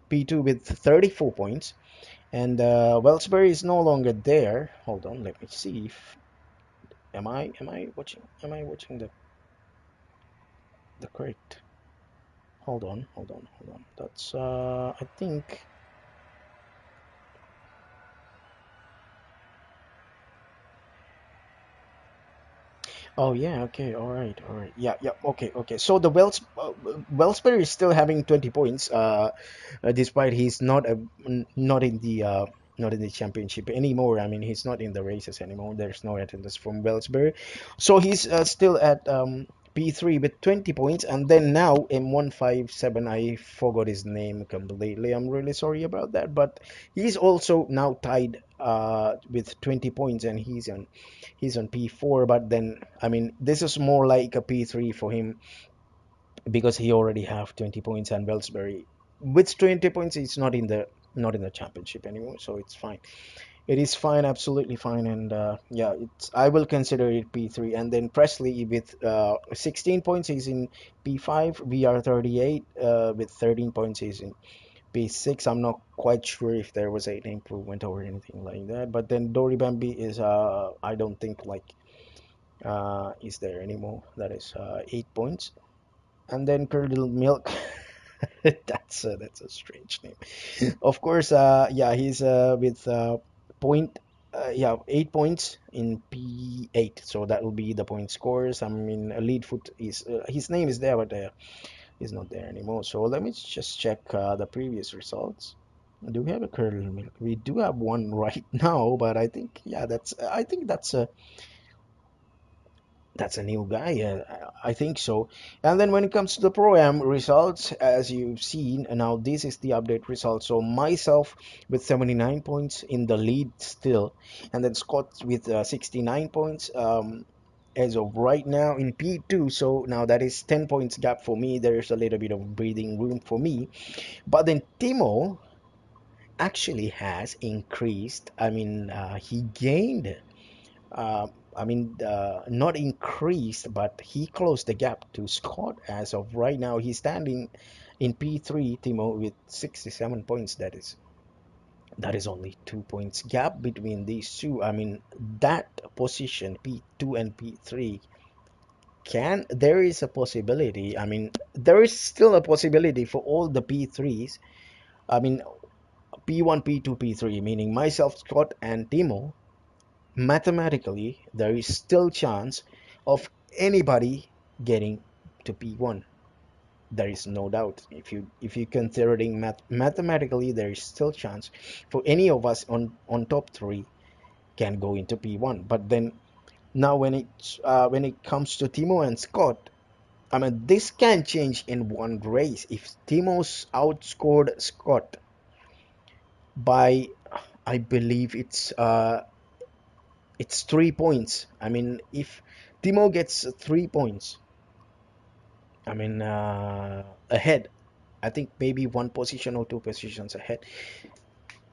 P2 with 34 points. And Wellsbury is no longer there. Hold on, let me see if am I watching the correct. Hold on. That's I think. Oh yeah, okay, all right, yeah, yeah, okay. So the Wellsbury is still having 20 points, despite he's not in the not in the championship anymore. I mean, he's not in the races anymore. There's no attendance from Wellsbury, so he's still at P3 with 20 points, and then now M157. I forgot his name completely. I'm really sorry about that, but he's also now tied with 20 points, and he's on P4. But then I mean, this is more like a P3 for him because he already have 20 points, and Wellsbury with 20 points he's not in the championship anymore, so it's fine. It is fine, absolutely fine, and yeah, it's I will consider it P3. And then Presley with 16 points he's in P5. VR 38 with 13 points he's in P6. I'm not quite sure if there was an improvement or anything like that. But then Dory Bambi is I don't think like is there anymore. That is 8 points. And then Curdled Milk. That's a strange name. Of course, yeah, he's with point. Yeah, 8 points in P8, so that will be the point scores. I mean, Leadfoot is his name is there, but he's not there anymore. So let me just check the previous results. Do we have a Curdled Milk? We do have one right now, but I think yeah, I think that's a new guy. I think so. And then when it comes to the Pro-Am results, as you've seen, and now this is the update results. So myself with 79 points in the lead still, and then Scott with 69 points as of right now in P2. So now that is 10 points gap for me. There's a little bit of breathing room for me. But then Timo actually has increased. I mean, he gained not increased, but he closed the gap to Scott. As of right now, he's standing in P3, Timo, with 67 points. That is only 2 points gap between these two. That position, P2 and P3, there is a possibility. There is still a possibility for all the P3s. I mean, P1, P2, P3, meaning myself, Scott, and Timo. Mathematically, there is still chance of anybody getting to P1. There is no doubt. If you considering mathematically, there is still chance for any of us on top three can go into P1. But then now when it comes to Timo and Scott, this can change in one race. If Timo's outscored Scott by, I believe it's 3 points. If Timo gets 3 points, ahead, I think maybe one position or two positions ahead.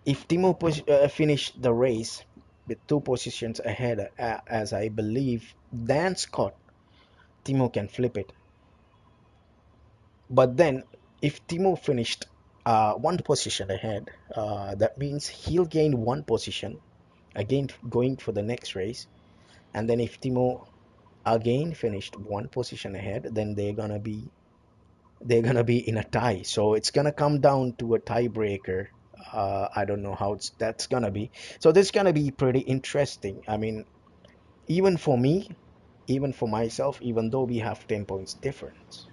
If Timo finished the race with two positions ahead, as I believe, than Scott, Timo can flip it. But then, if Timo finished one position ahead, that means he'll gain one position again going for the next race. And then if Timo again finished one position ahead, then they're gonna be in a tie. So it's gonna come down to a tiebreaker. I don't know how that's gonna be. So this is gonna be pretty interesting. Even for me, even for myself, even though we have 10 points difference,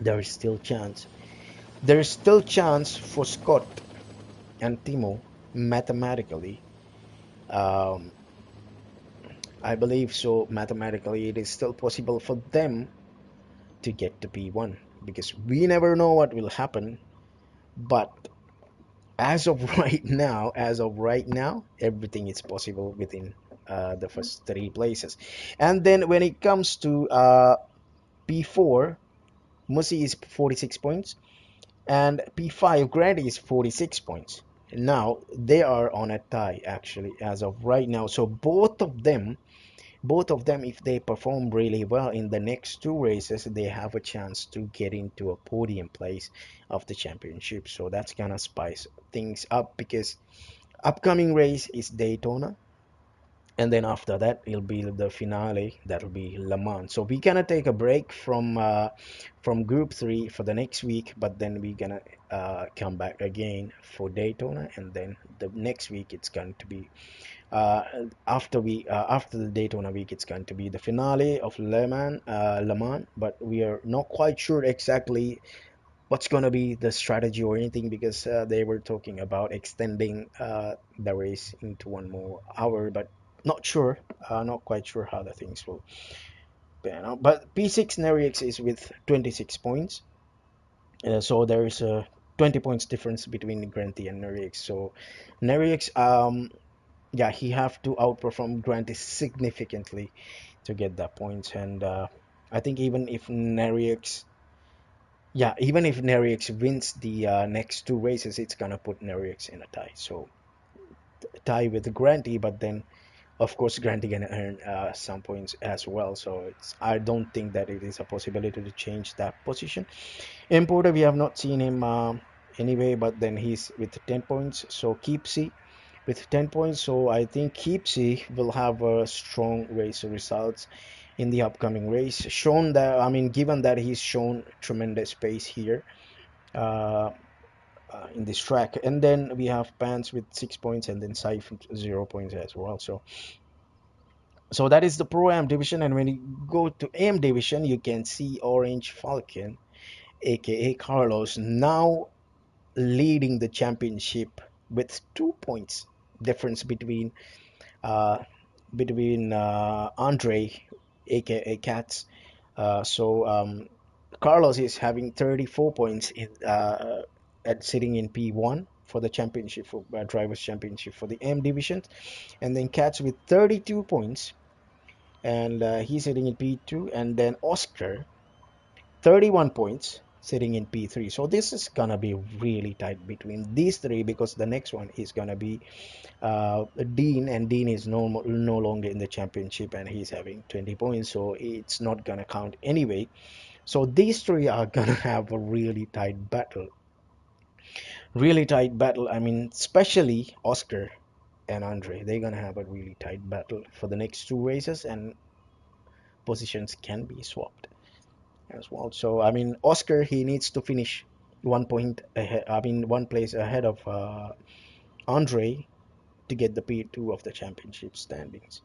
there is still chance. There is still chance for Scott and Timo mathematically. Um, I believe so. Mathematically, it is still possible for them to get to P1 because we never know what will happen. But as of right now, everything is possible within the first three places. And then when it comes to P4, Musi is 46 points, and P5 Grady is 46 points. Now they are on a tie actually as of right now. So both of them, if they perform really well in the next two races, they have a chance to get into a podium place of the championship. So that's gonna spice things up because upcoming race is Daytona, and then after that it'll be the finale, that'll be Le Mans. So we're gonna take a break from Group 3 for the next week, but then we're gonna come back again for Daytona, and then the next week it's going to be uh, after the Daytona week, it's going to be the finale of Le Mans, but we are not quite sure exactly what's going to be the strategy or anything because they were talking about extending the race into 1 more hour, but not quite sure how the things will pan out. But P6 Nerix is with 26 points, so there is a 20 points difference between Granty and Nerix. So Nerix, yeah, he have to outperform Grant significantly to get that points. And I think even if Nerix wins the next two races, it's gonna put Nerix in a tie. So tie with Granty, but then of course Granty gonna earn some points as well. So I don't think that it is a possibility to change that position. Importer, we have not seen him anyway, but then he's with 10 points. So Keepsy with 10 points. So I think Keepsy will have a strong race results in the upcoming race. Given that he's shown tremendous pace here uh, in this track. And then we have Pants with 6 points and then Saif with 0 points as well. So that is the Pro Am division. And when you go to AM division, you can see Orange Falcon, aka Carlos, now leading the championship with 2 points difference uh, between Andre, aka Cats. Carlos is having 34 points at sitting in P1 for the championship for drivers championship for the M division, and then Cats with 32 points, and he's sitting in P2, and then Oscar 31 points sitting in P3. So this is gonna be really tight between these three, because the next one is gonna be Dean, and Dean is no longer in the championship, and he's having 20 points, so it's not gonna count anyway. So these three are gonna have a really tight battle. I mean, especially Oscar and Andre, they're gonna have a really tight battle for the next two races, and positions can be swapped as well. So I mean, Oscar, he needs to finish 1 point ahead. I mean, one place ahead of Andre to get the P2 of the championship standings.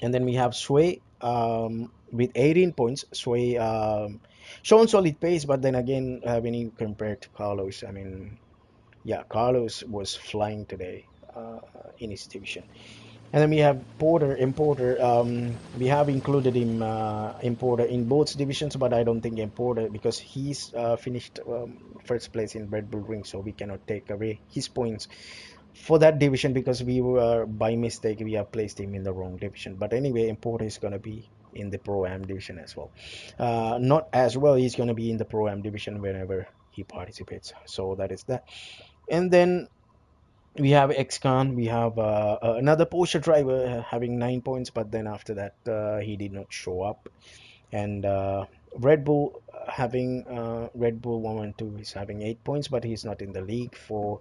And then we have Sway with 18 points. Sway shown solid pace, but then again, when you compare to Carlos, I mean, yeah, Carlos was flying today in his division. And then we have Importer. We have included him, Importer, in both divisions, but I don't think Importer, because he's finished first place in Red Bull Ring, so we cannot take away his points for that division, because we were, by mistake, we have placed him in the wrong division. But anyway, Importer is going to be in the Pro Am division as well. Not as well, he's going to be in the Pro Am division whenever he participates. So that is that. And then we have Xcon. We have another Porsche driver having 9 points, but then after that he did not show up. And Red Bull having Red Bull 112 is having 8 points, but he's not in the league for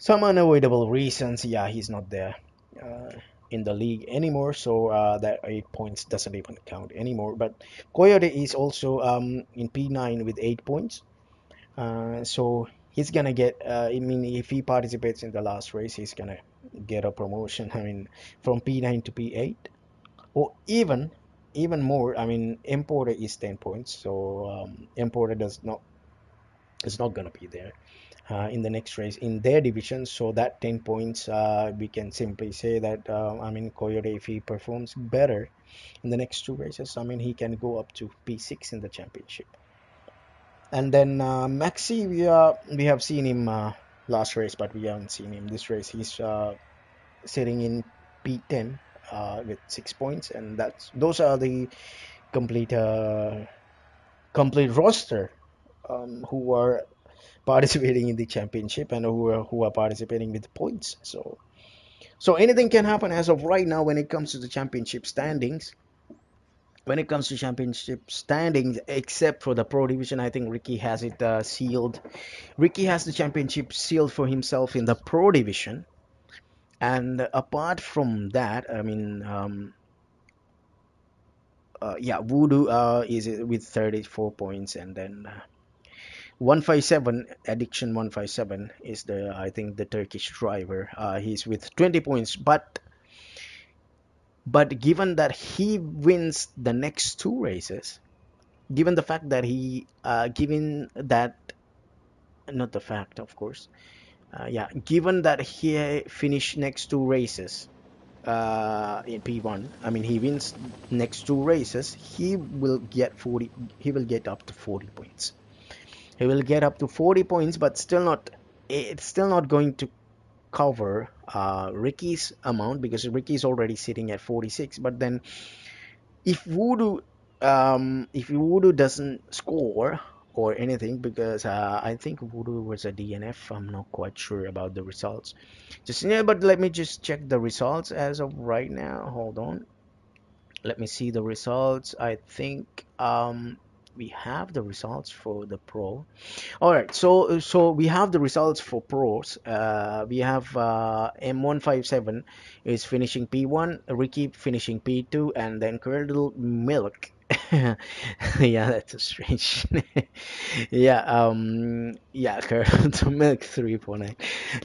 some unavoidable reasons. Yeah, he's not there uh, in the league anymore, so that 8 points doesn't even count anymore. But Coyote is also in P9 with 8 points. So he's gonna get. I mean, if he participates in the last race, he's gonna get a promotion. I mean, from P9 to P8, or even more. I mean, Importer is 10 points, so Importer does not is not gonna be there in the next race in their division. So that 10 points, we can simply say that I mean, Coyote, if he performs better in the next two races, I mean, he can go up to P6 in the championship. And then Maxi, we have seen him last race, but we haven't seen him this race. He's sitting in P10 with 6 points, and those are the complete complete roster who are participating in the championship, and who are participating with points. So anything can happen as of right now when it comes to the championship standings. When it comes to championship standings, except for the pro division, I think Ricky has it sealed. Ricky has the championship sealed for himself in the pro division. And apart from that, I mean, yeah, Voodoo is with 34 points, and then 157 Addiction 157 is the, I think, the Turkish driver. He's with 20 points, but given that he wins the next two races, given the fact that given that, not the fact, of course, yeah, given that he finished next two races in P1, I mean, he wins next two races, he will get 40. He will get up to 40 points. He will get up to 40 points, but still not. It's still not going to cover Ricky's amount, because Ricky is already sitting at 46. But then if Voodoo doesn't score or anything, because I think Voodoo was a DNF. I'm not quite sure about the results. Just yeah, but let me just check the results as of right now. Hold on. Let me see the results. I think we have the results for the pro. All right, so we have the results for pros. We have M157 is finishing P1, Ricky finishing P2, and then Curdle Milk. Yeah, that's a strange. Yeah, yeah, Curdle Milk 349.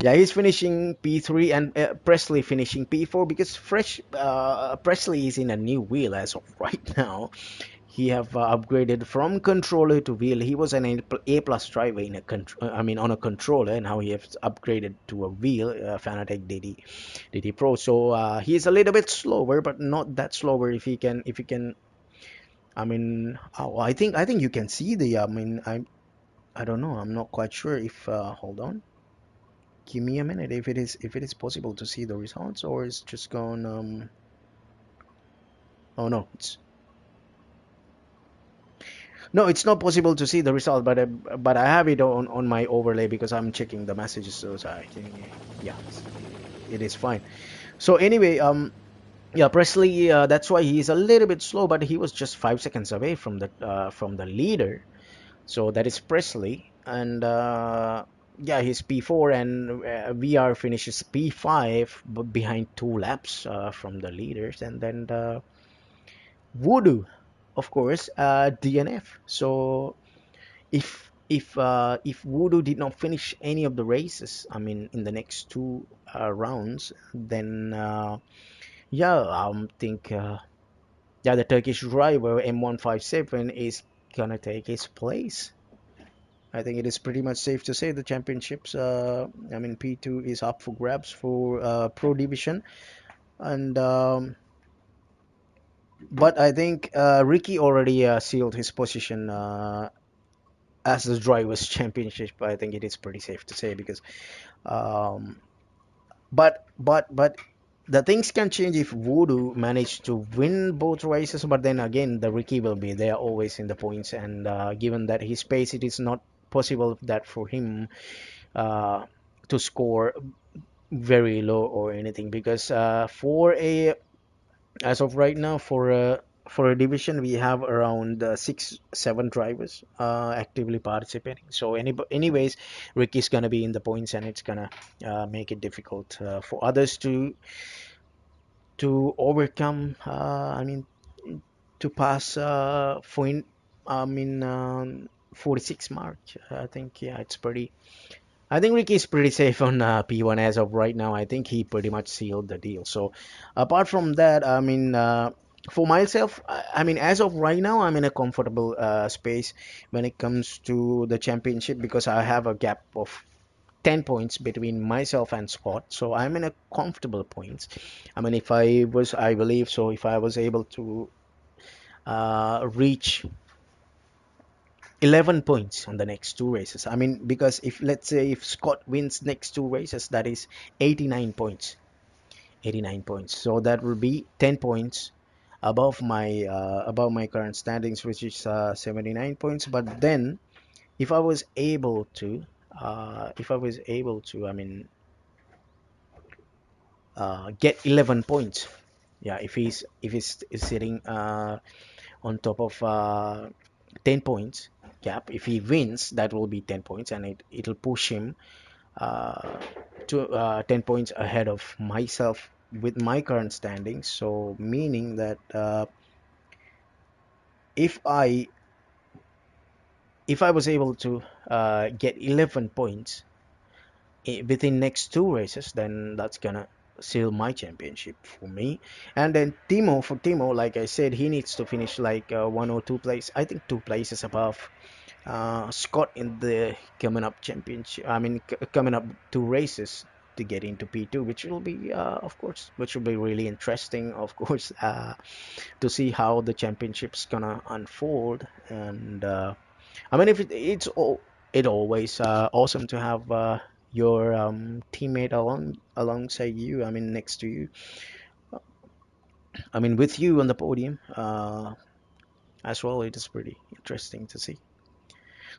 Yeah, he's finishing P3, and Presley finishing P4, because Presley is in a new wheel as of right now. He have upgraded from controller to wheel. He was an A plus driver in I mean, on a controller, and now he has upgraded to a wheel, Fanatec DD Pro. So he's a little bit slower, but not that slower. If he can, I mean, oh, I think you can see the. I mean, I don't know. I'm not quite sure if. Hold on. Give me a minute. If it is possible to see the results, or it's just gone. Oh no, No, it's not possible to see the result, but I have it on my overlay because I'm checking the messages, so I think yeah, it is fine. So anyway, yeah, Presley, that's why he's a little bit slow, but he was just 5 seconds away from the leader. So that is Presley, and yeah, he's P4, and VR finishes P5, behind 2 laps from the leaders, and then Voodoo, of course, DNF. So if Voodoo did not finish any of the races, I mean, in the next two rounds, then yeah, I think yeah, the Turkish driver M157 is gonna take his place. I think it is pretty much safe to say the championships. I mean, P2 is up for grabs for Pro Division, and but I think Ricky already sealed his position as the drivers' championship. I think it is pretty safe to say because, um, but the things can change if Voodoo managed to win both races. But then again, the Ricky will be there always in the points, and given that his pace, it is not possible that for him uh, to score very low or anything because for a as of right now for a division we have around 6 7 drivers actively participating. So anyways, Ricky's gonna be in the points, and it's gonna make it difficult for others to overcome, I mean, to pass for in, I mean 46 mark. I think yeah, it's pretty. I think Ricky's pretty safe on P1 as of right now. I think he pretty much sealed the deal. So apart from that, I mean, for myself, I mean, as of right now, I'm in a comfortable space when it comes to the championship because I have a gap of 10 points between myself and Scott. So I'm in a comfortable points. I mean, I believe so, if I was able to reach 11 points on the next two races. I mean, because if let's say if Scott wins next two races, that is 89 points. 89 points. So that will be 10 points above my current standings, which is 79 points. But then, if I was able to, I mean, get 11 points. Yeah, if he's sitting on top of 10 points gap. If he wins, that will be 10 points, and it'll push him uh, to 10 points ahead of myself with my current standings. So meaning that if I if I was able to get 11 points within next two races, then that's gonna seal my championship for me. And then Timo, like I said, he needs to finish like one or two place. I think two places above Scott in the coming up championship. I mean, coming up two races to get into P2, which will be, of course, which will be really interesting, of course, to see how the championship's gonna unfold. And I mean, if it's all, it always awesome to have your teammate alongside you. I mean, next to you. I mean, with you on the podium as well. It is pretty interesting to see.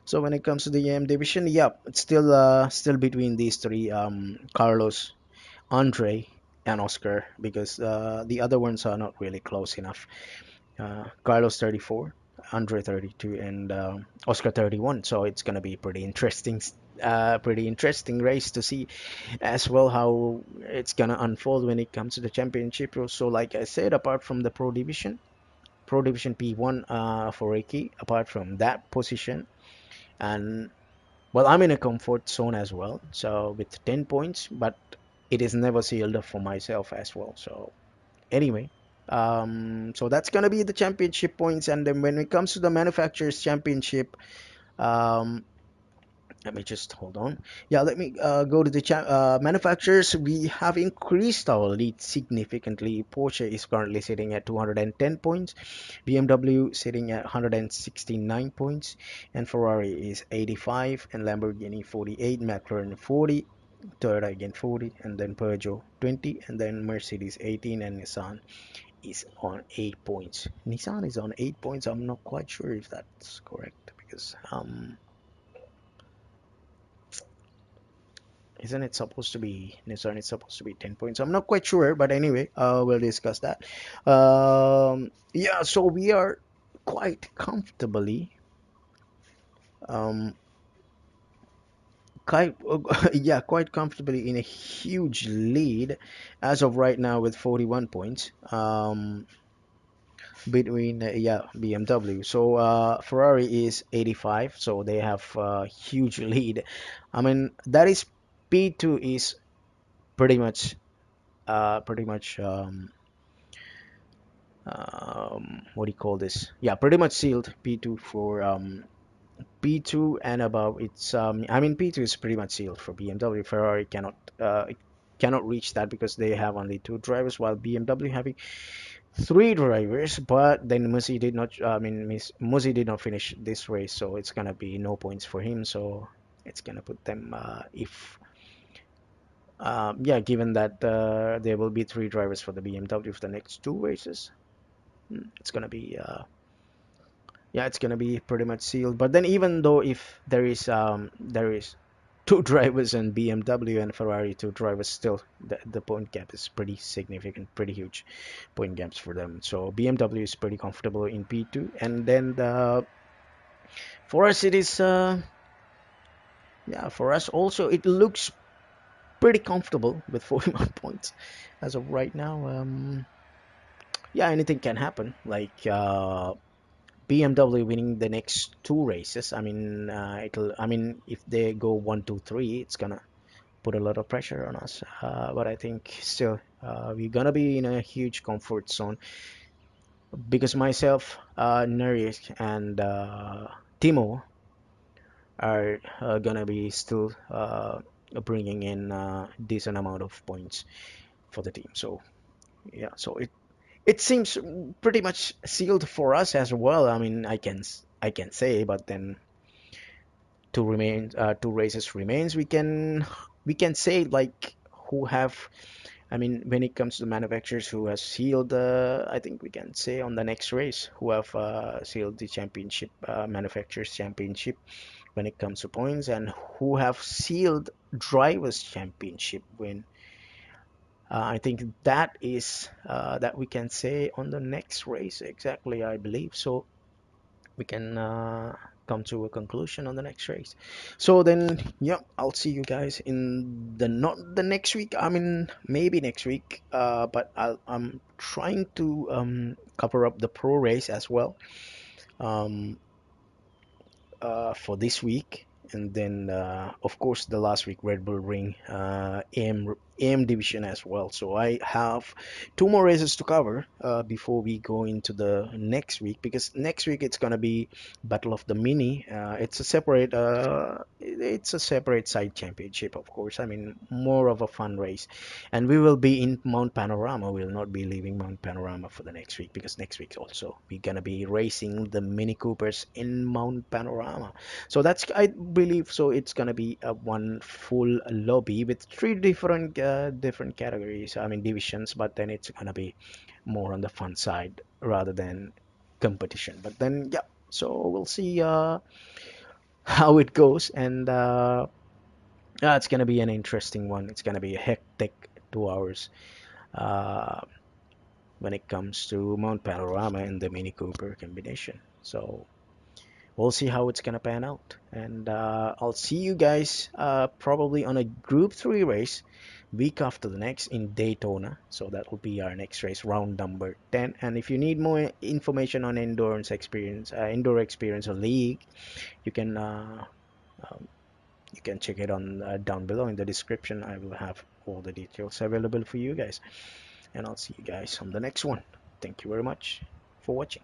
So when it comes to the AM division, yeah, it's still between these three, Carlos, Andre, and Oscar, because the other ones are not really close enough. Carlos 34, Andre 32, and Oscar 31. So it's gonna be pretty interesting race to see as well how it's gonna unfold when it comes to the championship. So like I said, apart from the Pro Division P1 for Ricky, apart from that position, and well, I'm in a comfort zone as well, so with 10 points, but it is never sealed up for myself as well. So anyway, so that's gonna be the championship points, and then when it comes to the manufacturers championship, um, let me just hold on. Yeah, let me go to the manufacturers. We have increased our lead significantly. Porsche is currently sitting at 210 points, BMW sitting at 169 points, and Ferrari is 85, and Lamborghini 48, McLaren 40, Toyota again 40, and then Peugeot 20, and then Mercedes 18, and Nissan is on 8 points. Nissan is on 8 points. I'm not quite sure if that's correct because isn't it supposed to be Nissan is supposed to be 10 points? I'm not quite sure, but anyway, we'll discuss that. Yeah, so we are quite comfortably um, quite yeah, quite comfortably in a huge lead as of right now with 41 points. Between yeah, BMW. So Ferrari is 85, so they have a huge lead. I mean that is P2 is pretty much pretty much what do you call this? Yeah, pretty much sealed P2 for P2 and above. It's I mean P2 is pretty much sealed for BMW. Ferrari cannot reach that because they have only two drivers, while BMW having three drivers. But then Musi did not. I mean, Musi did not finish this race, so it's gonna be no points for him. So it's gonna put them if yeah, given that there will be three drivers for the BMW for the next two races, it's gonna be yeah, it's gonna be pretty much sealed. But then even though if there is two drivers and BMW and Ferrari two drivers, still the point gap is pretty significant, pretty huge point gaps for them. So BMW is pretty comfortable in P2, and then for us it is yeah, for us also it looks pretty comfortable with 41 points as of right now. Yeah, anything can happen. Like BMW winning the next two races. I mean, it'll. I mean, if they go 1, 2, 3, it's gonna put a lot of pressure on us. But I think still we're gonna be in a huge comfort zone because myself, Neric, and Timo are gonna be still bringing in a decent amount of points for the team. So yeah, so it seems pretty much sealed for us as well. I mean, I can say, but then two races remains. We can say like who have. I mean, when it comes to the manufacturers who have sealed, I think we can say on the next race who have sealed the championship, manufacturers championship when it comes to points, and who have sealed drivers championship win. I think that is that we can say on the next race exactly. I believe so. We can come to a conclusion on the next race. So then, yeah, I'll see you guys in the not the next week. I mean, maybe next week. But I'm trying to cover up the pro race as well. Um, for this week. And then, of course, the last week Red Bull Ring AM division as well. So I have two more races to cover before we go into the next week, because next week it's gonna be Battle of the Mini. It's a separate side championship, of course. I mean, more of a fun race, and we will be in Mount Panorama. We'll not be leaving Mount Panorama for the next week, because next week also we're gonna be racing the Mini Coopers in Mount Panorama. So that's, I believe, so it's gonna be a one full lobby with three different categories. I mean divisions, but then it's gonna be more on the fun side rather than competition. But then yeah, so we'll see how it goes, and it's gonna be an interesting one. It's gonna be a hectic 2 hours uh, when it comes to Mount Panorama and the Mini Cooper combination. So we'll see how it's gonna pan out, and I'll see you guys probably on a Group 3 race week after the next in Daytona. So that will be our next race, round number 10. And if you need more information on Enduro Experience or League, you can um, you can check it on down below in the description. I will have all the details available for you guys, and I'll see you guys on the next one. Thank you very much for watching.